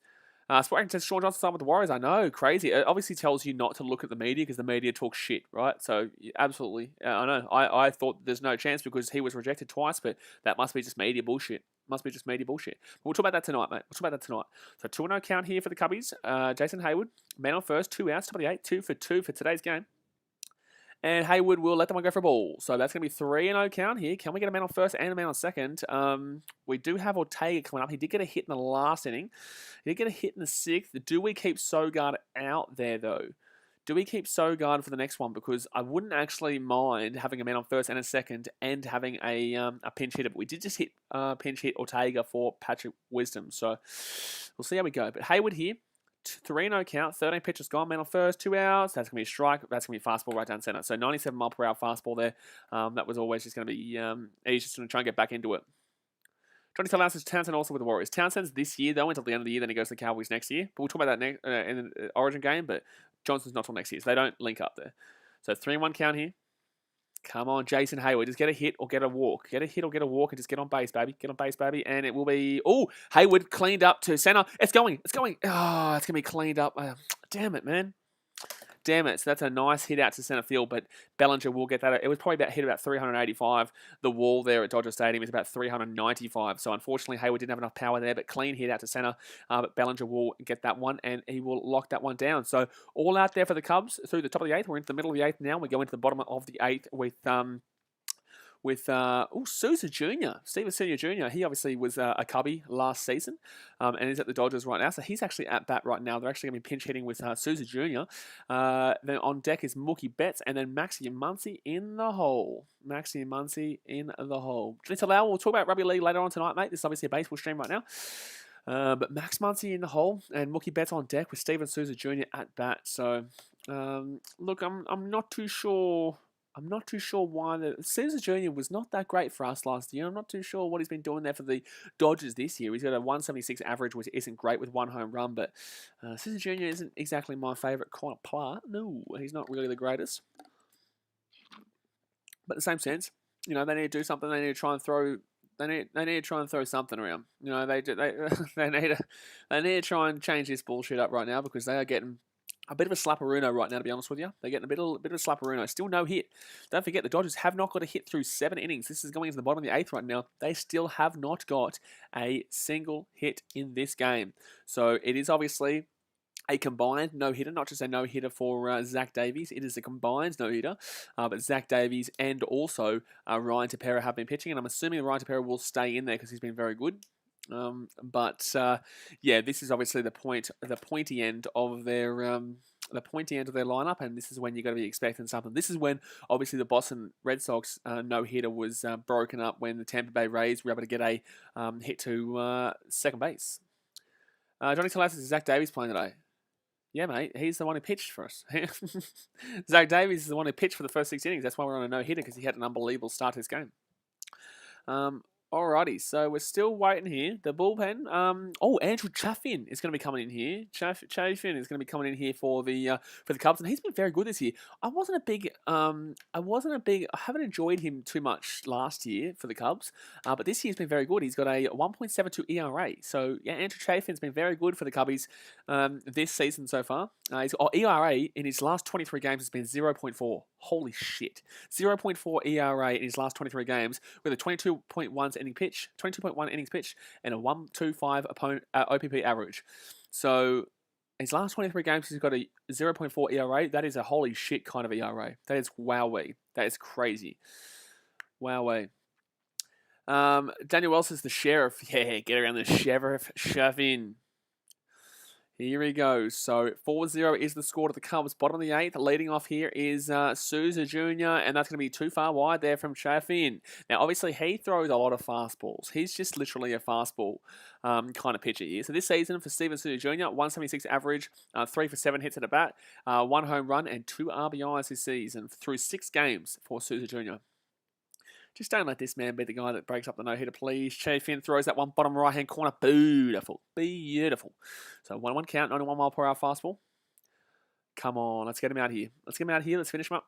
Sporting says Sean Johnson signed with the Warriors. I know, crazy. It obviously tells you not to look at the media because the media talks shit, right? So absolutely, I know. I thought there's no chance because he was rejected twice, but that must be just media bullshit. Must be just media bullshit. But we'll talk about that tonight, mate. We'll talk about that tonight. So 2-0 count here for the Cubbies. Jason Hayward, man on first, 2 outs, top of the 8, 2 for 2 for today's game. And Hayward will let that one go for a ball. So that's going to be 3-0 count here. Can we get a man on first and a man on second? We do have Ortega coming up. He did get a hit in the last inning. He did get a hit in the 6th. Do we keep Sogard out there, though? Do we keep Sogard for the next one? Because I wouldn't actually mind having a man on first and a second and having a pinch hitter. But we did just pinch hit Ortega for Patrick Wisdom. So we'll see how we go. But Hayward here. 3-0 count, 13 pitches gone, man on first, 2 outs. That's going to be a strike. That's going to be fastball right down center. So 97 mile per hour fastball there. That was always just going to be, he's just going to try and get back into it. Johnny Tellhouse is Townsend also with the Warriors. Townsend's this year, though, until the end of the year. Then he goes to the Cowboys next year. But we'll talk about that in the Origin game. But Johnson's not till next year, so they don't link up there. So 3-1 count here. Come on, Jason Hayward. Just get a hit or get a walk. Get a hit or get a walk and just get on base, baby. Get on base, baby. And it will be... Oh, Hayward cleaned up to center. It's going. It's going. Oh, it's going to be cleaned up. Damn it, man. Damn it. So that's a nice hit out to center field, but Bellinger will get that. It was probably hit about 385. The wall there at Dodger Stadium is about 395. So unfortunately, Hayward didn't have enough power there, but clean hit out to center. But Bellinger will get that one, and he will lock that one down. So all out there for the Cubs through the top of the 8th. We're into the middle of the 8th now. We go into the bottom of the 8th with Souza Jr., Steven Senior Jr. He obviously was a Cubby last season and is at the Dodgers right now. So he's actually at bat right now. They're actually going to be pinch hitting with Souza Jr. Then on deck is Mookie Betts and then Maxie Muncy in the hole. Maxie Muncy in the hole. Johnny Tellhouse, we'll talk about rugby league later on tonight, mate. This is obviously a baseball stream right now. But Max Muncy in the hole and Mookie Betts on deck with Steven Souza Jr. at bat. So look, I'm not too sure. I'm not too sure why Souza Jr. was not that great for us last year. I'm not too sure what he's been doing there for the Dodgers this year. He's got a 176 average, which isn't great with 1 home run, but Souza Jr. isn't exactly my favourite kind of player. No, he's not really the greatest. But in the same sense, you know, they need to do something. They need to try and throw. They need to try and throw something around. You know, they need to try and change this bullshit up right now because they are getting a bit of a slapperuno right now, to be honest with you. They're getting a bit of a slapperuno. Still no hit. Don't forget, the Dodgers have not got a hit through 7 innings. This is going into the bottom of the 8th right now. They still have not got a single hit in this game. So it is obviously a combined no-hitter, not just a no-hitter for Zach Davies. It is a combined no-hitter, but Zach Davies and also Ryan Tepera have been pitching, and I'm assuming Ryan Tepera will stay in there because he's been very good. Yeah, this is obviously the pointy end of their lineup, and this is when you're going to be expecting something. This is when obviously the Boston Red Sox no hitter was broken up when the Tampa Bay Rays were able to get a hit to second base. Johnny Tellhouse, is Zach Davies playing today? Yeah, mate, he's the one who pitched for us. Zach Davies is the one who pitched for the first 6 innings. That's why we're on a no hitter, because he had an unbelievable start to this game. Alrighty, so we're still waiting here. The bullpen. Andrew Chaffin is going to be coming in here. Chaffin is going to be coming in here for the Cubs, and he's been very good this year. I haven't enjoyed him too much last year for the Cubs, but this year's been very good. He's got a 1.72 ERA. So yeah, Andrew Chaffin's been very good for the Cubbies this season so far. His ERA in his last 23 games has been 0.4. Holy shit. 0.4 ERA in his last 23 games with a 22.1 innings pitch and a 1.25 OPP average. So his last 23 games, he's got a 0.4 ERA. That is a holy shit kind of ERA. That is wowee. That is crazy. Wowee. Daniel Wells is the sheriff. Yeah, get around the sheriff. Shove in. Here we go. So 4-0 is the score to the Cubs. Bottom of the 8th. Leading off here is Souza Jr. And that's going to be too far wide there from Chaffin. Now, obviously, he throws a lot of fastballs. He's just literally a fastball kind of pitcher here. So this season for Steven Souza Jr., 176 average, 3 for 7 hits at a bat, 1 home run, and 2 RBIs this season through 6 games for Souza Jr. Just don't let this man be the guy that breaks up the no-hitter, please. Chaffin throws that one bottom right-hand corner. Beautiful. Beautiful. So 1-1 count, 91 mile per hour fastball. Come on, let's get him out here. Let's get him out here. Let's finish him up.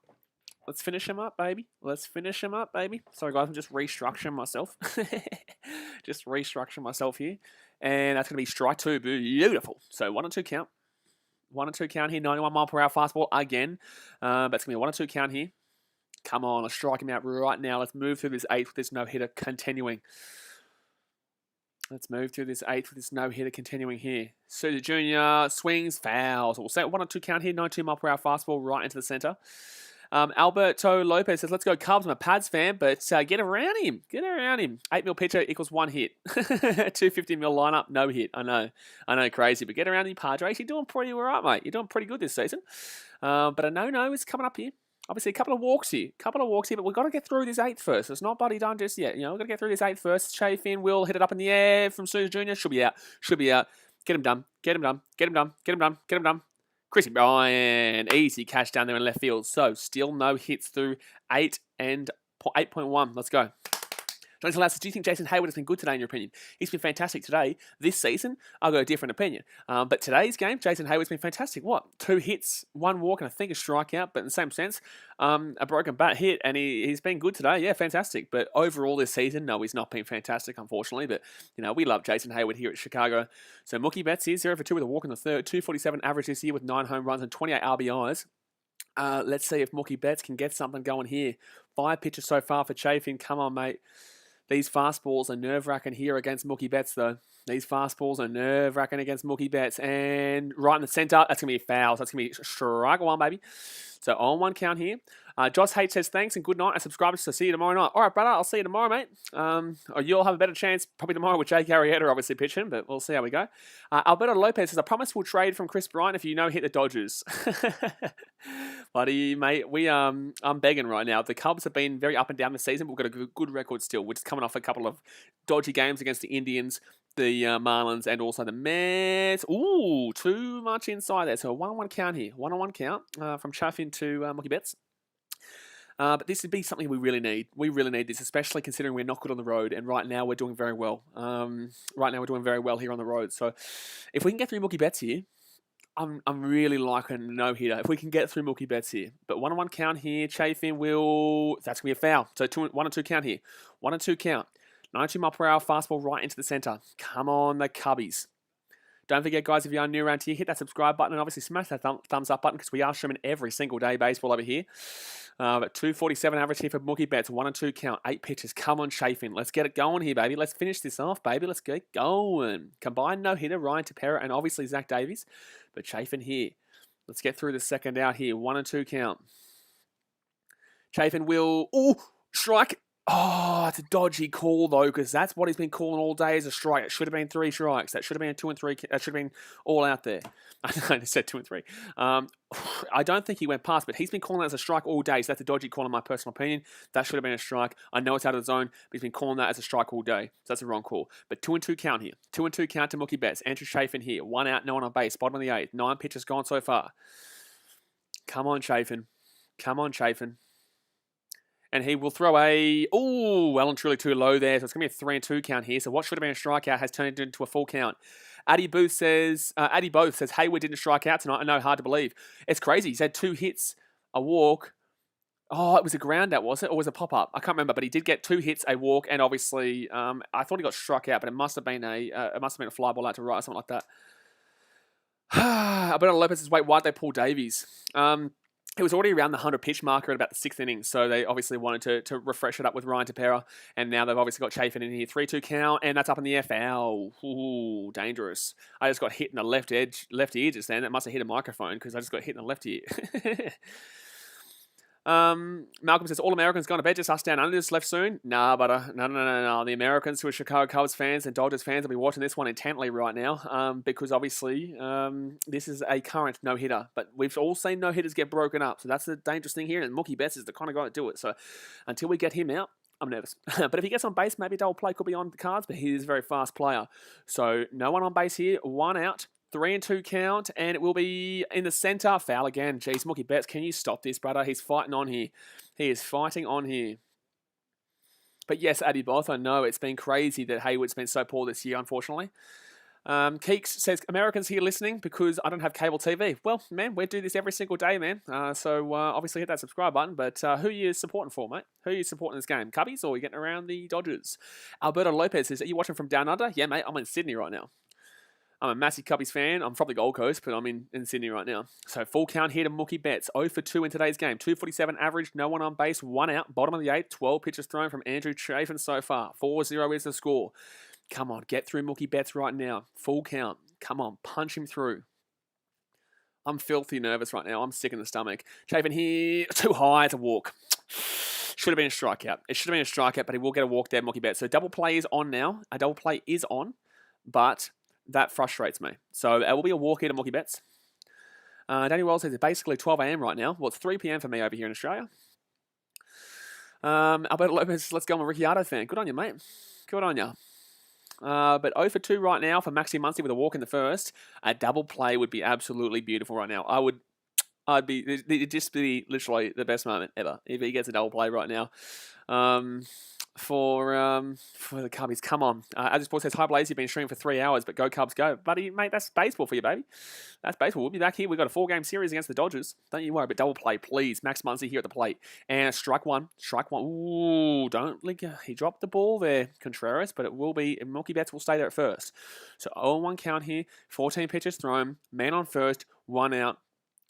Let's finish him up, baby. Let's finish him up, baby. Sorry, guys, I'm just restructuring myself. Just restructuring myself here. And that's going to be strike 2. Beautiful. So 1-2 count. 1-2 count here. 91 mile per hour fastball again. But it's going to be a 1-2 count here. Come on, let's strike him out right now. Let's move through this 8th with this no-hitter continuing. Let's move through this 8th with this no-hitter continuing here. Souza Jr. swings, fouls. We'll say 1-2 count here. 92 mile per hour fastball right into the center. Alberto Lopez says, let's go Cubs. I'm a Pads fan, but get around him. Get around him. 8 mil pitcher equals 1 hit. 250 mil lineup, no hit. I know, crazy. But get around him, Padres. You're doing pretty all right, mate. You're doing pretty good this season. But a no-no is coming up here. Obviously, a couple of walks here, but we've got to get through this 8th first. It's not bloody done just yet. You know, we've got to get through this 8th first. Chaffin will hit it up in the air from Souza Jr. Should be out. Get him done. Get him done. Get him done. Get him done. Get him done. Chrissy Bryant. Easy catch down there in left field. So still no hits through 8.1. Let's go. Jonathan Lasses, do you think Jason Hayward has been good today in your opinion? He's been fantastic today. This season, I've got a different opinion. But today's game, Jason Hayward's been fantastic. What? 2 hits, 1 walk, and I think a strikeout. But in the same sense, a broken bat hit, and he's been good today. Yeah, fantastic. But overall this season, no, he's not been fantastic, unfortunately. But, we love Jason Hayward here at Chicago. So Mookie Betts here, 0 for 2 with a walk in the third, 247 average this year with 9 home runs and 28 RBIs. Let's see if Mookie Betts can get something going here. 5 pitches so far for Chafin. Come on, mate. These fastballs are nerve-wracking here against Mookie Betts, though. These fastballs are nerve-wracking against Mookie Betts. And right in the center, that's going to be a foul. So that's going to be strike 1, baby. So on 1 count here. Josh H says, thanks and good night. And subscribers, so see you tomorrow night. All right, brother, I'll see you tomorrow, mate. You'll have a better chance probably tomorrow with Jake Arrieta obviously pitching, but we'll see how we go. Alberto Lopez says, I promise we'll trade from Chris Bryant if you hit the Dodgers. Buddy, mate, I'm begging right now. The Cubs have been very up and down this season, but we've got a good record still. We're just coming off a couple of dodgy games against the Indians, the Marlins, and also the Mets. Ooh, too much inside there. So a 1-1 count here. 1-on-1 count from Chafin to Mookie Betts. But this would be something we really need. We really need this, especially considering we're not good on the road. And right now we're doing very well. Right now we're doing very well here on the road. So if we can get through Mookie Betts here, I'm really liking a no-hitter. If we can get through Mookie Betts here. But 1-on-1 count here. Chafin will... That's going to be a foul. So 1-2 count here. 1-2 count. 92 mile per hour fastball right into the center. Come on, the Cubbies. Don't forget, guys, if you are new around here, hit that subscribe button and obviously smash that thumbs up button because we are streaming every single day baseball over here. But 247 average here for Mookie Betts. 1-2 count. 8 pitches. Come on, Chafin. Let's get it going here, baby. Let's finish this off, baby. Let's get going. Combined no-hitter, Ryan Tepera, and obviously Zach Davies. But Chafin here. Let's get through the second out here. 1-2 count. Chafin will... Ooh! Strike! Oh, it's a dodgy call, though, because that's what he's been calling all day as a strike. It should have been 3 strikes. That should have been 2 and 3. That should have been all out there. I said 2 and 3. I don't think he went past, but he's been calling that as a strike all day, so that's a dodgy call in my personal opinion. That should have been a strike. I know it's out of the zone, but he's been calling that as a strike all day, so that's a wrong call. But 2-2 count here. 2-2 count to Mookie Betts. Andrew Chafin here. 1 out, no one on base. Bottom of the 8th. 9 pitches gone so far. Come on, Chafin. Come on, Chafin. And he will throw a... Ooh, well and truly too low there. So it's going to be a 3-2 count here. So what should have been a strikeout has turned into a full count. Addy Both says, Hayward didn't strike out tonight. I know, hard to believe. It's crazy. He's had 2 hits, a walk. Oh, it was a ground out, was it? Or was it a pop-up? I can't remember, but he did get 2 hits, a walk, and obviously, I thought he got struck out, but it must have been a fly ball out to right or something like that. Alberto Lopez says, wait, why'd they pull Davies? It was already around the 100-pitch marker at about the 6th inning, so they obviously wanted to refresh it up with Ryan Tepera, and now they've obviously got Chafin in here. 3-2 count, and that's up in the FL. Ooh, dangerous. I just got hit in the left ear just then. That must have hit a microphone, because I just got hit in the left ear. Malcolm says, all Americans gone to bed, just us down under, this left soon. Nah, but no. The Americans who are Chicago Cubs fans and Dodgers fans will be watching this one intently right now, because obviously this is a current no-hitter, but we've all seen no-hitters get broken up, so that's the dangerous thing here, and Mookie Betts is the kind of guy to do it, so until we get him out, I'm nervous. But if he gets on base, maybe a double play could be on the cards, but he is a very fast player. So no one on base here, 1 out. 3-2 count, and it will be in the center. Foul again. Jeez, Mookie Betts, can you stop this, brother? He's fighting on here. He is fighting on here. But yes, Addy Both, I know it's been crazy that Hayward's been so poor this year, unfortunately. Keeks says, Americans here listening because I don't have cable TV. Well, man, we do this every single day, man. So obviously hit that subscribe button. But who are you supporting for, mate? Who are you supporting this game? Cubbies or are you getting around the Dodgers? Alberto Lopez says, are you watching from down under? Yeah, mate, I'm in Sydney right now. I'm a massive Cubbies fan. I'm from the Gold Coast, but I'm in Sydney right now. So full count here to Mookie Betts. 0 for 2 in today's game. 247 average, no one on base, 1 out. Bottom of the 8th, 12 pitches thrown from Andrew Chafin so far. 4-0 is the score. Come on, get through Mookie Betts right now. Full count. Come on, punch him through. I'm filthy nervous right now. I'm sick in the stomach. Chafin here, too high to walk. Should have been a strikeout. It should have been a strikeout, but he will get a walk there, Mookie Betts. So double play is on now. A double play is on, but... that frustrates me. So it will be a walk here to Mookie Betts. Danny Wells says it's basically 12 a.m. right now. Well, it's 3 p.m. for me over here in Australia. Alberto Lopez, let's go. I'm a Ricciardo fan. Good on you, mate. Good on you. But 0 for 2 right now for Maxi Muncy with a walk in the first. A double play would be absolutely beautiful right now. It'd just be literally the best moment ever if he gets a double play right now. For the Cubbies, come on. As Sport says, hi Blaze, you've been streaming for 3 hours, but go Cubs, go. Buddy, mate, that's baseball for you, baby. That's baseball. We'll be back here. We've got a 4-game series against the Dodgers. Don't you worry, but double play, please. Max Muncy here at the plate. And strike one. Ooh, don't link. He dropped the ball there, Contreras, but it will be, Milky Bets will stay there at first. So 0-1 count here, 14 pitches thrown, man on first, 1 out.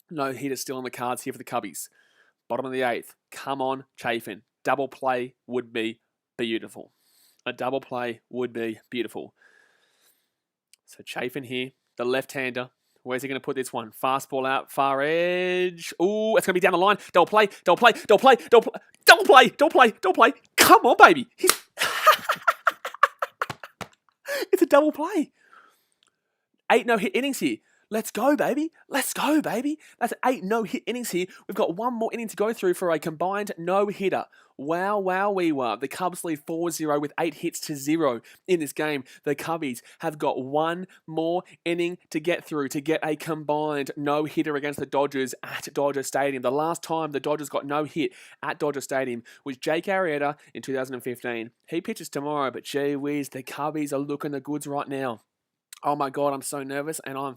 No hitter still on the cards here for the Cubbies. Bottom of the 8th. Come on, Chafin. Double play would be beautiful. A double play would be beautiful. So Chafin here, the left-hander. Where's he going to put this one? Fastball out, far edge. Ooh, it's going to be down the line. Double play. Come on, baby. It's a double play. 8 no-hit innings here. Let's go, baby. That's 8 no-hit innings here. We've got 1 more inning to go through for a combined no-hitter. Wow, we were. The Cubs lead 4-0 with 8 hits to 0 in this game. The Cubbies have got 1 more inning to get through to get a combined no-hitter against the Dodgers at Dodger Stadium. The last time the Dodgers got no hit at Dodger Stadium was Jake Arrieta in 2015. He pitches tomorrow, but gee whiz, the Cubbies are looking the goods right now. Oh my God, I'm so nervous, and I'm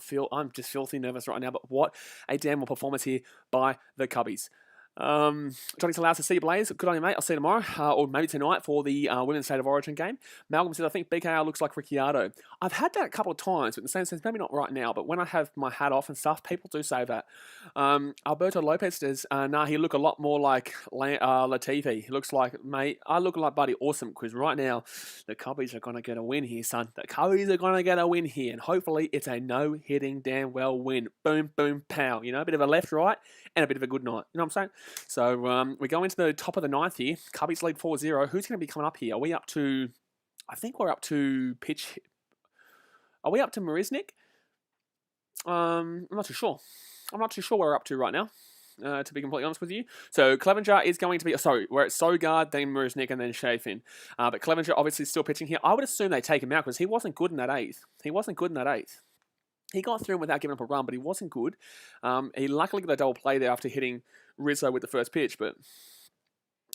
just filthy nervous right now. But what a damn well performance here by the Cubbies. Johnny Salaus to see you, Blaze. Good on you, mate. I'll see you tomorrow, or maybe tonight for the Women's State of Origin game. Malcolm says, I think BKR looks like Ricciardo. I've had that a couple of times, but in the same sense, maybe not right now, but when I have my hat off and stuff, people do say that. Alberto Lopez says, nah, he look a lot more like Latifi. He looks like, mate, I look like Buddy Awesome, because right now, the Cubbies are going to get a win here, son. The Cubbies are going to get a win here, and hopefully it's a no-hitting damn well win. Boom, boom, pow. You know, a bit of a left-right and a bit of a good night. You know what I'm saying? So we go into the top of the 9th here. Cubbies lead 4-0. Who's going to be coming up here? Are we up to... I think we're up to pitch... Are we up to Marisnik? I'm not too sure. I'm not too sure where we're up to right now, to be completely honest with you. So Clevenger is going to be... Sorry, we're at Sogard, then Marisnik, and then Chafin. But Clevenger obviously still pitching here. I would assume they take him out because he wasn't good in that 8th. He got through him without giving up a run, but he wasn't good. He luckily got a double play there after hitting Rizzo with the first pitch. But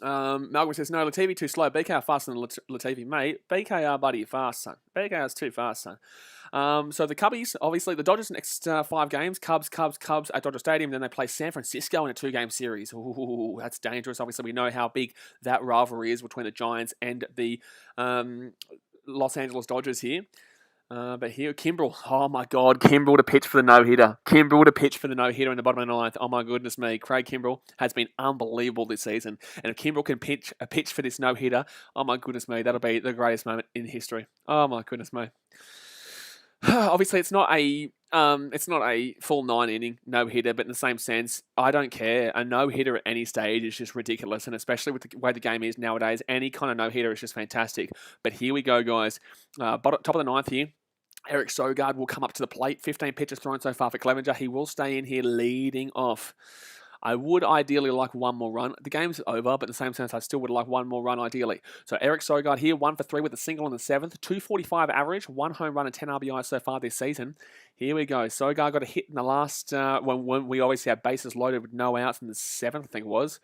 Malcolm says, no, Latifi too slow. BKR faster than Latifi. Mate, BKR, buddy, fast, son. BKR's too fast, son. So the Cubbies, obviously, the Dodgers next 5 games. Cubs at Dodger Stadium. Then they play San Francisco in a 2-game series. Ooh, that's dangerous. Obviously, we know how big that rivalry is between the Giants and the Los Angeles Dodgers here. But here, Kimbrel. Oh, my God. Kimbrel to pitch for the no-hitter. in the bottom of the 9th. Oh, my goodness me. Craig Kimbrel has been unbelievable this season. And if Kimbrel can pitch for this no-hitter, oh, my goodness me, that'll be the greatest moment in history. Oh, my goodness me. Obviously, it's not a full 9-inning no-hitter, but in the same sense, I don't care. A no-hitter at any stage is just ridiculous, and especially with the way the game is nowadays, any kind of no-hitter is just fantastic. But here we go, guys. Top of the 9th here. Eric Sogard will come up to the plate. 15 pitches thrown so far for Clevenger. He will stay in here leading off. I would ideally like 1 more run. The game's over, but in the same sense, I still would like 1 more run ideally. So Eric Sogard here, 1 for 3 with a single in the 7th. 245 average, 1 home run and 10 RBI so far this season. Here we go. Sogard got a hit in the last, when we obviously had bases loaded with no outs in the 7th, I think it was.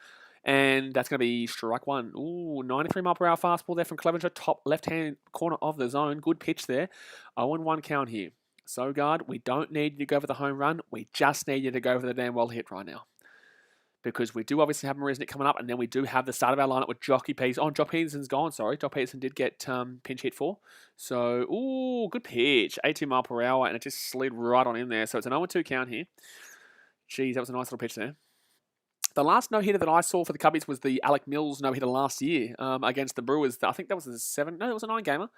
And that's going to be strike 1. Ooh, 93 mile per hour fastball there from Clevenger, top left-hand corner of the zone. Good pitch there. 0-1 count here. Sogard, we don't need you to go for the home run. We just need you to go for the damn well hit right now. Because we do obviously have Marisnik coming up, and then we do have the start of our lineup with Jock Peterson's gone, sorry. Jock Peterson did get pinch hit for. So, ooh, good pitch. 82 mile per hour, and it just slid right on in there. So it's an 0-2 count here. Jeez, that was a nice little pitch there. The last no-hitter that I saw for the Cubbies was the Alec Mills no-hitter last year against the Brewers. I think that was a 9-gamer.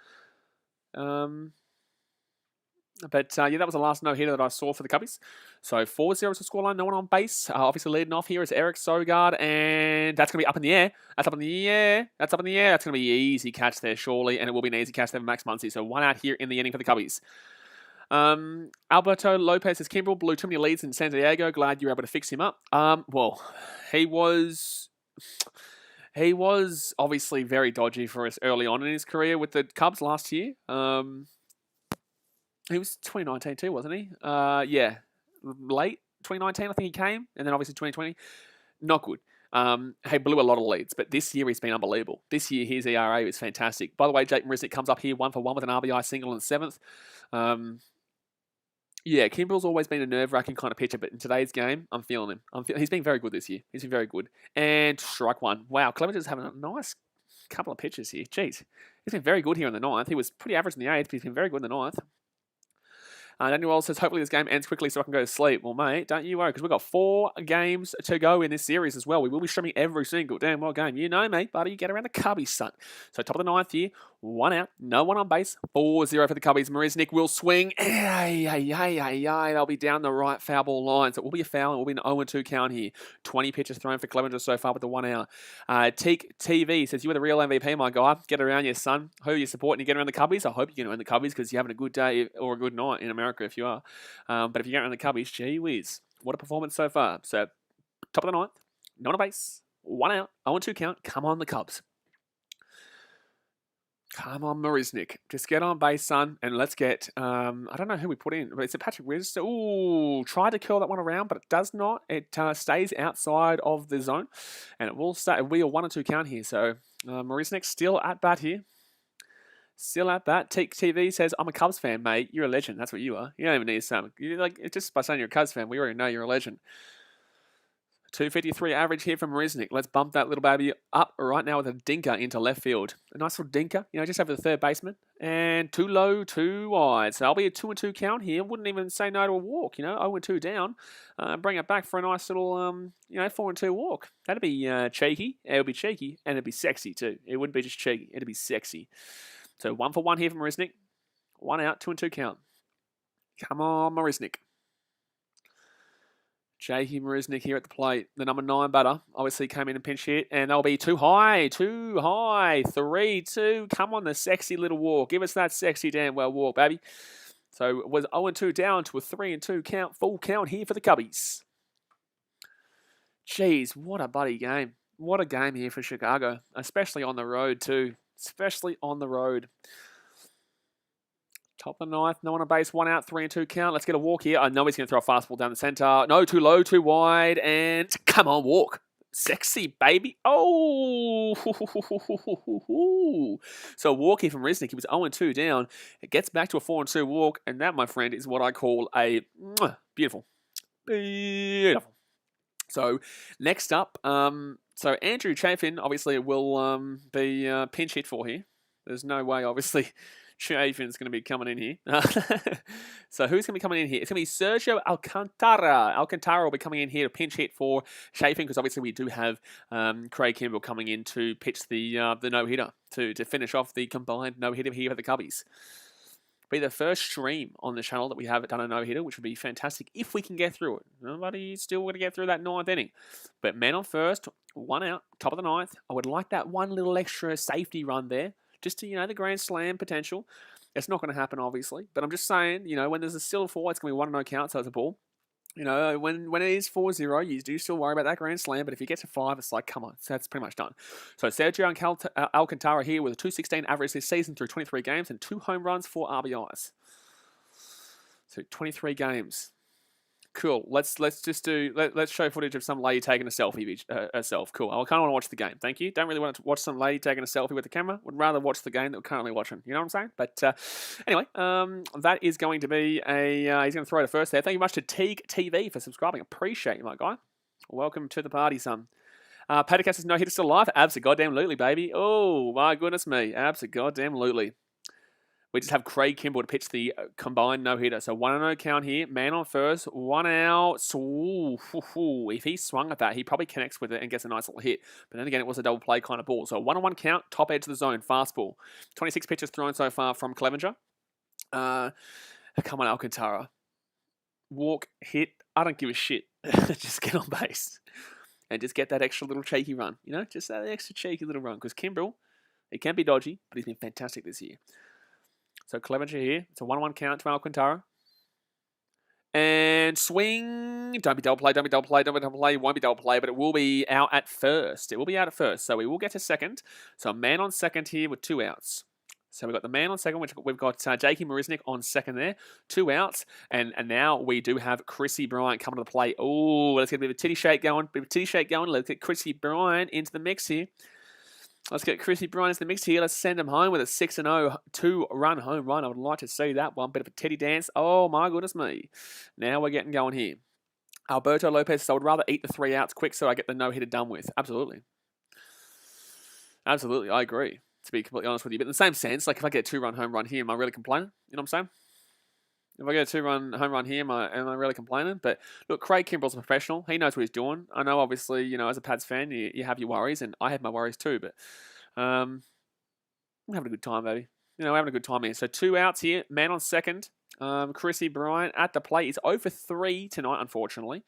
But yeah, that was the last no-hitter that I saw for the Cubbies. So 4-0 is the scoreline. No one on base. Obviously leading off here is Eric Sogard, and that's going to be up in the air. That's going to be an easy catch there, surely, and it will be an easy catch there for Max Muncy. So 1 out here in the inning for the Cubbies. Alberto Lopez says, Kimbrel blew too many leads in San Diego. Glad you were able to fix him up. Well, he He was obviously very dodgy for us early on in his career with the Cubs last year. He was 2019 too, wasn't he? Yeah, late 2019 I think he came, and then obviously 2020. Not good. He blew a lot of leads, but this year he's been unbelievable. This year his ERA is fantastic. By the way, Jake Marisnick comes up here 1-for-1 with an RBI single in the 7th. Yeah, Kimbrell's always been a nerve-wracking kind of pitcher, but in today's game, I'm feeling him. He's been very good this year. He's been very good. And strike one. Wow, Clemenger's having a nice couple of pitches here. Jeez. He's been very good here in the 9th. He was pretty average in the 8th, but he's been very good in the 9th. Daniel Wells says, hopefully this game ends quickly so I can go to sleep. Well, mate, don't you worry, because we've got 4 games to go in this series as well. We will be streaming every single damn well game. You know me, buddy. You get around the Cubbies, son. So top of the 9th here, 1 out, no one on base, 4-0 for the Cubbies. Marisnick will swing. They'll be down the right foul ball line. So it will be a foul. It will be an 0-2 count here. 20 pitches thrown for Clevenger so far with the 1 out. Teak TV says, you are the real MVP, my guy. Get around your son. Who are you supporting? You get around the Cubbies? I hope you're around the Cubbies because you're having a good day or a good night in America if you are. But if you get around the Cubbies, gee whiz. What a performance so far. So top of the 9th, no on a base, 1 out, 0-2 count. Come on, the Cubs. Come on, Marisnick. Just get on base, son, and let's get, I don't know who we put in, but it's a Patrick Wiz. Ooh, tried to curl that one around, but it does not. It stays outside of the zone, and it will stay. It'll be a 1-2 count here. So Marisnick still at bat here. Still at bat. Teak TV says, I'm a Cubs fan, mate. You're a legend. That's what you are. You don't even need to say, you're like, just by saying you're a Cubs fan, we already know you're a legend. 253 average here from Marisnick. Let's bump that little baby up right now with a dinker into left field. A nice little dinker, just over the third baseman. And too low, too wide. So I'll be a 2-2 count here. Wouldn't even say no to a walk, 0-2 down. Bring it back for a nice little, 4-2 walk. That'd be cheeky. It would be cheeky, and it'd be sexy too. It wouldn't be just cheeky. It'd be sexy. So 1-for-1 here from Marisnick. 1 out, 2-2 count. Come on, Marisnick. Jakey Marisnick here at the plate. The number 9 batter obviously came in and pinch hit, and they'll be too high. 3-2. Come on, the sexy little walk. Give us that sexy damn well walk, baby. So it was 0-2 down to a 3-2 count, full count here for the Cubbies. Jeez, what a buddy game. What a game here for Chicago, especially on the road too. Especially on the road. Top of the 9th, no one on base, 1 out, 3-2 count. Let's get a walk here. I know he's going to throw a fastball down the center. No, too low, too wide, and come on, walk. Sexy, baby. Oh! So walk here from Marisnick. He was 0-2 down. It gets back to a 4-2 walk, and that, my friend, is what I call a beautiful. Beautiful. So next up, so Andrew Chafin obviously will be pinch hit for here. There's no way, obviously, Chafin's going to be coming in here. So who's going to be coming in here? It's going to be Sergio Alcantara. Alcantara will be coming in here to pinch hit for Chafin because obviously we do have Craig Kimbrell coming in to pitch the no-hitter to finish off the combined no-hitter here for the Cubbies. Be the first stream on the channel that we have done a no-hitter, which would be fantastic if we can get through it. Nobody's still going to get through that 9th inning. But man on first, 1 out, top of the 9th. I would like that one little extra safety run there. Just to, the grand slam potential. It's not going to happen, obviously. But I'm just saying, when there's a still 4, it's going to be 1-0 count, so it's a ball. When it is 4-0, you do still worry about that grand slam. But if you get to 5, it's like, come on. So that's pretty much done. So Sergio Alcantara here with a 216 average this season through 23 games and 2 home runs, 4 RBIs. So 23 games. Cool. Let's show footage of some lady taking a selfie herself. Cool. I kind of want to watch the game. Thank you. Don't really want to watch some lady taking a selfie with the camera. Would rather watch the game that we're currently watching. You know what I'm saying? But anyway, that is going to be he's going to throw to first there. Thank you much to Teak TV for subscribing. Appreciate you, my guy. Welcome to the party, son. Patacast says no hitter still alive. Abso-goddamn-lutely, baby. Oh my goodness me. Abso-goddamn-lutely. We just have Craig Kimbrell to pitch the combined no-hitter. So 1-0 count here. Man on first. 1 out. Ooh, if he swung at that, he probably connects with it and gets a nice little hit. But then again, it was a double play kind of ball. So 1-1 count. Top edge of the zone. Fastball. 26 pitches thrown so far from Clevenger. Come on, Alcantara. Walk, hit. I don't give a shit. Just get on base. And just get that extra little cheeky run. Just that extra cheeky little run. Because Kimbrell, he can be dodgy, but he's been fantastic this year. So Clevenger here. It's a 1-1 count to Alcantara. And swing. Don't be double play, don't be double play, don't be double play. Won't be double play, but it will be out at first. It will be out at first. So we will get to second. So a man on second here with 2 outs. So we've got the man on second, which we've got Jakey Marisnik on second there. 2 outs. And now we do have Chrissy Bryant coming to the plate. Oh, let's get a bit of a titty shake going. Let's get Chrissy Bryant into the mix here. Let's get Chrissy Bryant into the mix here. Let's send him home with a 6-0 2-run home run. I would like to see that one. Bit of a teddy dance. Oh, my goodness me. Now we're getting going here. Alberto Lopez, so I would rather eat the 3 outs quick so I get the no-hitter done with. Absolutely. Absolutely, I agree, to be completely honest with you. But in the same sense, like if I get a 2-run home run here, am I really complaining? You know what I'm saying? If I get a 2-run home run here, am I really complaining? But look, Craig Kimbrell's a professional. He knows what he's doing. I know, obviously, you know, as a Pads fan, you have your worries, and I had my worries too. But I'm having a good time, baby. You know, we're having a good time here. So 2 outs here. Man on second. Chrissy Bryant at the plate. He's 0 for 3 tonight, unfortunately.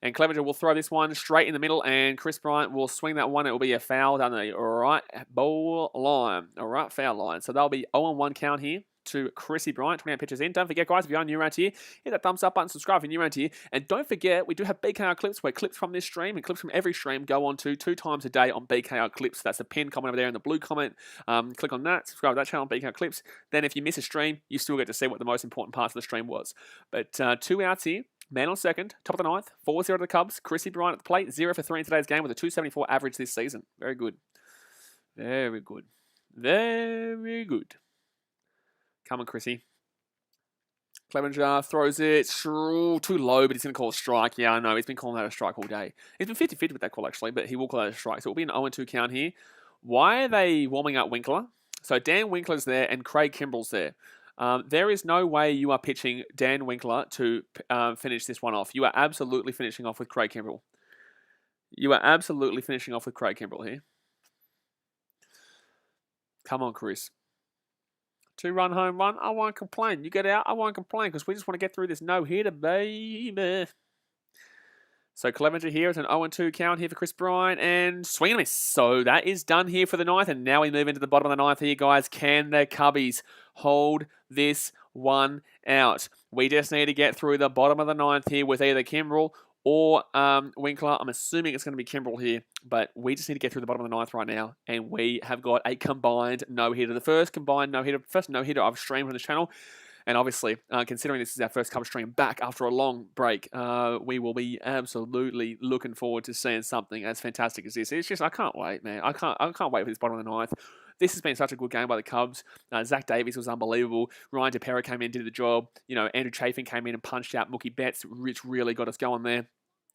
And Clevenger will throw this one straight in the middle, and Chris Bryant will swing that one. It will be a foul down the right ball line, a right foul line. So that'll be 0-1 count here to Chrissy Bryant, 28 pitches in. Don't forget, guys, if you're new around here, hit that thumbs up button, subscribe if you're new around here. And don't forget, we do have BKR clips where clips from this stream and clips from every stream go on to 2 times a day on BKR clips. That's the pinned comment over there in the blue comment. Click on that, subscribe to that channel, BKR clips. Then if you miss a stream, you still get to see what the most important parts of the stream was. But 2 outs here. Man on second, top of the ninth, 4-0 to the Cubs. Chrissy Bryant at the plate, 0 for 3 in today's game with a 274 average this season. Very good. Very good. Very good. Come on, Chrissy. Clevenger throws it too low, but he's going to call a strike. Yeah, I know. He's been calling that a strike all day. He's been 50-50 with that call, actually, but he will call that a strike. So it will be an 0-2 count here. Why are they warming up Winkler? So Dan Winkler's there and Craig Kimbrell's there. There is no way you are pitching Dan Winkler to finish this one off. You are absolutely finishing off with Craig Kimbrell. You are absolutely finishing off with Craig Kimbrell here. Come on, Chris. 2-run home run. I won't complain. You get out. I won't complain because we just want to get through this no-hitter, baby. So Clevenger here is an 0-2 count here for Chris Bryant and swing and miss. So that is done here for the ninth. And now we move into the bottom of the ninth here, guys. Can the Cubbies hold this one out? We just need to get through the bottom of the ninth here with either Kimbrell or Winkler. I'm assuming it's going to be Kimbrell here, but we just need to get through the bottom of the ninth right now. And we have got a combined no-hitter. The first no-hitter I've streamed on this channel. And obviously, considering this is our first Cubs stream back after a long break, we will be absolutely looking forward to seeing something as fantastic as this. It's just, I can't wait, man. I can't wait for this bottom of the ninth. This has been such a good game by the Cubs. Zach Davies was unbelievable. Ryan DePera came in, did the job. You know, Andrew Chafin came in and punched out Mookie Betts, which really got us going there.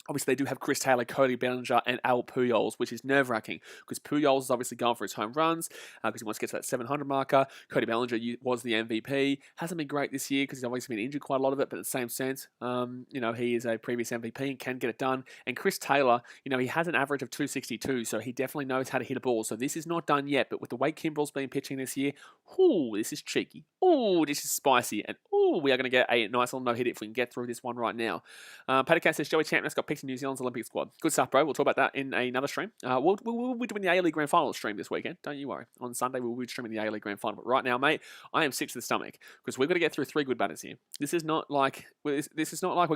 Obviously, they do have Chris Taylor, Cody Bellinger, and Al Pujols, which is nerve-wracking because Pujols is obviously going for his home runs because he wants to get to that 700 marker. Cody Bellinger was the MVP. Hasn't been great this year because he's obviously been injured quite a lot of it, but in the same sense, you know, he is a previous MVP and can get it done. And Chris Taylor, you know, he has an average of 262, so he definitely knows how to hit a ball. So this is not done yet, but with the way Kimbrell's been pitching this year, ooh, this is cheeky. Ooh, this is spicy. And ooh, we are going to get a nice little no-hit if we can get through this one right now. Paddock says, Joey Champness got picked in New Zealand's Olympic squad. Good stuff, bro. We'll talk about that in another stream. We'll be doing the A-League Grand Final stream this weekend. Don't you worry. On Sunday, we'll be streaming the A-League Grand Final. But right now, mate, I am sick to the stomach because we've got to get through 3 good batters here. This is not like we're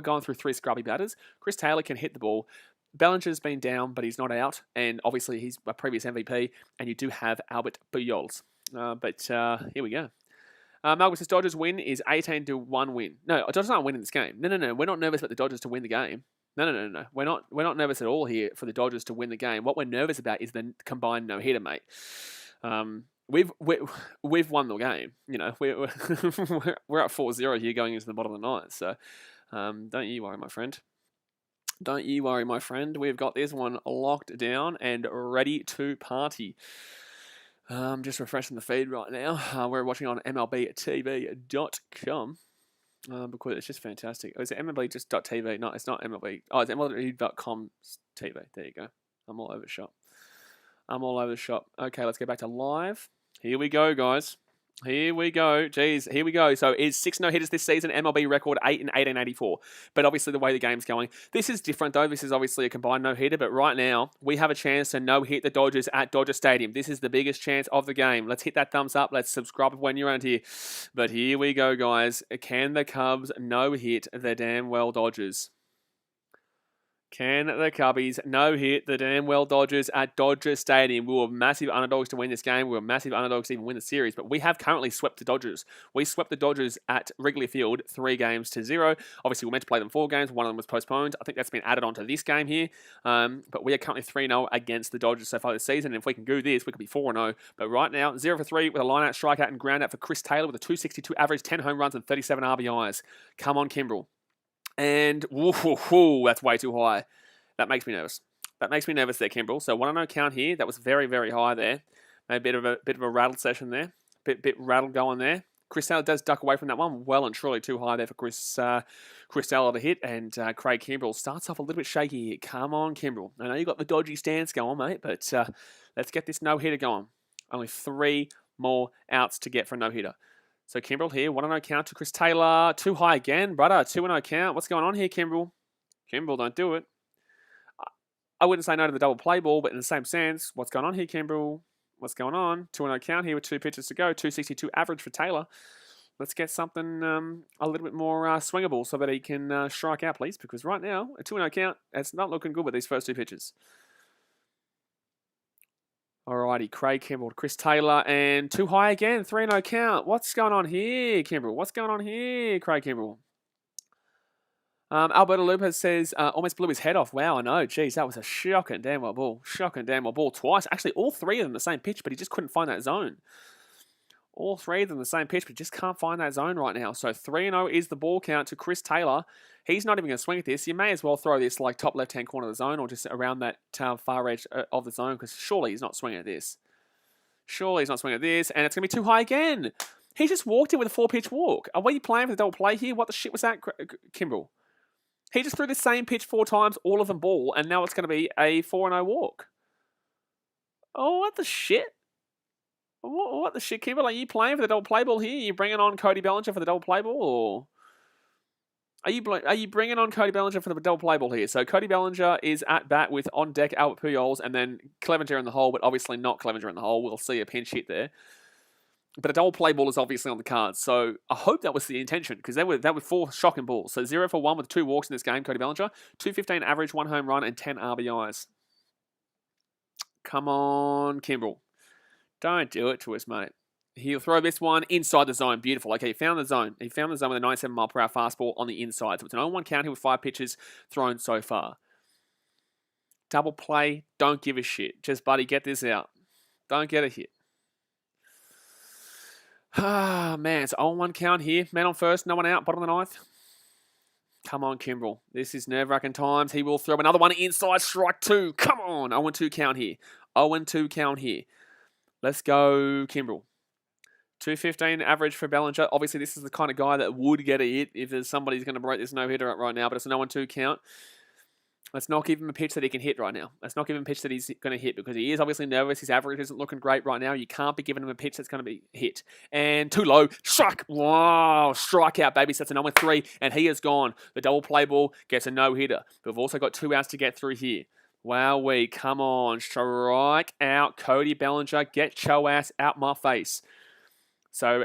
going through 3 scrubby batters. Chris Taylor can hit the ball. Bellinger's been down, but he's not out. And obviously, he's a previous MVP. And you do have Albert Pujols. But here we go. Malcolm says Dodgers win is 18-1 win. No, Dodgers aren't winning this game. No. We're not nervous about the Dodgers to win the game. No. We're not nervous at all here for the Dodgers to win the game. What we're nervous about is the combined no-hitter, mate. We've won the game. You know, we're at 4-0 here going into the bottom of the ninth. So don't you worry, my friend. Don't you worry, my friend. We've got this one locked down and ready to party. Just refreshing the feed right now. We're watching on MLBtv.com. Because it's just fantastic. Oh, is it MLB just .tv? No, it's not MLB. Oh, it's MLB.com TV. There you go. I'm all over the shop. Okay, let's get back to live. Here we go, guys. Here we go. Jeez, here we go. So is 6 no-hitters this season, MLB record 8 in 1884. But obviously the way the game's going, this is different though. This is obviously a combined no-hitter, but right now we have a chance to no-hit the Dodgers at Dodger Stadium. This is the biggest chance of the game. Let's hit that thumbs up. Let's subscribe when you're around here. But here we go, guys. Can the Cubs no-hit the damn well Dodgers? Can the Cubbies no-hit the damn well Dodgers at Dodger Stadium? We were massive underdogs to win this game. We were massive underdogs to even win the series, but we have currently swept the Dodgers. We swept the Dodgers at Wrigley Field 3-0. Obviously, we were meant to play them 4 games. One of them was postponed. I think that's been added onto this game here. But we are currently 3-0 against the Dodgers so far this season. And if we can do this, we could be 4-0. But right now, 0 for 3 with a line-out, strikeout, and ground-out for Chris Taylor with a 262 average, 10 home runs, and 37 RBIs. Come on, Kimbrel. And that's way too high. That makes me nervous. That makes me nervous there, Kimbrel. So 1-0 count here. That was very, very high there. Maybe a bit of a rattled session there. Bit rattled going there. Chris Taylor does duck away from that one. Well and truly too high there for Chris Taylor to hit. And Craig Kimbrel starts off a little bit shaky here. Come on, Kimbrel. I know you got the dodgy stance going, mate, but let's get this no-hitter going. Only 3 more outs to get for a no-hitter. So Kimbrel here, 1-0 count to Chris Taylor. Too high again, brother. 2-0 count. What's going on here, Kimbrel? Kimbrel, don't do it. I wouldn't say no to the double play ball, but in the same sense, what's going on here, Kimbrel? What's going on? 2-0 count here with 2 pitches to go. 262 average for Taylor. Let's get something a little bit more swingable so that he can strike out, please. Because right now, a 2-0 count, it's not looking good with these first 2 pitches. Alrighty, Craig Kimbrel to Chris Taylor, and too high again, 3-0 count. What's going on here, Kimbrel? What's going on here, Craig Kimbrel? Alberto Lopez says, almost blew his head off. Wow, I know. Jeez, that was a shocking damn well ball. Shocking damn well ball twice. Actually, all 3 of them the same pitch, but he just couldn't find that zone. All 3 of them the same pitch, but just can't find that zone right now. So 3-0 is the ball count to Chris Taylor. He's not even going to swing at this. You may as well throw this like top left-hand corner of the zone or just around that far edge of the zone because surely he's not swinging at this. Surely he's not swinging at this, and it's going to be too high again. He just walked in with a 4-pitch walk. Are we playing for the double play here? What the shit was that, Kimbrel? He just threw the same pitch 4 times, all of them ball, and now it's going to be a 4-0 walk. Oh, what the shit? What the shit, Kimbrel? Are you playing for the double play ball here? Are you bringing on Cody Bellinger for the double play ball, or are you bringing on Cody Bellinger for the double play ball here? So Cody Bellinger is at bat with on deck Albert Pujols, and then Clevenger in the hole, but obviously not Clevenger in the hole. We'll see a pinch hit there. But a double play ball is obviously on the cards, so I hope that was the intention because that were 4 shocking balls. So 0 for 1 with 2 walks in this game, Cody Bellinger, 215 average, 1 home run, and 10 RBIs. Come on, Kimbrel. Don't do it to us, mate. He'll throw this one inside the zone. Beautiful. Okay, he found the zone. He found the zone with a 97 mile per hour fastball on the inside. So it's an 0-1 count here with 5 pitches thrown so far. Double play. Don't give a shit. Just, buddy, get this out. Don't get a hit. Ah, man. It's 0-1 count here. Man on first. No one out. Bottom of the 9th. Come on, Kimbrel. This is nerve-wracking times. He will throw another one inside. Strike 2. Come on. 0-2 count here. 0-2 count here. Let's go, Kimbrel. 215 average for Bellinger. Obviously, this is the kind of guy that would get a hit if there's somebody who's going to break this no-hitter up right now, but it's a 0-2 count. Let's not give him a pitch that he can hit right now. Let's not give him a pitch that he's going to hit because he is obviously nervous. His average isn't looking great right now. You can't be giving him a pitch that's going to be hit. And too low. Strike. Wow. Strikeout, baby. So that's a 0-3, and he is gone. The double play ball gets a no-hitter. We've also got 2 outs to get through here. Wowee, come on. Strike out, Cody Bellinger. Get your ass out my face. So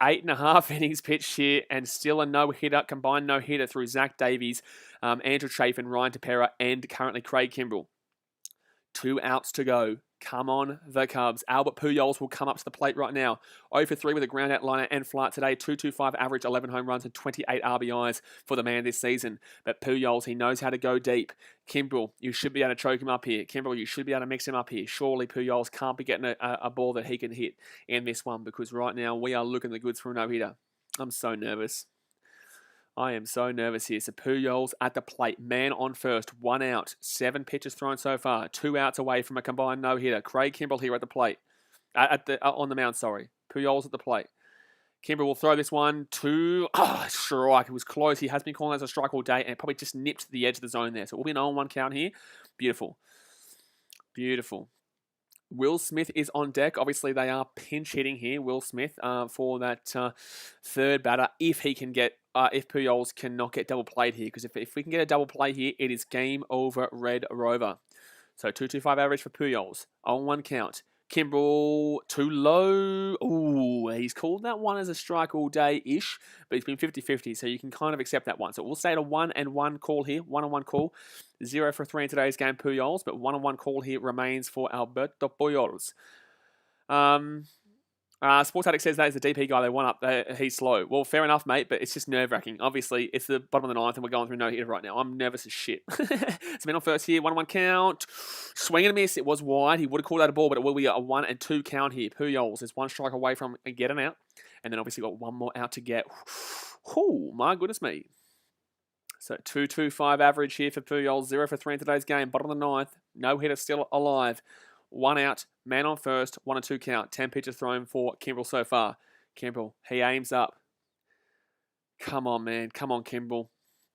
8.5 innings pitched here and still a no-hitter, combined no-hitter through Zach Davies, Andrew Chafin, Ryan Tepera, and currently Craig Kimbrel. 2 outs to go. Come on, the Cubs. Albert Pujols will come up to the plate right now. 0 for 3 with a ground-out liner and flight today. 225 average, 11 home runs, and 28 RBIs for the man this season. But Pujols, he knows how to go deep. Kimbrel, you should be able to choke him up here. Kimbrel, you should be able to mix him up here. Surely Pujols can't be getting a ball that he can hit in this one because right now we are looking the goods for a no-hitter. I'm so nervous. I am so nervous here. So Pujols at the plate. Man on first. 1 out. 7 pitches thrown so far. 2 outs away from a combined no-hitter. Craig Kimbrel here at the plate. On the mound, sorry. Pujols at the plate. Kimbrel will throw this one to... strike. It was close. He has been calling that as a strike all day and probably just nipped the edge of the zone there. So it will be an 0-1 count here. Beautiful. Beautiful. Will Smith is on deck. Obviously, they are pinch hitting here. Will Smith for that third batter, if he can get, if Pujols cannot get double played here, because if we can get a double play here, it is game over, Red Rover. So 2.25 average for Pujols on 1 count. Kimbrel too low. Ooh, he's called that one as a strike all day-ish, but he's been 50-50, so you can kind of accept that one. So we'll stay at a 1-1 call here, 1-1 call. 0 for 3 in today's game, Pujols, but 1-1 call here remains for Alberto Pujols. Sports Addict says that is the DP guy they want up. He's slow. Well, fair enough, mate, but it's just nerve-wracking. Obviously, it's the bottom of the ninth, and we're going through no-hitter right now. I'm nervous as shit. It's been on first here. 1-1 count. Swing and a miss. It was wide. He would have called that a ball, but it will be a 1-2 count here. Pujols is 1 strike away from getting out, and then obviously got 1 more out to get. Oh, my goodness me. So 2.25 average here for Pujols. 0 for 3 in today's game. Bottom of the ninth. No-hitter still alive. 1 out, man on first, 1-2 count. 10 pitches thrown for Kimbrel so far. Kimbrel, he aims up. Come on, man. Come on, Kimbrel.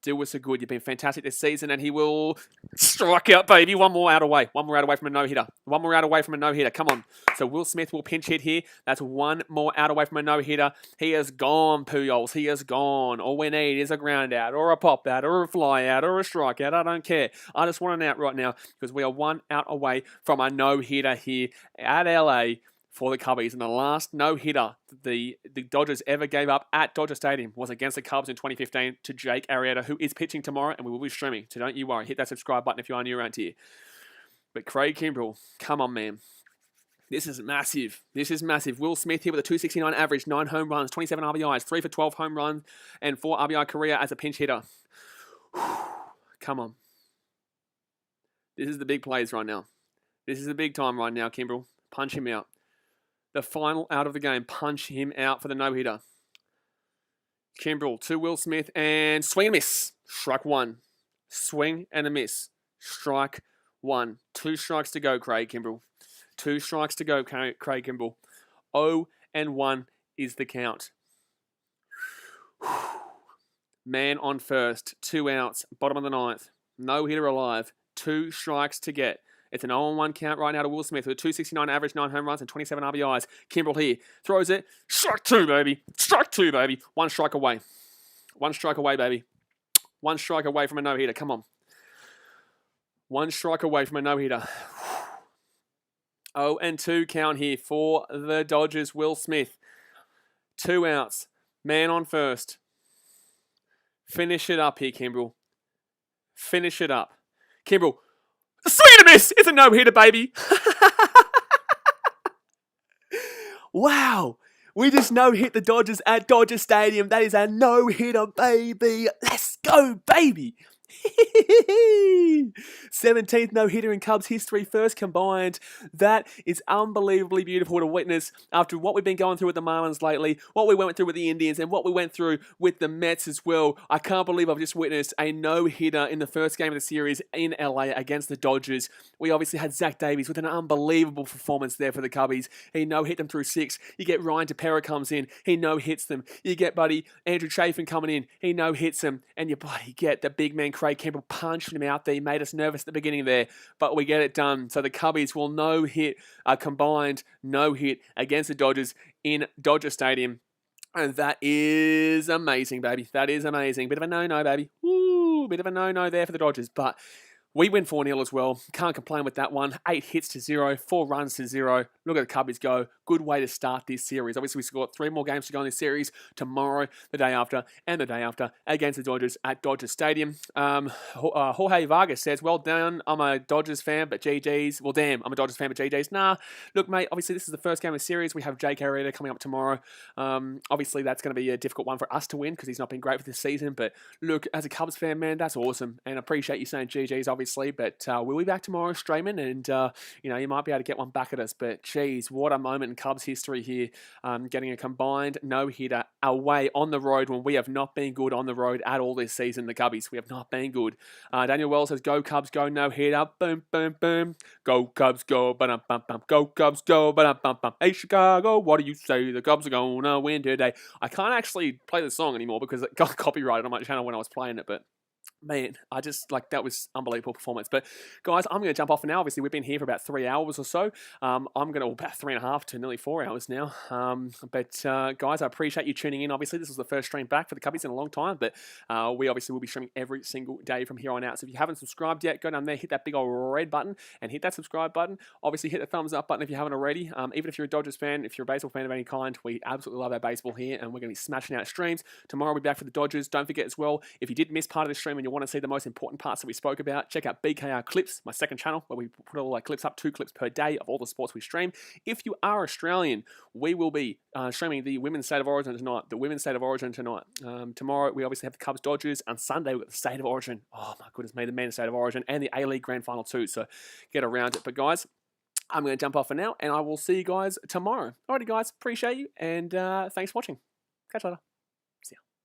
Do us a good. You've been fantastic this season, and he will strike out, baby. 1 more out away. 1 more out away from a no-hitter. 1 more out away from a no-hitter. Come on. So Will Smith will pinch hit here. That's 1 more out away from a no-hitter. He is gone, Pujols. He is gone. All we need is a ground out, or a pop out, or a fly out, or a strike out. I don't care. I just want an out right now because we are 1 out away from a no-hitter here at LA for the Cubbies. And the last no-hitter the Dodgers ever gave up at Dodger Stadium was against the Cubs in 2015 to Jake Arrieta, who is pitching tomorrow, and we will be streaming. So don't you worry. Hit that subscribe button if you are new around here. But Craig Kimbrel, come on, man. This is massive. This is massive. Will Smith here with a 269 average, 9 home runs, 27 RBIs, 3 for 12 home runs, and 4 RBI career as a pinch hitter. Come on. This is the big plays right now. This is the big time right now, Kimbrel. Punch him out. The final out of the game. Punch him out for the no-hitter. Kimbrel to Will Smith and swing and miss. Strike 1. Swing and a miss. Strike 1. 2 strikes to go, Craig Kimbrel. 2 strikes to go, Craig Kimbrel. 0-1 is the count. Man on first. 2 outs. Bottom of the ninth. No hitter alive. 2 strikes to get. It's an 0-1 count right now to Will Smith with a 269 average, 9 home runs, and 27 RBIs. Kimbrel here. Throws it. Strike 2, baby. Strike 2, baby. 1 strike away. 1 strike away, baby. 1 strike away from a no-hitter. Come on. 1 strike away from a no-hitter. 0-2 count here for the Dodgers. Will Smith. 2 outs. Man on first. Finish it up here, Kimbrel. Finish it up. Kimbrel. Swing and a miss! It's a no-hitter, baby. Wow. We just no-hit the Dodgers at Dodger Stadium. That is a no-hitter, baby. Let's go, baby. 17th no-hitter in Cubs history, first combined. That is unbelievably beautiful to witness after what we've been going through with the Marlins lately, what we went through with the Indians, and what we went through with the Mets as well. I can't believe I've just witnessed a no-hitter in the first game of the series in LA against the Dodgers. We obviously had Zach Davies with an unbelievable performance there for the Cubbies. He no-hit them through 6. You get Ryan Tepera comes in, he no-hits them. You get buddy Andrew Chafin coming in, he no-hits them. And you bloody get the big man Craig Kimbrel punched him out there. He made us nervous at the beginning there, but we get it done. So the Cubbies will no-hit, a combined no-hit against the Dodgers in Dodger Stadium. And that is amazing, baby. That is amazing. Bit of a no-no, baby. Woo, bit of a no-no there for the Dodgers, but we win 4-0 as well. Can't complain with that one. 8 hits to 0, 4 runs to 0. Look at the Cubbies go. Good way to start this series. Obviously, we've got 3 more games to go in this series. Tomorrow, the day after, and the day after against the Dodgers at Dodger Stadium. Jorge Vargas says, well done. I'm a Dodgers fan, but GG's. Well, damn, I'm a Dodgers fan, but GG's. Nah, look, mate, obviously this is the first game of the series. We have Jake Arrieta coming up tomorrow. Obviously, that's going to be a difficult one for us to win because he's not been great for this season. But look, as a Cubs fan, man, that's awesome. And I appreciate you saying GG's, obviously. But we'll be back tomorrow streaming, and you might be able to get one back at us. But geez, what a moment in Cubs history here, getting a combined no-hitter away on the road when we have not been good on the road at all this season. The Cubbies, we have not been good. Daniel Wells says, "Go Cubs, go no-hitter, boom, boom, boom. Go Cubs, go, ba-dum, bum, bum. Go Cubs, go, ba-dum, bum, bum. Hey Chicago, what do you say? The Cubs are gonna win today." I can't actually play the song anymore because it got copyrighted on my channel when I was playing it, but Man, I just like that was unbelievable performance. But guys, I'm going to jump off for now. Obviously, we've been here for about 3 hours or so. I'm going to about 3.5 to nearly 4 hours now. But guys, I appreciate you tuning in. Obviously, this was the first stream back for the Cubbies in a long time, but we obviously will be streaming every single day from here on out. So if you haven't subscribed yet, go down there, hit that big old red button, and hit that subscribe button. Obviously, hit the thumbs up button if you haven't already. Even if you're a Dodgers fan, if you're a baseball fan of any kind, we absolutely love our baseball here, and we're going to be smashing out streams. Tomorrow we'll be back for the Dodgers. Don't forget as well, if you did miss part of the stream and you want to see the most important parts that we spoke about, check out BKR Clips, my second channel, where we put all our clips up, 2 clips per day of all the sports we stream. If you are Australian, we will be streaming the Women's State of Origin tonight. Tomorrow, we obviously have the Cubs Dodgers. On Sunday, we've got the State of Origin. Oh, my goodness me, the Men's State of Origin and the A-League Grand Final too. So get around it. But guys, I'm going to jump off for now, and I will see you guys tomorrow. Alrighty, guys, appreciate you, and thanks for watching. Catch you later. See ya.